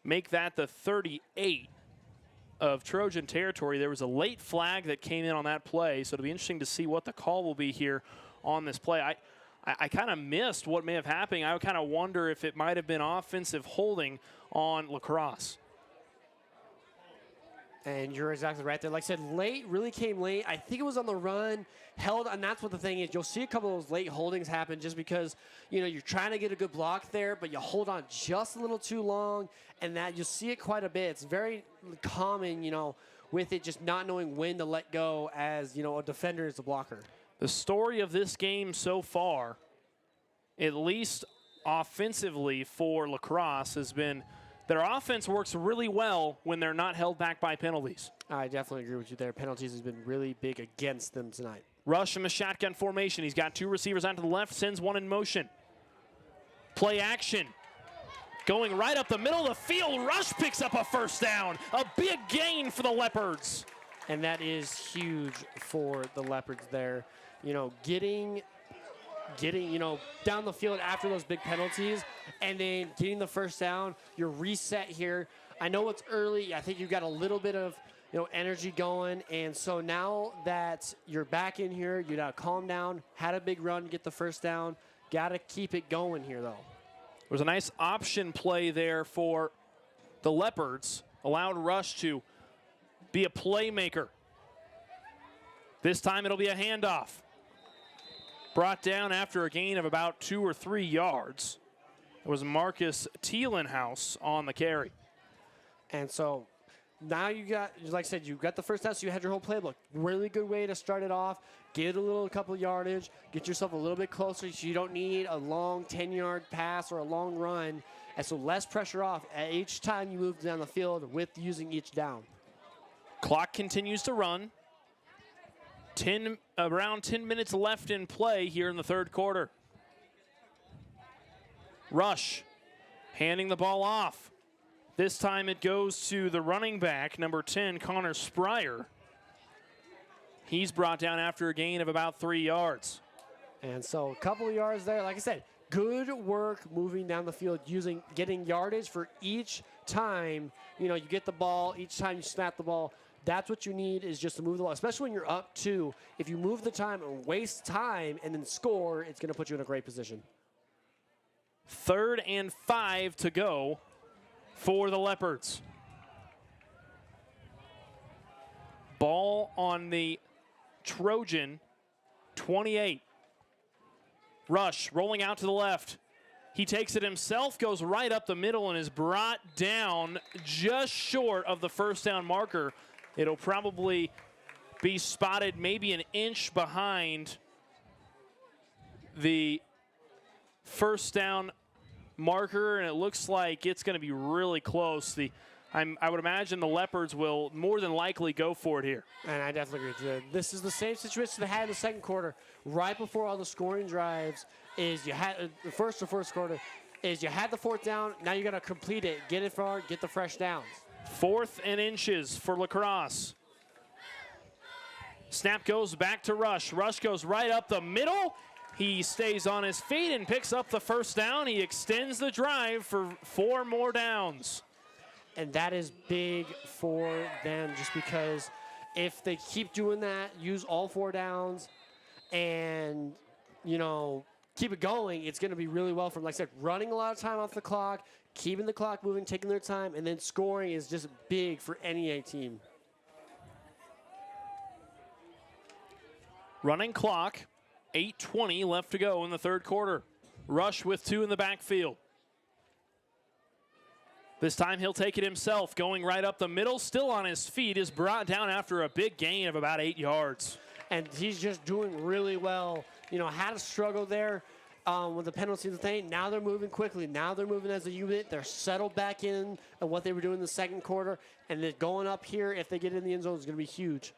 Make that the 38 of Trojan territory. There was a late flag that came in on that play, so it'll be interesting to see what the call will be here on this play. I kind of missed what may have happened. I kind of wonder if it might have been offensive holding on LaCrosse. And you're exactly right there. Like I said, late, really came late. I think it was on the run, held, and that's what the thing is. You'll see a couple of those late holdings happen just because, you're trying to get a good block there, but you hold on just a little too long, and that you'll see it quite a bit. It's very common, with it just not knowing when to let go as, a defender is a blocker. The story of this game so far, at least offensively for LaCrosse, has been their offense works really well when they're not held back by penalties. I definitely agree with you there. Penalties has been really big against them tonight. Rush in the shotgun formation. He's got two receivers out to the left, sends one in motion. Play action. Going right up the middle of the field. Rush picks up a first down. A big gain for the Leopards. And that is huge for the Leopards there. Getting down the field after those big penalties and then getting the first down, you're reset here. I know it's early. I think you've got a little bit of, energy going. And so now that you're back in here, you got to calm down, had a big run, get the first down. Got to keep it going here, though. There was a nice option play there for the Leopards. Allowed Rush to be a playmaker. This time it'll be a handoff. Brought down after a gain of about 2 or 3 yards. It was Marcus Thielenhaus on the carry. And so now you got, like I said, you got the first down, so you had your whole playbook. Really good way to start it off. Get a couple yardage, get yourself a little bit closer so you don't need a long 10-yard pass or a long run. And so less pressure off at each time you move down the field with using each down. Clock continues to run. Around 10 minutes left in play here in the third quarter. Rush handing the ball off. This time it goes to the running back, number 10, Connor Spryer. He's brought down after a gain of about 3 yards. And so a couple of yards there. Like I said, good work moving down the field, getting yardage for each time, you get the ball, each time you snap the ball. That's what you need, is just to move the ball, especially when you're up 2. If you move the time and waste time and then score, it's going to put you in a great position. 3rd and 5 to go for the Leopards. Ball on the Trojan 28. Rush rolling out to the left. He takes it himself, goes right up the middle, and is brought down just short of the first down marker. It'll probably be spotted maybe an inch behind the first down marker, and it looks like it's going to be really close. I would imagine the Leopards will more than likely go for it here. And I definitely agree with you. This is the same situation they had in the second quarter. Right before all the scoring drives is you had the first quarter is you had the fourth down. Now you got to complete it, get it far, get the fresh downs. 4th and inches for LaCrosse. Snap goes back to Rush. Rush goes right up the middle. He stays on his feet and picks up the first down. He extends the drive for 4 more downs. And that is big for them, just because if they keep doing that, use all 4 downs, and, keep it going, it's going to be really well for them. Like I said, running a lot of time off the clock, keeping the clock moving, taking their time, and then scoring is just big for any A team. Running clock, 8:20 left to go in the third quarter. Rush with 2 in the backfield. This time he'll take it himself, going right up the middle, still on his feet, is brought down after a big gain of about 8 yards. And he's just doing really well. You know, had a struggle there with the penalty thing. Now they're moving quickly. Now they're moving as a unit. They're settled back in on what they were doing in the second quarter. And then going up here, if they get in the end zone, is going to be huge.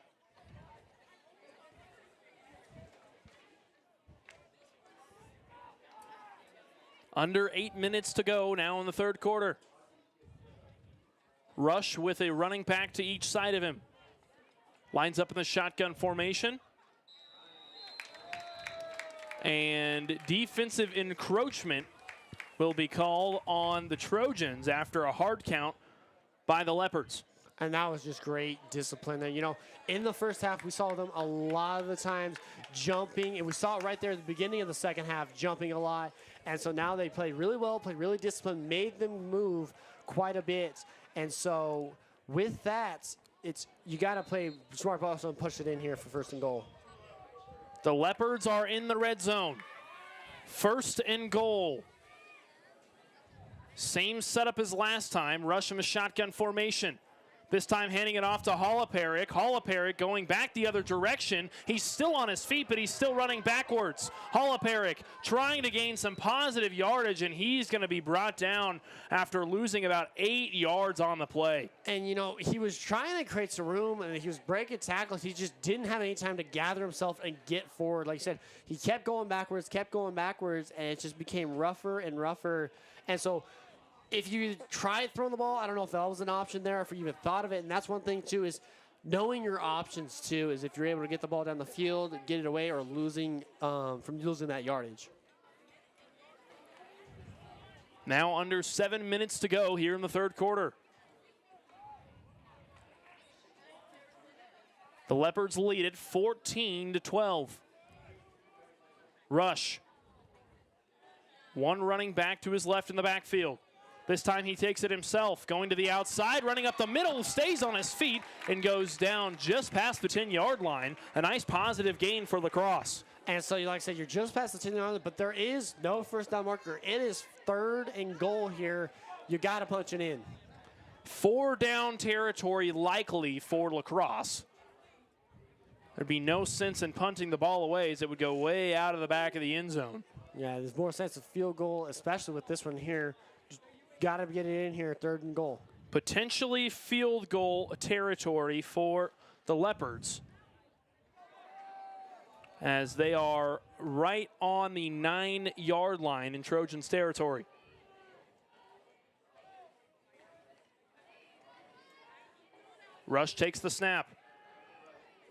Under 8 minutes to go now in the third quarter. Rush with a running back to each side of him. Lines up in the shotgun formation. And defensive encroachment will be called on the Trojans after a hard count by the Leopards. And that was just great discipline there. You know, in the first half, we saw them a lot of the times jumping, and we saw it right there at the beginning of the second half, jumping a lot. And so now they played really well, played really disciplined, made them move quite a bit. And so with that, you got to play smart ball and push it in here for 1st and goal. The Leopards are in the red zone. 1st and goal. Same setup as last time. Rush in a shotgun formation. This time handing it off to Hollaperic. Hollaperic going back the other direction. He's still on his feet, but he's still running backwards. Hollaperic trying to gain some positive yardage, and he's going to be brought down after losing about 8 yards on the play. And, you know, he was trying to create some room, and he was breaking tackles. He just didn't have any time to gather himself and get forward. Like I said, he kept going backwards, and it just became rougher and rougher. And so if you tried throwing the ball, I don't know if that was an option there, if you even thought of it. And that's one thing, too, is knowing your options, too, is if you're able to get the ball down the field, get it away, or losing from losing that yardage. Now under 7 minutes to go here in the third quarter. The Leopards lead it 14-12. Rush. One running back to his left in the backfield. This time he takes it himself, going to the outside, running up the middle, stays on his feet, and goes down just past the 10-yard line. A nice positive gain for LaCrosse. And so, like I said, you're just past the 10-yard line, but there is no first down marker. It is 3rd and goal here. You got to punch it in. 4 down territory likely for LaCrosse. There'd be no sense in punting the ball away as it would go way out of the back of the end zone. Yeah, there's more sense of field goal, especially with this one here. Got to get it in here, 3rd and goal. Potentially field goal territory for the Leopards, as they are right on the 9-yard line in Trojans territory. Rush takes the snap.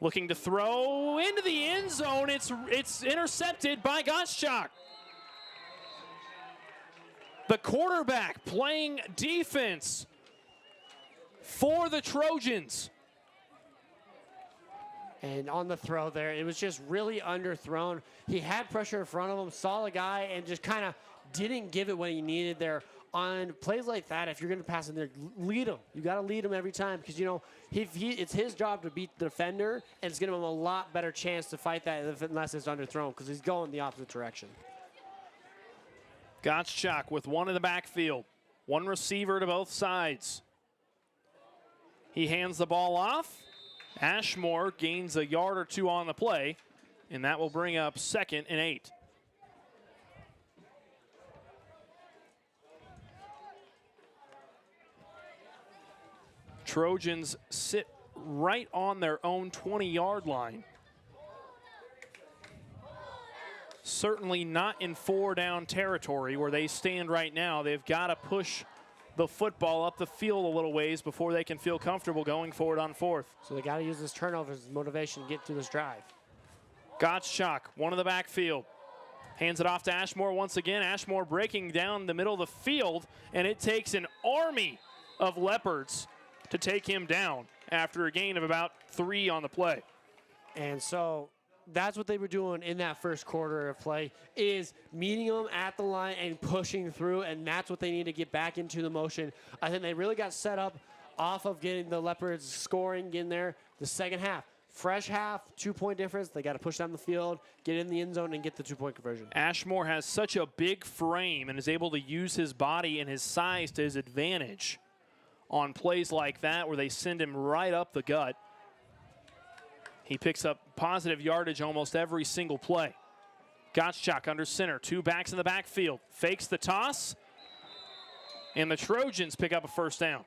Looking to throw into the end zone. It's intercepted by Gottschalk. The quarterback playing defense for the Trojans. And on the throw there, it was just really underthrown. He had pressure in front of him, saw the guy, and just kind of didn't give it what he needed there. On plays like that, if you're going to pass in there, lead him. You got to lead him every time, because, you know, it's his job to beat the defender, and it's going to give him a lot better chance to fight that unless it's underthrown, because he's going the opposite direction. Gottschalk with one in the backfield. One receiver to both sides. He hands the ball off. Ashmore gains a yard or 2 on the play, and that will bring up 2nd and 8. Trojans sit right on their own 20-yard line. Certainly not in 4-down territory where they stand right now. They've got to push the football up the field a little ways before they can feel comfortable going forward on 4th. So they got to use this turnover as motivation to get through this drive. Gottschalk, one in the backfield. Hands it off to Ashmore once again. Ashmore breaking down the middle of the field, and it takes an army of Leopards to take him down after a gain of about 3 on the play. And so that's what they were doing in that first quarter of play, is meeting them at the line and pushing through, and that's what they need to get back into the motion. I think they really got set up off of getting the Leopards scoring in there. The second half, fresh half, 2-point difference. They got to push down the field, get in the end zone, and get the 2-point conversion. Ashmore has such a big frame and is able to use his body and his size to his advantage on plays like that where they send him right up the gut. He picks up positive yardage almost every single play. Gottschalk under center, 2 backs in the backfield, fakes the toss, and the Trojans pick up a first down.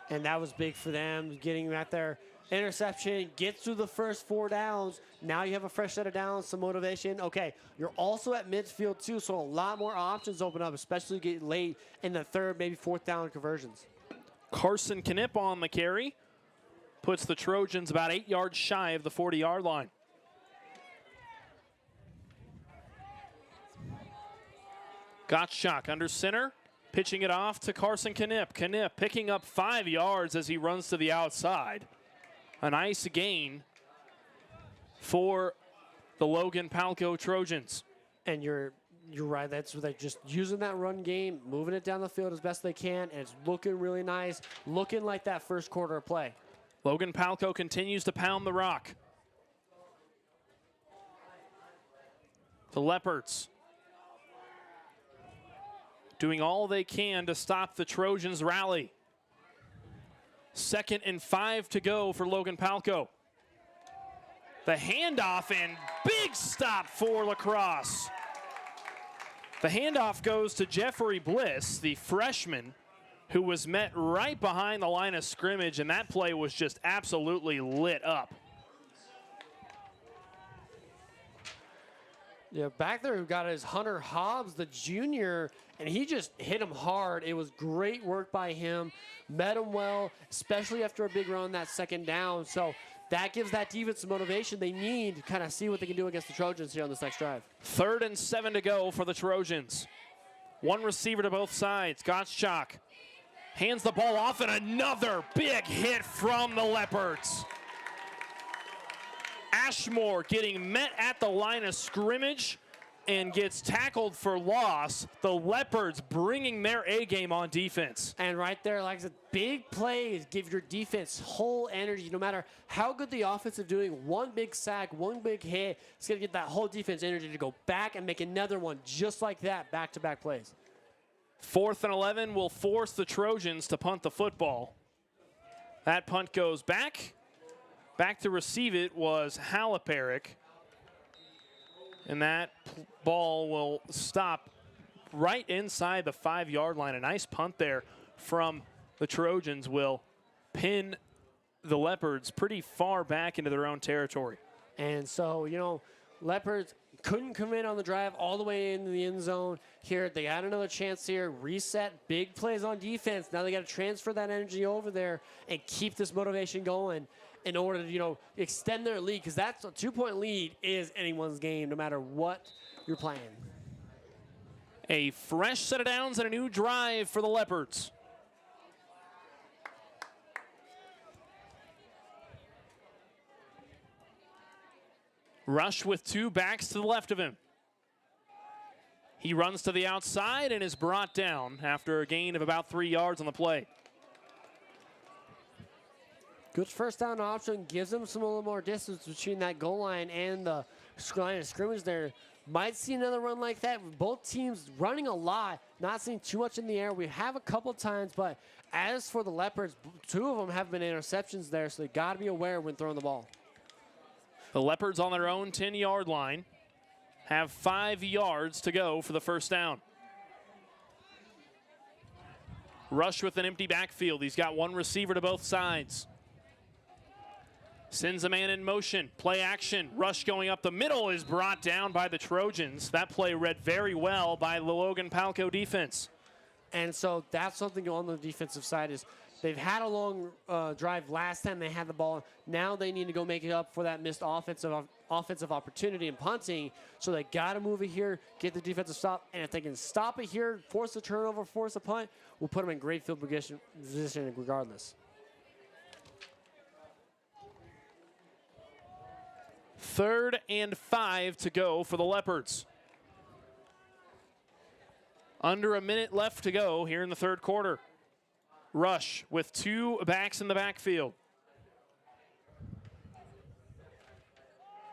And that was big for them, getting right there. Interception, gets through the first 4 downs. Now you have a fresh set of downs, some motivation. Okay, you're also at midfield too, so a lot more options open up, especially get late in the 3rd, maybe 4th down conversions. Carson Knipp on the carry, puts the Trojans about 8 yards shy of the 40-yard line. Gottschalk under center, pitching it off to Carson Knipp. Knipp picking up 5 yards as he runs to the outside. A nice gain for the Logan-Palco Trojans. And you're right. That's what they're just using that run game, moving it down the field as best they can, and it's looking really nice, looking like that first quarter of play. Logan-Palco continues to pound the rock. The Leopards doing all they can to stop the Trojans' rally. 2nd and 5 to go for Logan-Palco. The handoff and big stop for LaCrosse. The handoff goes to Jeffrey Bliss, the freshman, who was met right behind the line of scrimmage, and that play was just absolutely lit up. Yeah, back there who got his Hunter Hobbs, the junior, and he just hit him hard. It was great work by him. Met him well, especially after a big run that 2nd down. So that gives that defense some motivation they need to kind of see what they can do against the Trojans here on this next drive. 3rd and 7 to go for the Trojans. 1 receiver to both sides. Gottschalk hands the ball off, and another big hit from the Leopards. Ashmore getting met at the line of scrimmage and gets tackled for loss. The Leopards bringing their A-game on defense. And right there, like I said, big plays give your defense whole energy. No matter how good the offense is doing, one big sack, one big hit, it's going to get that whole defense energy to go back and make another one just like that, back-to-back plays. 4th and 11 will force the Trojans to punt the football. That punt goes back. Back to receive it was Haliparic. And that ball will stop right inside the 5-yard line. A nice punt there from the Trojans will pin the Leopards pretty far back into their own territory. And so, you know, Leopards couldn't come in on the drive all the way into the end zone. Here, they had another chance here, reset, big plays on defense. Now they got to transfer that energy over there and keep this motivation going in order to, you know, extend their lead, because that's a 2-point lead is anyone's game, no matter what you're playing. A fresh set of downs and a new drive for the Leopards. Rush with 2 backs to the left of him. He runs to the outside and is brought down after a gain of about 3 yards on the play. Good first down option, gives them a little more distance between that goal line and the line of scrimmage there. Might see another run like that. Both teams running a lot, not seeing too much in the air. We have a couple times, but as for the Leopards, 2 of them have been interceptions there, so they got to be aware when throwing the ball. The Leopards on their own 10-yard line have 5 yards to go for the first down. Rush with an empty backfield. He's got 1 receiver to both sides. Sends a man in motion, play action. Rush going up the middle is brought down by the Trojans. That play read very well by the Logan-Palco defense. And so that's something on the defensive side is they've had a long drive last time they had the ball. Now they need to go make it up for that missed offensive opportunity and punting. So they got to move it here, get the defensive stop. And if they can stop it here, force a turnover, force a punt, we'll put them in great field position regardless. 3rd and 5 to go for the Leopards. Under a minute left to go here in the 3rd quarter. Rush with 2 backs in the backfield.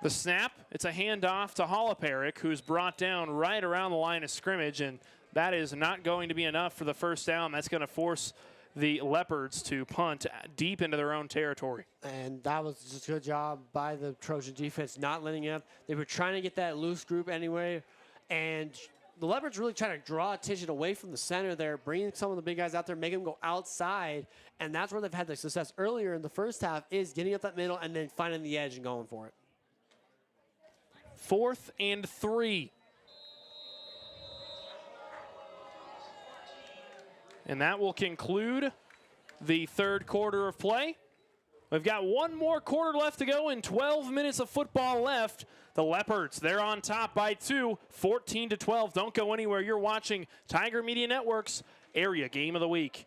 The snap, it's a handoff to Holoperic, who's brought down right around the line of scrimmage, and that is not going to be enough for the first down. That's going to force the Leopards to punt deep into their own territory. And that was just a good job by the Trojan defense, not letting it up. They were trying to get that loose group anyway, and the Leopards really trying to draw attention away from the center there, bringing some of the big guys out there, making them go outside, and that's where they've had the success earlier in the first half, is getting up that middle and then finding the edge and going for it. 4th and 3. And that will conclude the third quarter of play. We've got one more quarter left to go and 12 minutes of football left. The Leopards, they're on top by 2, 14-12. Don't go anywhere. You're watching Tiger Media Network's Area Game of the Week.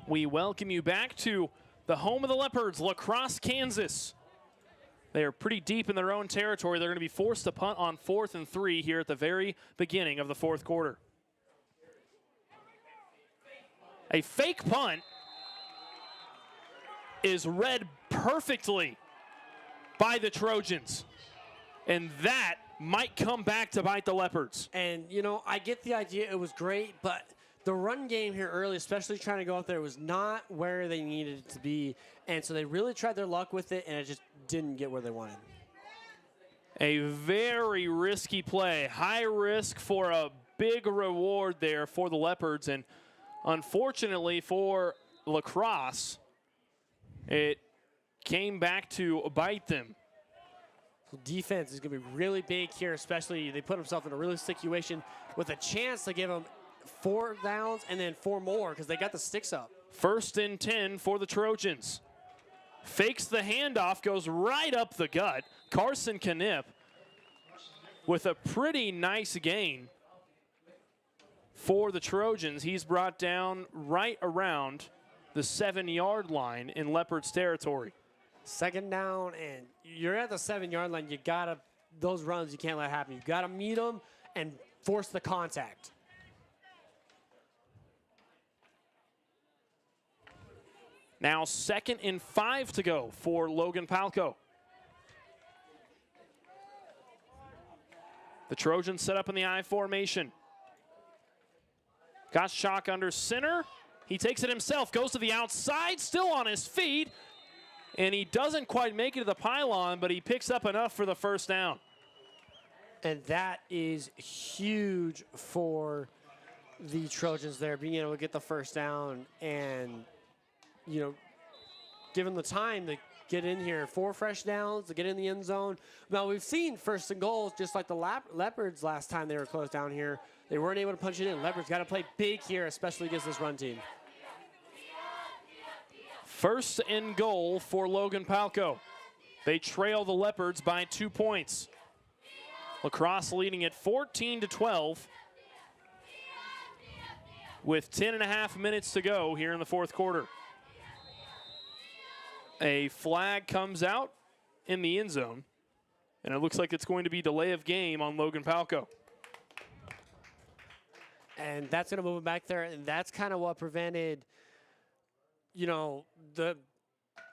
We welcome you back to the home of the Leopards, LaCrosse, Kansas. They are pretty deep in their own territory. They're going to be forced to punt on 4th and 3 here at the very beginning of the fourth quarter. A fake punt is read perfectly by the Trojans, and that might come back to bite the Leopards. And, you know, I get the idea. It was great, but the run game here early, especially trying to go out there, was not where they needed it to be. And so they really tried their luck with it, and it just didn't get where they wanted. A very risky play. High risk for a big reward there for the Leopards. And unfortunately for LaCrosse, it came back to bite them. Defense is going to be really big here, especially they put themselves in a really situation with a chance to give them 4 downs and then 4 more because they got the sticks up. 1st and 10 for the Trojans. Fakes the handoff, goes right up the gut. Carson Knipp with a pretty nice gain for the Trojans. He's brought down right around the 7-yard line in Leopards territory. 2nd down, and you're at the 7-yard line. You gotta, those runs you can't let happen. You gotta meet them and force the contact. Now 2nd and 5 to go for Logan-Palco. The Trojans set up in the I formation. Gottschalk under center. He takes it himself, goes to the outside, still on his feet, and he doesn't quite make it to the pylon, but he picks up enough for the first down. And that is huge for the Trojans there, being able to get the first down and, you know, given the time to get in here, 4 fresh downs to get in the end zone. Now, we've seen 1st and goals, just like the Leopards last time they were close down here. They weren't able to punch it in. Leopards got to play big here, especially against this run team. 1st and goal for Logan-Palco. They trail the Leopards by 2 points. LaCrosse leading at 14-12 with 10.5 minutes to go here in the fourth quarter. A flag comes out in the end zone, and it looks like it's going to be delay of game on Logan-Palco. And that's going to move it back there, and that's kind of what prevented, you know, the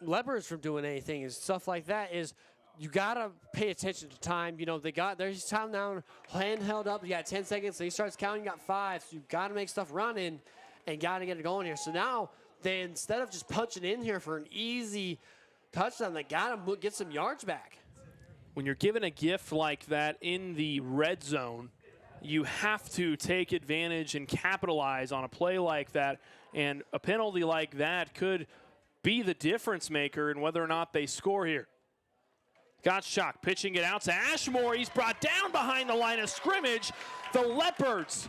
Leopards from doing anything. Is stuff like that is you got to pay attention to time. You know, there's time down, hand held up, you got 10 seconds, so he starts counting, you got 5, so you got to make stuff running. and got to get it going here. So now they, instead of just punching in here for an easy touchdown, they got to get some yards back. When you're given a gift like that in the red zone, you have to take advantage and capitalize on a play like that, and a penalty like that could be the difference maker in whether or not they score here. Gottschalk pitching it out to Ashmore. He's brought down behind the line of scrimmage. The Leopards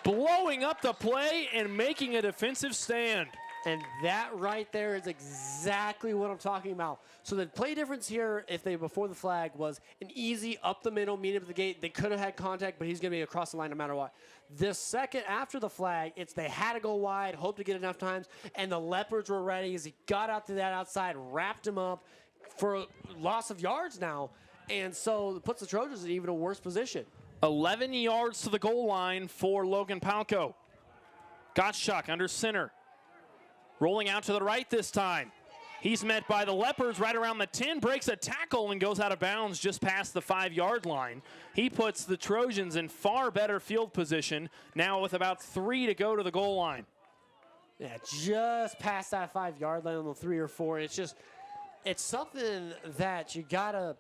blowing up the play and making a defensive stand. And that right there is exactly what I'm talking about. So the play difference here, if they before the flag, was an easy up the middle, meet him at the gate. They could have had contact, but he's going to be across the line no matter what. The second after the flag, it's they had to go wide, hope to get enough times, and the Leopards were ready as he got out to that outside, wrapped him up for a loss of yards now, and so it puts the Trojans in even a worse position. 11 yards to the goal line for Logan-Palco. Gottschalk under center. Rolling out to the right this time. He's met by the Leopards right around the 10, breaks a tackle and goes out of bounds just past the 5-yard line. He puts the Trojans in far better field position now with about 3 to go to the goal line. Yeah, just past that 5-yard line on the 3 or 4. It's just, it's something that you gotta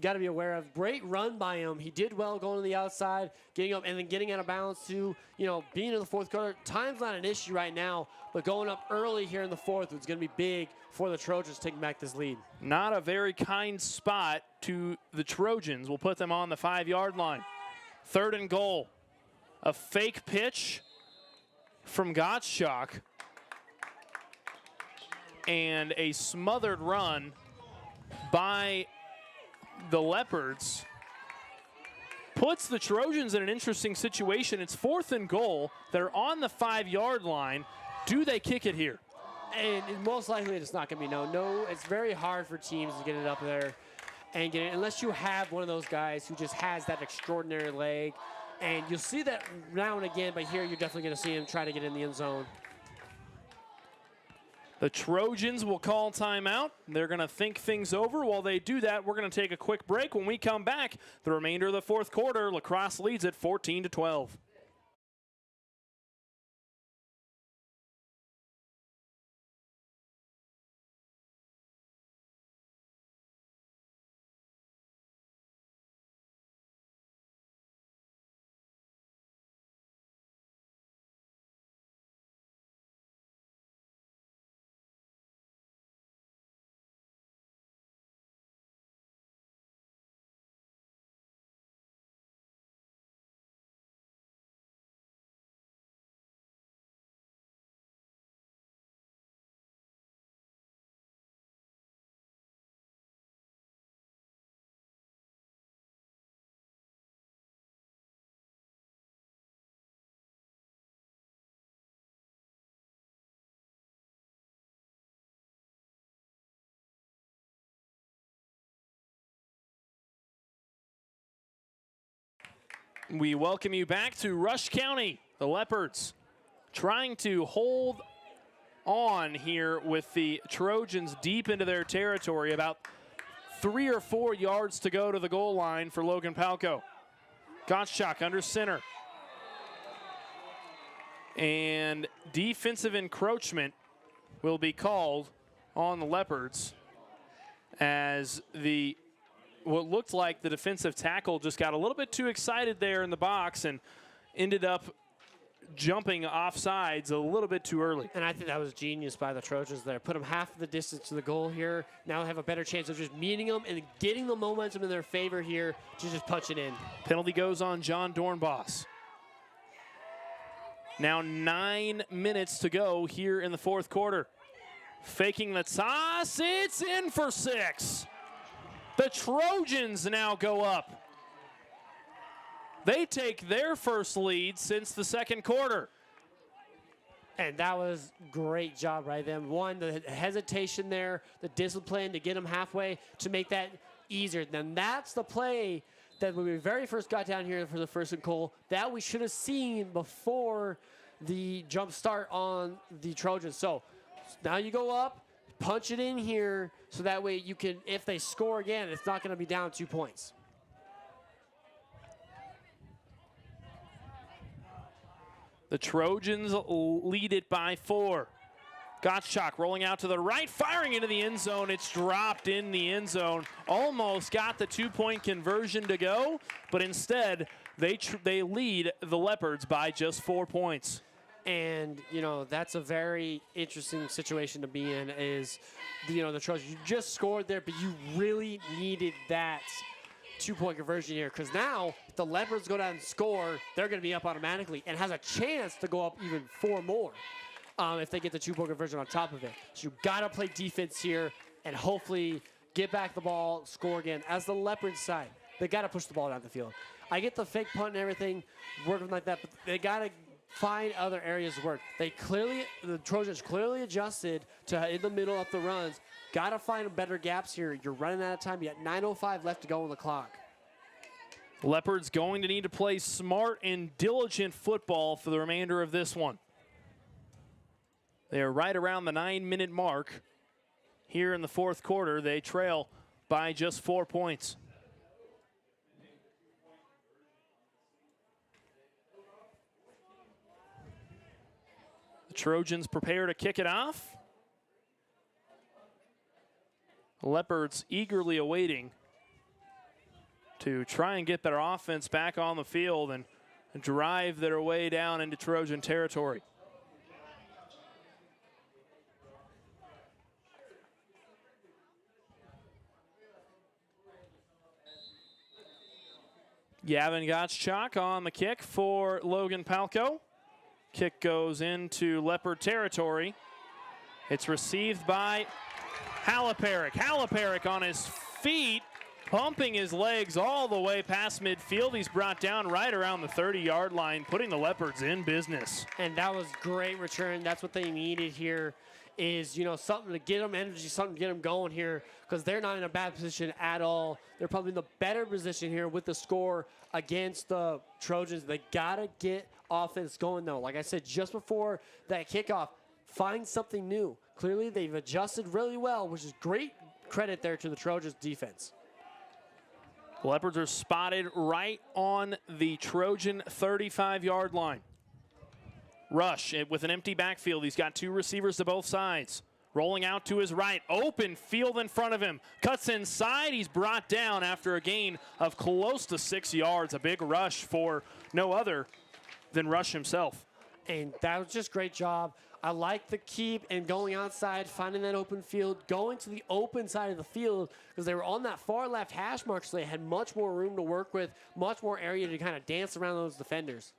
be aware of. Great run by him. He did well going to the outside, getting up and then getting out of bounds to, being in the fourth quarter. Time's not an issue right now, but going up early here in the fourth was going to be big for the Trojans taking back this lead. Not a very kind spot to the Trojans. We'll put them on the 5-yard line. 3rd and goal. A fake pitch from Gottschalk and a smothered run by the Leopards puts the Trojans in an interesting situation. It's 4th and goal. They're on the 5-yard line. Do they kick it here? And most likely it's not going to be no. It's very hard for teams to get it up there and get it, unless you have one of those guys who just has that extraordinary leg. And you'll see that now and again, but here you're definitely going to see him try to get in the end zone. The Trojans will call timeout. They're going to think things over. While they do that, we're going to take a quick break. When we come back, the remainder of the fourth quarter, LaCrosse leads at 14-12. We welcome you back to Rush County. The Leopards trying to hold on here with the Trojans deep into their territory. About 3 or 4 yards to go to the goal line for Logan-Palco. Gottschalk under center. And defensive encroachment will be called on the Leopards as what looked like the defensive tackle just got a little bit too excited there in the box and ended up jumping off sides a little bit too early. And I think that was genius by the Trojans there. Put them half the distance to the goal here. Now have a better chance of just meeting them and getting the momentum in their favor here to just punch it in. Penalty goes on John Dornbos. Now 9 minutes to go here in the fourth quarter. Faking the toss, it's in for 6. The Trojans now go up. They take their first lead since the second quarter. And that was great job by them. One, the hesitation there, the discipline to get them halfway to make that easier. Then that's the play that when we very first got down here for the first and goal, that we should have seen before the jump start on the Trojans. So now you go up, punch it in here, so that way you can, if they score again, it's not going to be down 2 points. The Trojans lead it by 4. Gottschalk rolling out to the right, firing into the end zone. It's dropped in the end zone. Almost got the 2-point conversion to go, but instead they lead the Leopards by just 4 points. And, you know, that's a very interesting situation to be in is, you know, the Trojans, you just scored there, but you really needed that 2-point conversion here because now if the Leopards go down and score, they're going to be up automatically and has a chance to go up even 4 more if they get the 2-point conversion on top of it. So you got to play defense here and hopefully get back the ball, score again. As the Leopards side, they got to push the ball down the field. I get the fake punt and everything, working like that, but they got to find other areas to work. The Trojans clearly adjusted to in the middle of the runs. Got to find better gaps here. You're running out of time. You got 9:05 left to go on the clock. Leopards going to need to play smart and diligent football for the remainder of this one. They are right around the 9-minute mark. Here in the fourth quarter, they trail by just 4 points. The Trojans prepare to kick it off. Leopards eagerly awaiting to try and get their offense back on the field and drive their way down into Trojan territory. Gavin Gottschalk on the kick for Logan-Palco. Kick goes into Leopard territory. It's received by Haliparic. Haliparic on his feet, pumping his legs all the way past midfield. He's brought down right around the 30-yard line, putting the Leopards in business. And that was great return. That's what they needed here is, you know, something to get them energy, something to get them going here because they're not in a bad position at all. They're probably in the better position here with the score against the Trojans. They got to get offense going, though. Like I said, just before that kickoff, find something new. Clearly, they've adjusted really well, which is great credit there to the Trojans defense. The Leopards are spotted right on the Trojan 35-yard line. Rush with an empty backfield. He's got 2 receivers to both sides. Rolling out to his right. Open field in front of him. Cuts inside. He's brought down after a gain of close to 6 yards. A big rush for no other than Rush himself. And that was just great job. I like the keep and going outside, finding that open field, going to the open side of the field because they were on that far left hash mark, so they had much more room to work with, much more area to kind of dance around those defenders.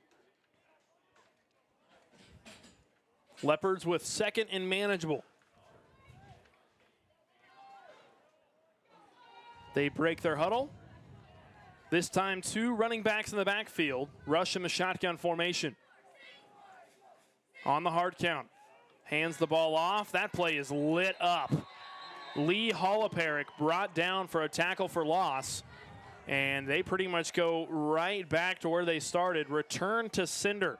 Leopards with 2nd and manageable. They break their huddle. This time 2 running backs in the backfield. Rush in the shotgun formation. On the hard count. Hands the ball off. That play is lit up. Lee Haliparic brought down for a tackle for loss. And they pretty much go right back to where they started. Return to sender.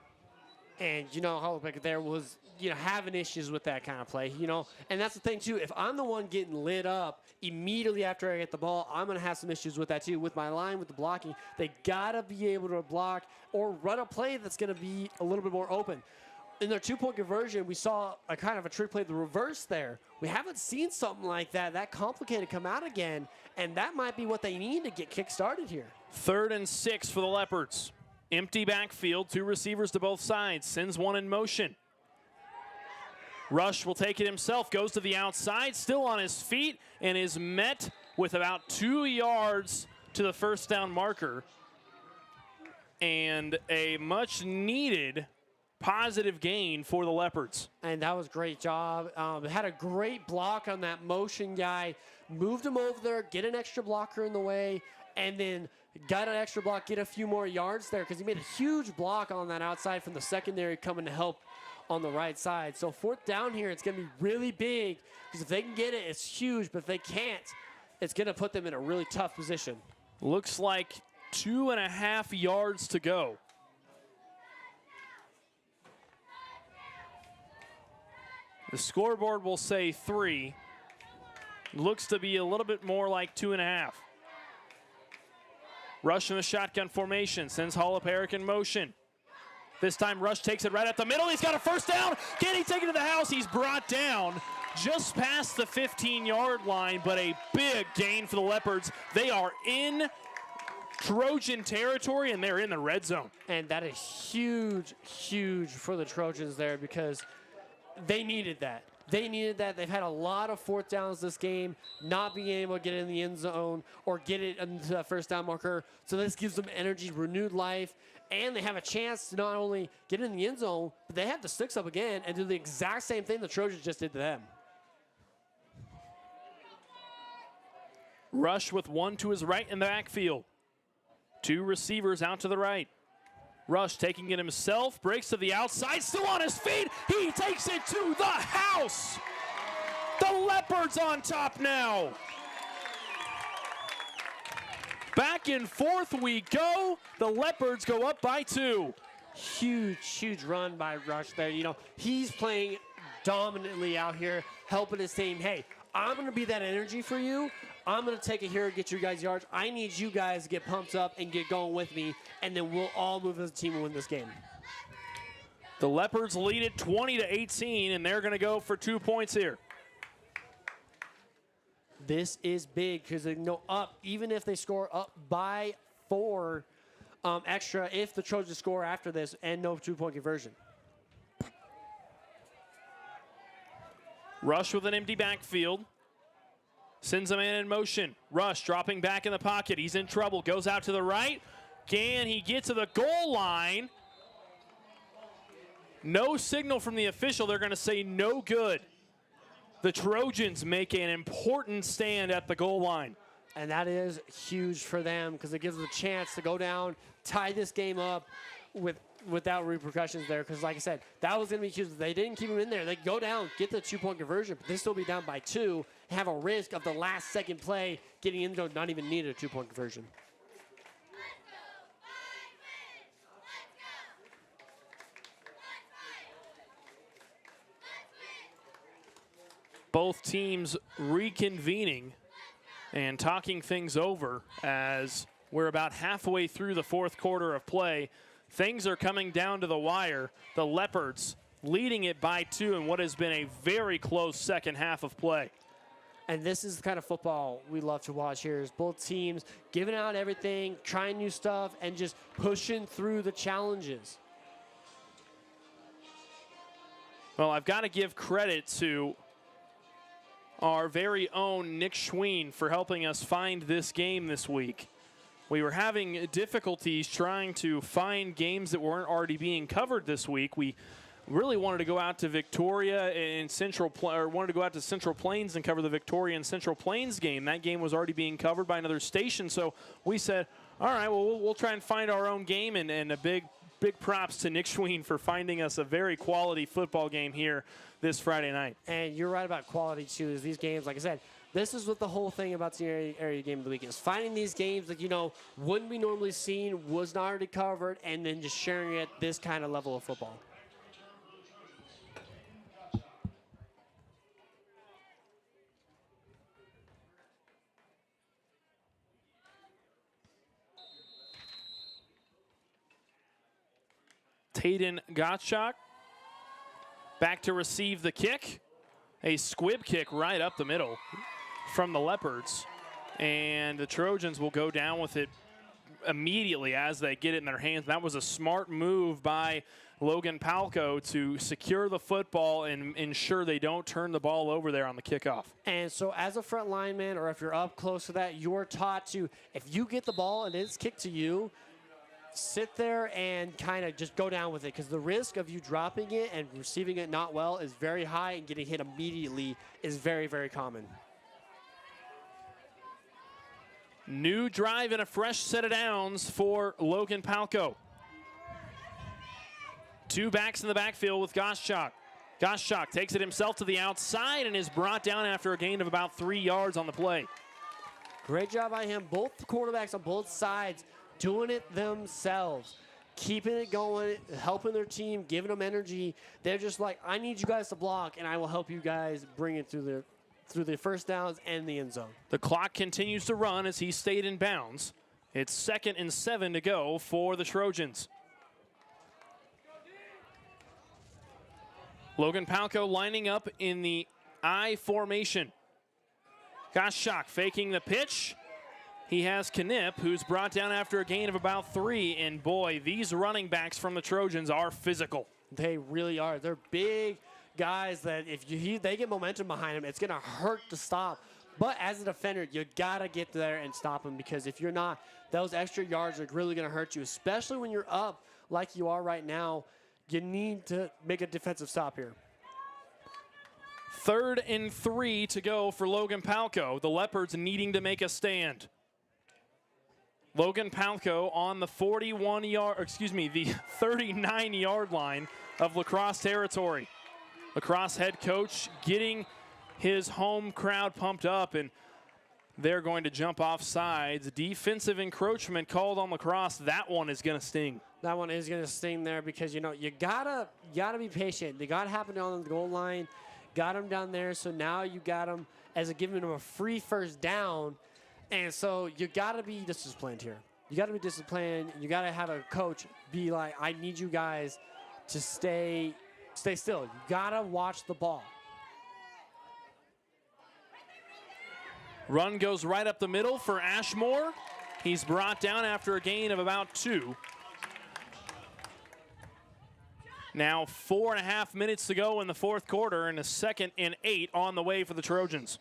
And, you know, Haliparic there was, you know, having issues with that kind of play, you know. And that's the thing, too. If I'm the one getting lit up immediately after I get the ball, I'm going to have some issues with that, too. With my line, with the blocking, they got to be able to block or run a play that's going to be a little bit more open. In their 2-point conversion, we saw a kind of a trick play, the reverse there. We haven't seen something like that complicated come out again, and that might be what they need to get kick-started here. 3rd and 6 for the Leopards. Empty backfield, 2 receivers to both sides, sends one in motion. Rush will take it himself, goes to the outside, still on his feet, and is met with about 2 yards to the first down marker. And a much-needed positive gain for the Leopards. And that was a great job. Had a great block on that motion guy. Moved him over there, get an extra blocker in the way, and then got an extra block, get a few more yards there because he made a huge block on that outside from the secondary coming to help on the right side. So 4th down here, it's going to be really big because if they can get it, it's huge. But if they can't, it's going to put them in a really tough position. Looks like 2.5 yards to go. The scoreboard will say 3. Looks to be a little bit more like 2.5. Rush in the shotgun formation, sends Haliparic in motion. This time Rush takes it right up the middle. He's got a first down. Can he take it to the house? He's brought down just past the 15-yard line, but a big gain for the Leopards. They are in Trojan territory, and they're in the red zone. And that is huge, huge for the Trojans there because they needed that. They needed that. They've had a lot of fourth downs this game, not being able to get in the end zone or get it into that first down marker. So this gives them energy, renewed life, and they have a chance to not only get in the end zone, but they have the sticks up again and do the exact same thing the Trojans just did to them. Rush with one to his right in the backfield. Two receivers out to the right. Rush taking it himself, breaks to the outside, still on his feet. He takes it to the house. The Leopards on top now. Back and forth we go. The Leopards go up by 2. Huge, huge run by Rush there. You know, he's playing dominantly out here, helping his team. Hey, I'm going to be that energy for you. I'm going to take it here and get you guys yards. I need you guys to get pumped up and get going with me, and then we'll all move as a team and win this game. The Leopards lead it 20-18, and they're going to go for 2 points here. This is big because they know up, even if they score up by 4 extra, if the Trojans score after this and no 2-point conversion. Rush with an empty backfield. Sends a man in motion. Rush dropping back in the pocket. He's in trouble. Goes out to the right. Can he get to the goal line? No signal from the official. They're going to say no good. The Trojans make an important stand at the goal line. And that is huge for them because it gives them a chance to go down, tie this game up without repercussions there. Because like I said, that was going to be huge. They didn't keep him in there. They go down, get the 2-point conversion, but they still be down by 2, and have a risk of the last second play getting into not even needed a 2-point conversion. Both teams reconvening and talking things over as we're about halfway through the fourth quarter of play. Things are coming down to the wire. The Leopards leading it by 2 in what has been a very close second half of play. And this is the kind of football we love to watch here is both teams giving out everything, trying new stuff, and just pushing through the challenges. Well, I've got to give credit to our very own Nick Schween for helping us find this game this week. We were having difficulties trying to find games that weren't already being covered this week. We really wanted to go out to Victoria and wanted to go out to Central Plains and cover the Victoria and Central Plains game. That game was already being covered by another station, so we said, all right, well, we'll try and find our own game, and a big props to Nick Schween for finding us a very quality football game here this Friday night. And you're right about quality, too, is these games, like I said, this is what the whole thing about the area game of the week is. Finding these games that, you know, wouldn't be normally seen, was not already covered, and then just sharing it this kind of level of football. Tayden Gottschalk back to receive the kick. A squib kick right up the middle from the Leopards. And the Trojans will go down with it immediately as they get it in their hands. That was a smart move by Logan-Palco to secure the football and ensure they don't turn the ball over there on the kickoff. And so as a front lineman, or if you're up close to that, you're taught to, if you get the ball and it's kicked to you, sit there and kind of just go down with it, because the risk of you dropping it and receiving it not well is very high, and getting hit immediately is very, very common. New drive and a fresh set of downs for Logan-Palco. 2 backs in the backfield with Gottschalk. Gottschalk takes it himself to the outside and is brought down after a gain of about 3 yards on the play. Great job by him. Both quarterbacks on both sides doing it themselves, keeping it going, helping their team, giving them energy. They're just like, I need you guys to block, and I will help you guys bring it through the first downs and the end zone. The clock continues to run as he stayed in bounds. It's 2nd and 7 to go for the Trojans. Logan-Palco lining up in the I formation. Gottschalk faking the pitch. He has Knipp, who's brought down after a gain of about 3. And boy, these running backs from the Trojans are physical. They really are. They're big guys that if they get momentum behind them, it's going to hurt to stop. But as a defender, you got to get there and stop them, because if you're not, those extra yards are really going to hurt you, especially when you're up like you are right now. You need to make a defensive stop here. 3rd and 3 to go for Logan-Palco. The Leopards needing to make a stand. Logan-Palco on the 39-yard line of LaCrosse territory. LaCrosse head coach getting his home crowd pumped up, and they're going to jump off sides. Defensive encroachment called on LaCrosse. That one is going to sting. That one is going to sting there, because, you gotta be patient. They got to happen on the goal line. Got him down there, so now you got him as giving him a free first down. And so you got to be disciplined here. You got to be disciplined. You got to have a coach be like, I need you guys to stay still. You got to watch the ball. Run goes right up the middle for Ashmore. He's brought down after a gain of about 2. Now 4.5 minutes to go in the 4th quarter, and a 2nd and 8 on the way for the Trojans.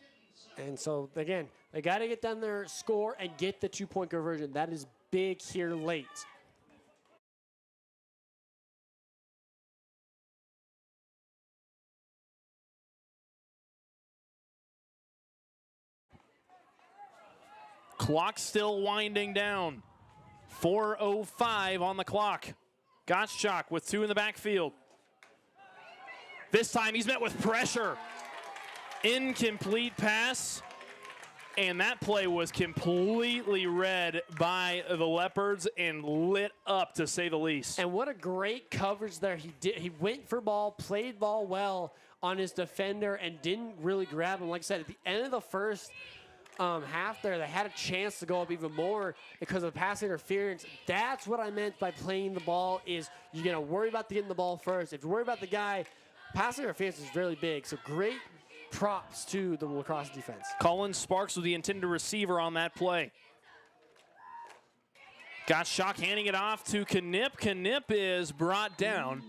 And so, again, they got to get down there, score, and get the 2-point conversion. That is big here late. Clock still winding down. 4:05 on the clock. Gottschalk with 2 in the backfield. This time he's met with pressure. Incomplete pass. And that play was completely read by the Leopards and lit up, to say the least. And what a great coverage there. He went for ball, played ball well on his defender, and didn't really grab him. Like I said, at the end of the first half there, they had a chance to go up even more because of pass interference. That's what I meant by playing the ball, is you're going to worry about getting the ball first. If you worry about the guy, pass interference is really big. So great props to the LaCrosse defense. Colin Sparks was the intended receiver on that play. Gottschalk handing it off to Knipp. Knipp is brought down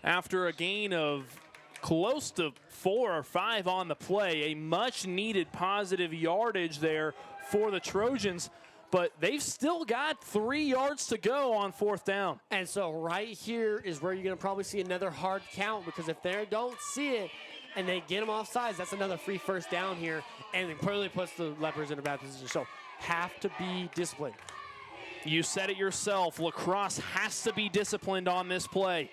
after a gain of close to 4 or 5 on the play. A much needed positive yardage there for the Trojans, but they've still got 3 yards to go on 4th down. And so right here is where you're going to probably see another hard count, because if they don't see it and they get them off sides, that's another free first down here, and it clearly puts the Leopards in a bad position. So have to be disciplined. You said it yourself. LaCrosse has to be disciplined on this play.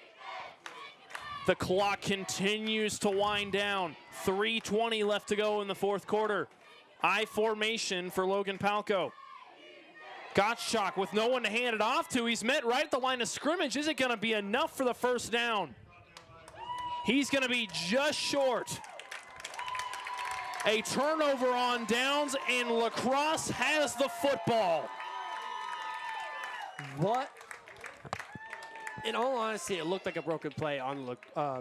The clock continues to wind down. 3:20 left to go in the 4th quarter. I formation for Logan-Palco. Gottschalk with no one to hand it off to. He's met right at the line of scrimmage. Is it going to be enough for the first down? He's going to be just short. A turnover on downs, and LaCrosse has the football. What? In all honesty, it looked like a broken play on the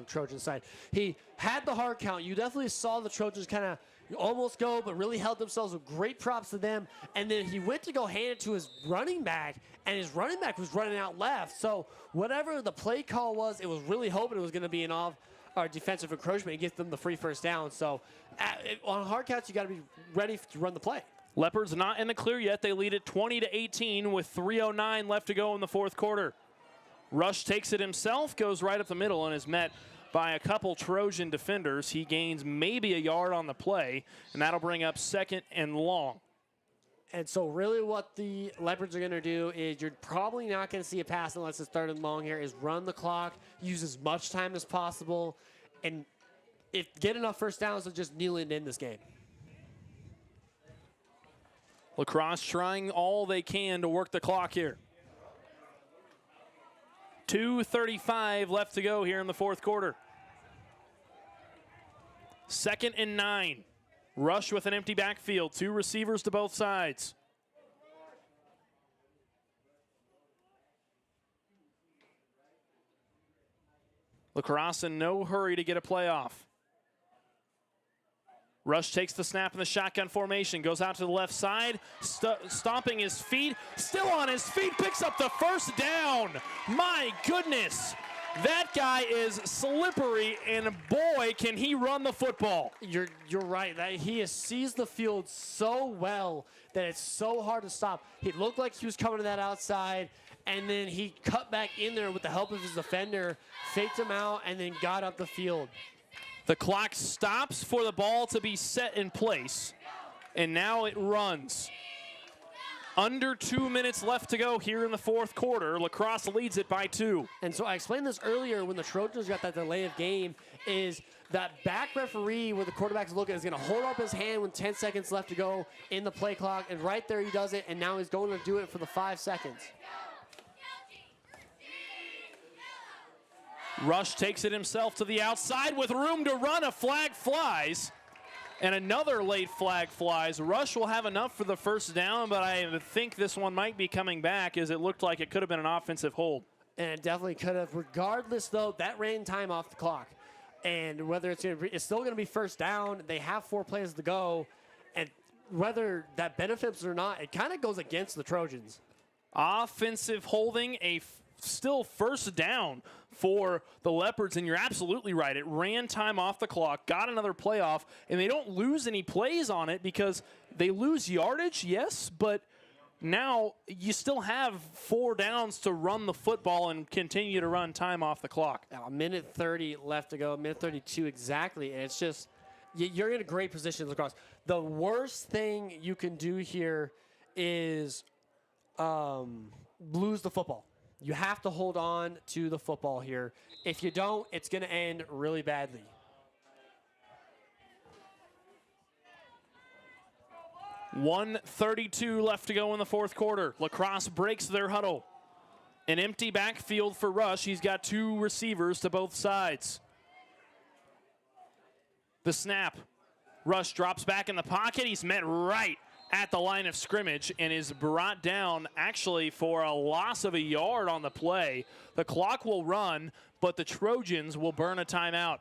Trojan side. He had the hard count. You definitely saw the Trojans kind of almost go, but really held themselves with great props to them. And then he went to go hand it to his running back, and his running back was running out left. So whatever the play call was, it was really hoping it was going to be an defensive encroachment and get them the free first down. So on hard counts, you got to be ready to run the play. Leopards not in the clear yet. They lead it 20-18 with 3:09 left to go in the 4th quarter. Rush takes it himself, goes right up the middle, and is met by a couple Trojan defenders. He gains maybe a yard on the play, and that'll bring up 2nd and long. And so really what the Leopards are going to do is, you're probably not going to see a pass unless it's 3rd and long here, is run the clock, use as much time as possible, and get enough first downs to just kneel in this game. LaCrosse trying all they can to work the clock here. 2:35 left to go here in the 4th quarter. 2nd and 9. Rush with an empty backfield. 2 receivers to both sides. LaCrosse in no hurry to get a playoff. Rush takes the snap in the shotgun formation, goes out to the left side, stomping his feet, still on his feet, picks up the first down. My goodness, that guy is slippery, and boy, can he run the football. You're right. He has seized the field so well that it's so hard to stop. He looked like he was coming to that outside, and then he cut back in there with the help of his defender, faked him out, and then got up the field. The clock stops for the ball to be set in place, and now it runs. Under 2 minutes left to go here in the fourth quarter. LaCrosse leads it by 2. And so I explained this earlier when the Trojans got that delay of game, is that back referee where the quarterback's looking is going to hold up his hand with 10 seconds left to go in the play clock, and right there he does it, and now he's going to do it for the 5 seconds. Rush takes it himself to the outside with room to run. A flag flies, and another late flag flies. Rush will have enough for the first down, but I think this one might be coming back, as it looked like it could have been an offensive hold. And it definitely could have. Regardless, though, that ran time off the clock. And whether it's still going to be first down, they have 4 plays to go, and whether that benefits or not, it kind of goes against the Trojans. Offensive holding, still first down for the Leopards, and you're absolutely right. It ran time off the clock, got another playoff, and they don't lose any plays on it because they lose yardage, yes, but now you still have 4 downs to run the football and continue to run time off the clock. Now, a minute 30 left to go, minute 32 exactly, and it's just, you're in a great position, LaCrosse. The worst thing you can do here is lose the football. You have to hold on to the football here. If you don't, it's going to end really badly. .132 left to go in the fourth quarter. LaCrosse breaks their huddle. An empty backfield for Rush. He's got 2 receivers to both sides. The snap. Rush drops back in the pocket. He's met right at the line of scrimmage and is brought down actually for a loss of a yard on the play. The clock will run, but the Trojans will burn a timeout.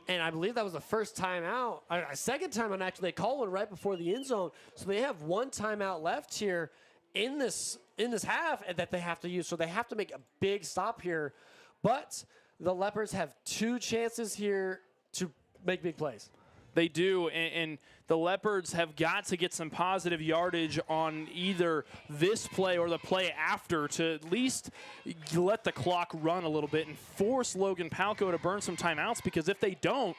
And I believe that was the first timeout. A second timeout, actually. They call one right before the end zone. So they have 1 timeout left here in this half that they have to use. So they have to make a big stop here. But the Leopards have 2 chances here to make big plays. They do, and the Leopards have got to get some positive yardage on either this play or the play after to at least let the clock run a little bit and force Logan-Palco to burn some timeouts, because if they don't,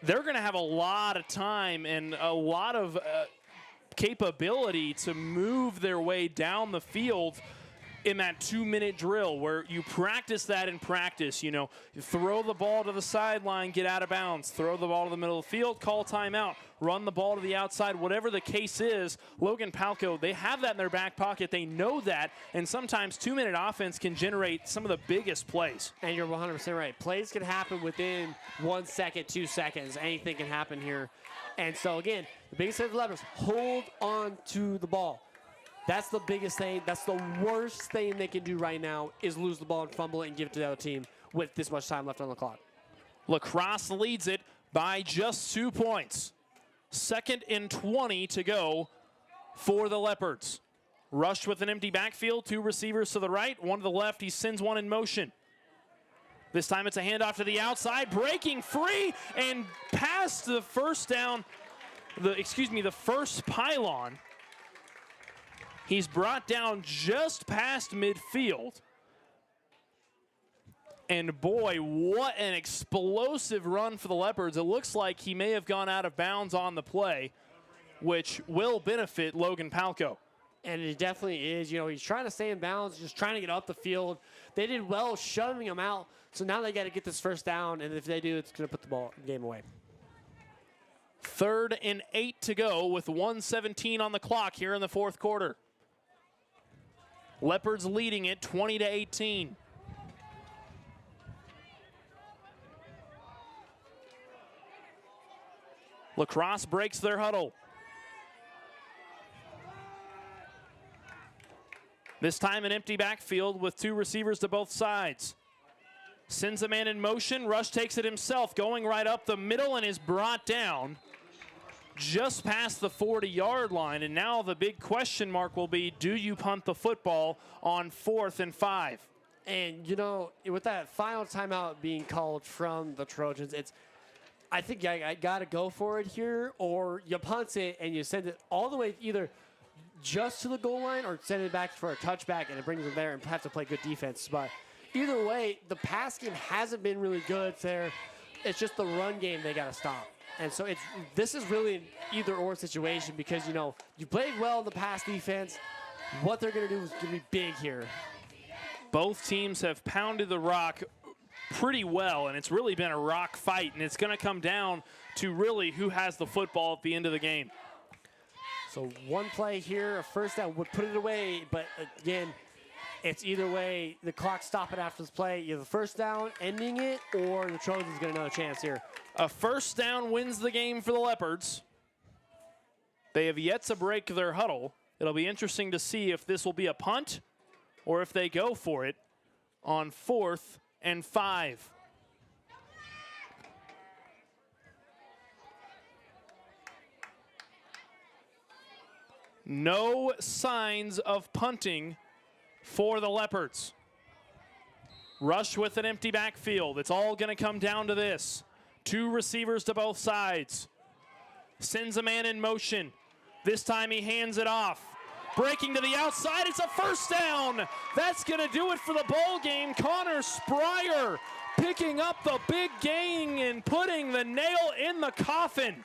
they're going to have a lot of time and a lot of capability to move their way down the field in that 2-minute drill where you practice that in practice. You know, you throw the ball to the sideline, get out of bounds, throw the ball to the middle of the field, call timeout, run the ball to the outside, whatever the case is. Logan-Palco, they have that in their back pocket. They know that, and sometimes 2-minute offense can generate some of the biggest plays. And you're 100% right. Plays can happen within 1 second, 2 seconds. Anything can happen here. And so, again, the biggest thing for the Leopards, hold on to the ball. That's the biggest thing. That's the worst thing they can do right now is lose the ball and fumble it and give it to the other team with this much time left on the clock. LaCrosse leads it by just 2 points. 2nd and 20 to go for the Leopards. Rush with an empty backfield, 2 receivers to the right, 1 to the left. He sends 1 in motion. This time it's a handoff to the outside, breaking free and past the first down, the first pylon. He's brought down just past midfield. And boy, what an explosive run for the Leopards. It looks like he may have gone out of bounds on the play, which will benefit Logan-Palco. And it definitely is. You know, he's trying to stay in bounds, just trying to get up the field. They did well shoving him out, so now they got to get this first down, and if they do, it's going to put the game away. 3rd and 8 to go with 1:17 on the clock here in the fourth quarter. Leopards leading it 20-18. LaCrosse breaks their huddle. This time an empty backfield with 2 receivers to both sides. Sends a man in motion. Rush takes it himself, going right up the middle and is brought down just past the 40-yard line. And now the big question mark will be, do you punt the football on 4th and 5? And, you know, with that final timeout being called from the Trojans, I think I got to go for it here, or you punt it and you send it all the way either just to the goal line or send it back for a touchback and it brings them there and have to play good defense. But either way, the pass game hasn't been really good there. It's just the run game they got to stop. And so this is really an either-or situation because, you know, you played well in the pass defense. What they're going to do is going to be big here. Both teams have pounded the rock pretty well, and it's really been a rock fight, and it's going to come down to really who has the football at the end of the game. So one play here, a first down would put it away, but again, it's either way, the clock stopping after this play, either the first down, ending it, or the Trojans get another chance here. A first down wins the game for the Leopards. They have yet to break their huddle. It'll be interesting to see if this will be a punt or if they go for it on 4th and 5. No signs of punting for the Leopards. Rush with an empty backfield. It's all going to come down to this. 2 receivers to both sides. Sends a man in motion. This time he hands it off. Breaking to the outside, it's a first down. That's going to do it for the ball game. Connor Spryer picking up the big gain and putting the nail in the coffin.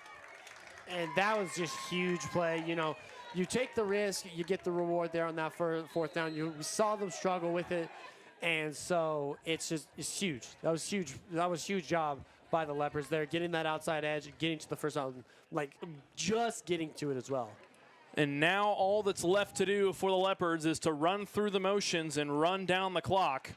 And that was just huge play. You know, you take the risk, you get the reward there on that 4th down. We saw them struggle with it, and so it's huge. That was huge. That was a huge job by the Leopards there, getting that outside edge, getting to the first down, like just getting to it as well. And now all that's left to do for the Leopards is to run through the motions and run down the clock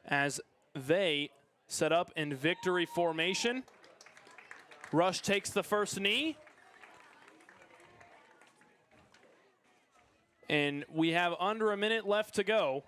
as they set up in victory formation. Rush takes the first knee. And we have under a minute left to go.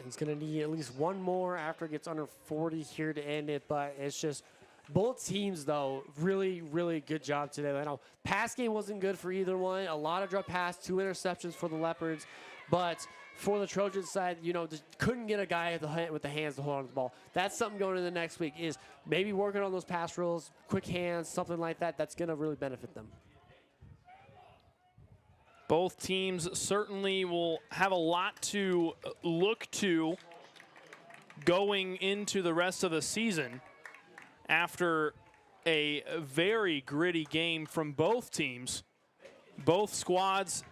He's going to need at least one more after it gets under 40 here to end it, but it's just both teams, though, really, really good job today. I know pass game wasn't good for either one. A lot of drop pass, 2 interceptions for the Leopards, but for the Trojans side, you know, just couldn't get a guy with the hands to hold on to the ball. That's something going into the next week is maybe working on those pass rules, quick hands, something like that. That's going to really benefit them. Both teams certainly will have a lot to look to going into the rest of the season after a very gritty game from both teams. Both squads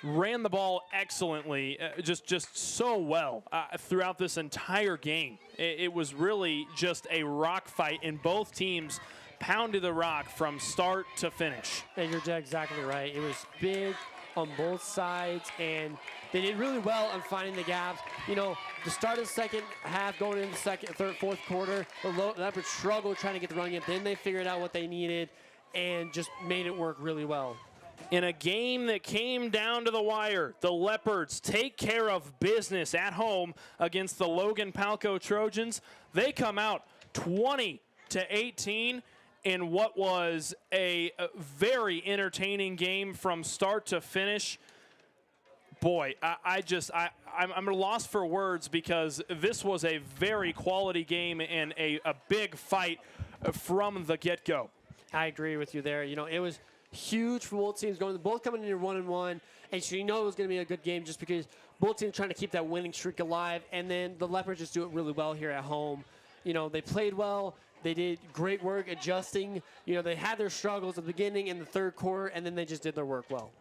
ran the ball excellently, just so well throughout this entire game. It was really just a rock fight, and both teams pounded the rock from start to finish. And you're exactly right. It was big on both sides, and they did really well on finding the gaps. You know, the start of the second half, going into the second, third, fourth quarter, the Leopards struggled trying to get the run game. Then they figured out what they needed and just made it work really well. In a game that came down to the wire, the Leopards take care of business at home against the Logan-Palco Trojans. They come out 20-18 in what was a very entertaining game from start to finish. Boy, I'm lost for words because this was a very quality game and a big fight from the get-go. I agree with you there. You know, it was huge for both teams both coming in here 1-1, and so you know it was going to be a good game just because both teams trying to keep that winning streak alive, and then the Leopards just do it really well here at home. You know, they played well. They did great work adjusting. You know, they had their struggles at the beginning in the third quarter, and then they just did their work well.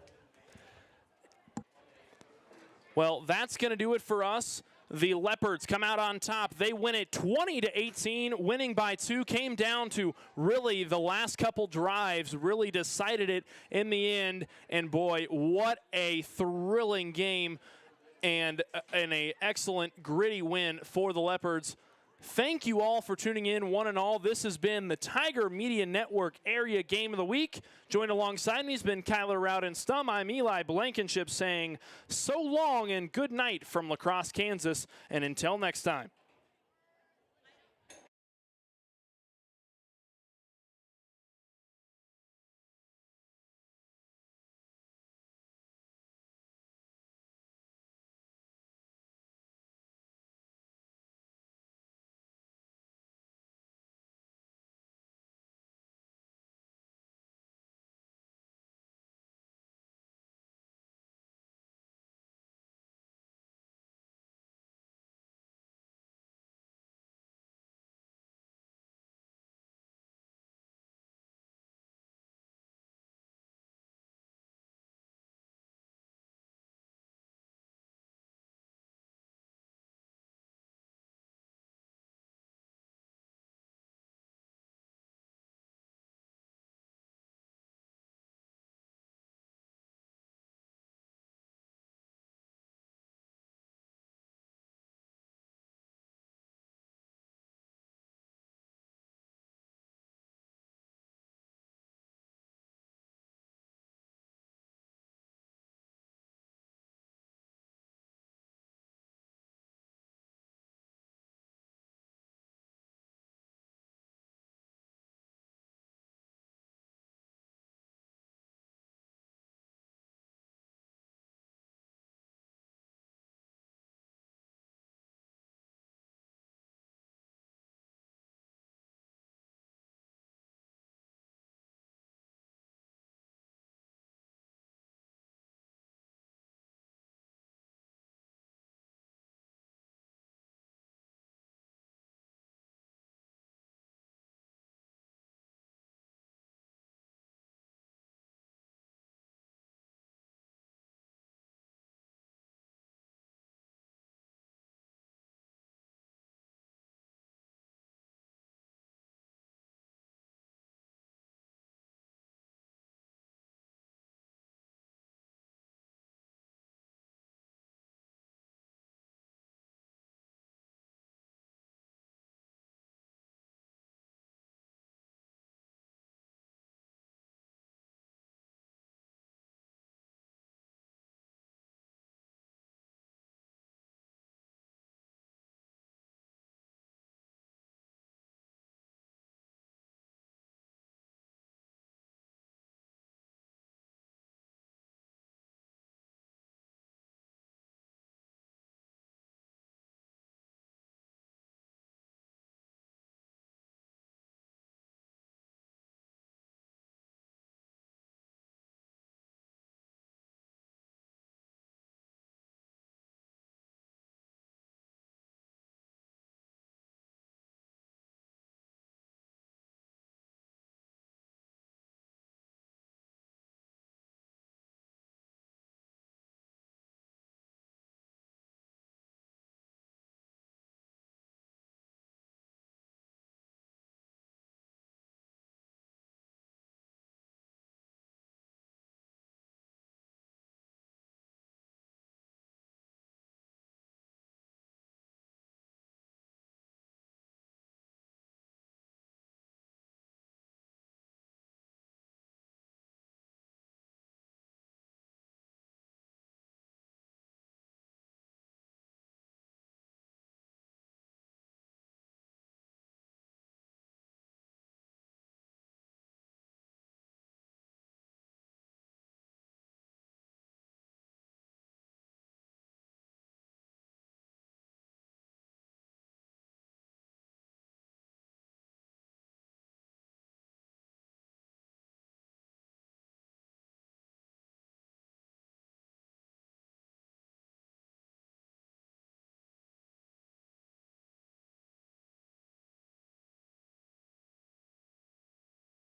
Well, that's going to do it for us. The Leopards come out on top. They win it 20-18, winning by 2. Came down to really the last couple drives, really decided it in the end. And boy, what a thrilling game and an excellent gritty win for the Leopards. Thank you all for tuning in, one and all. This has been the Tiger Media Network Area Game of the Week. Joined alongside me has been Kyler Rowden-Stum. I'm Eli Blankenship saying so long and good night from La Crosse, Kansas. And until next time.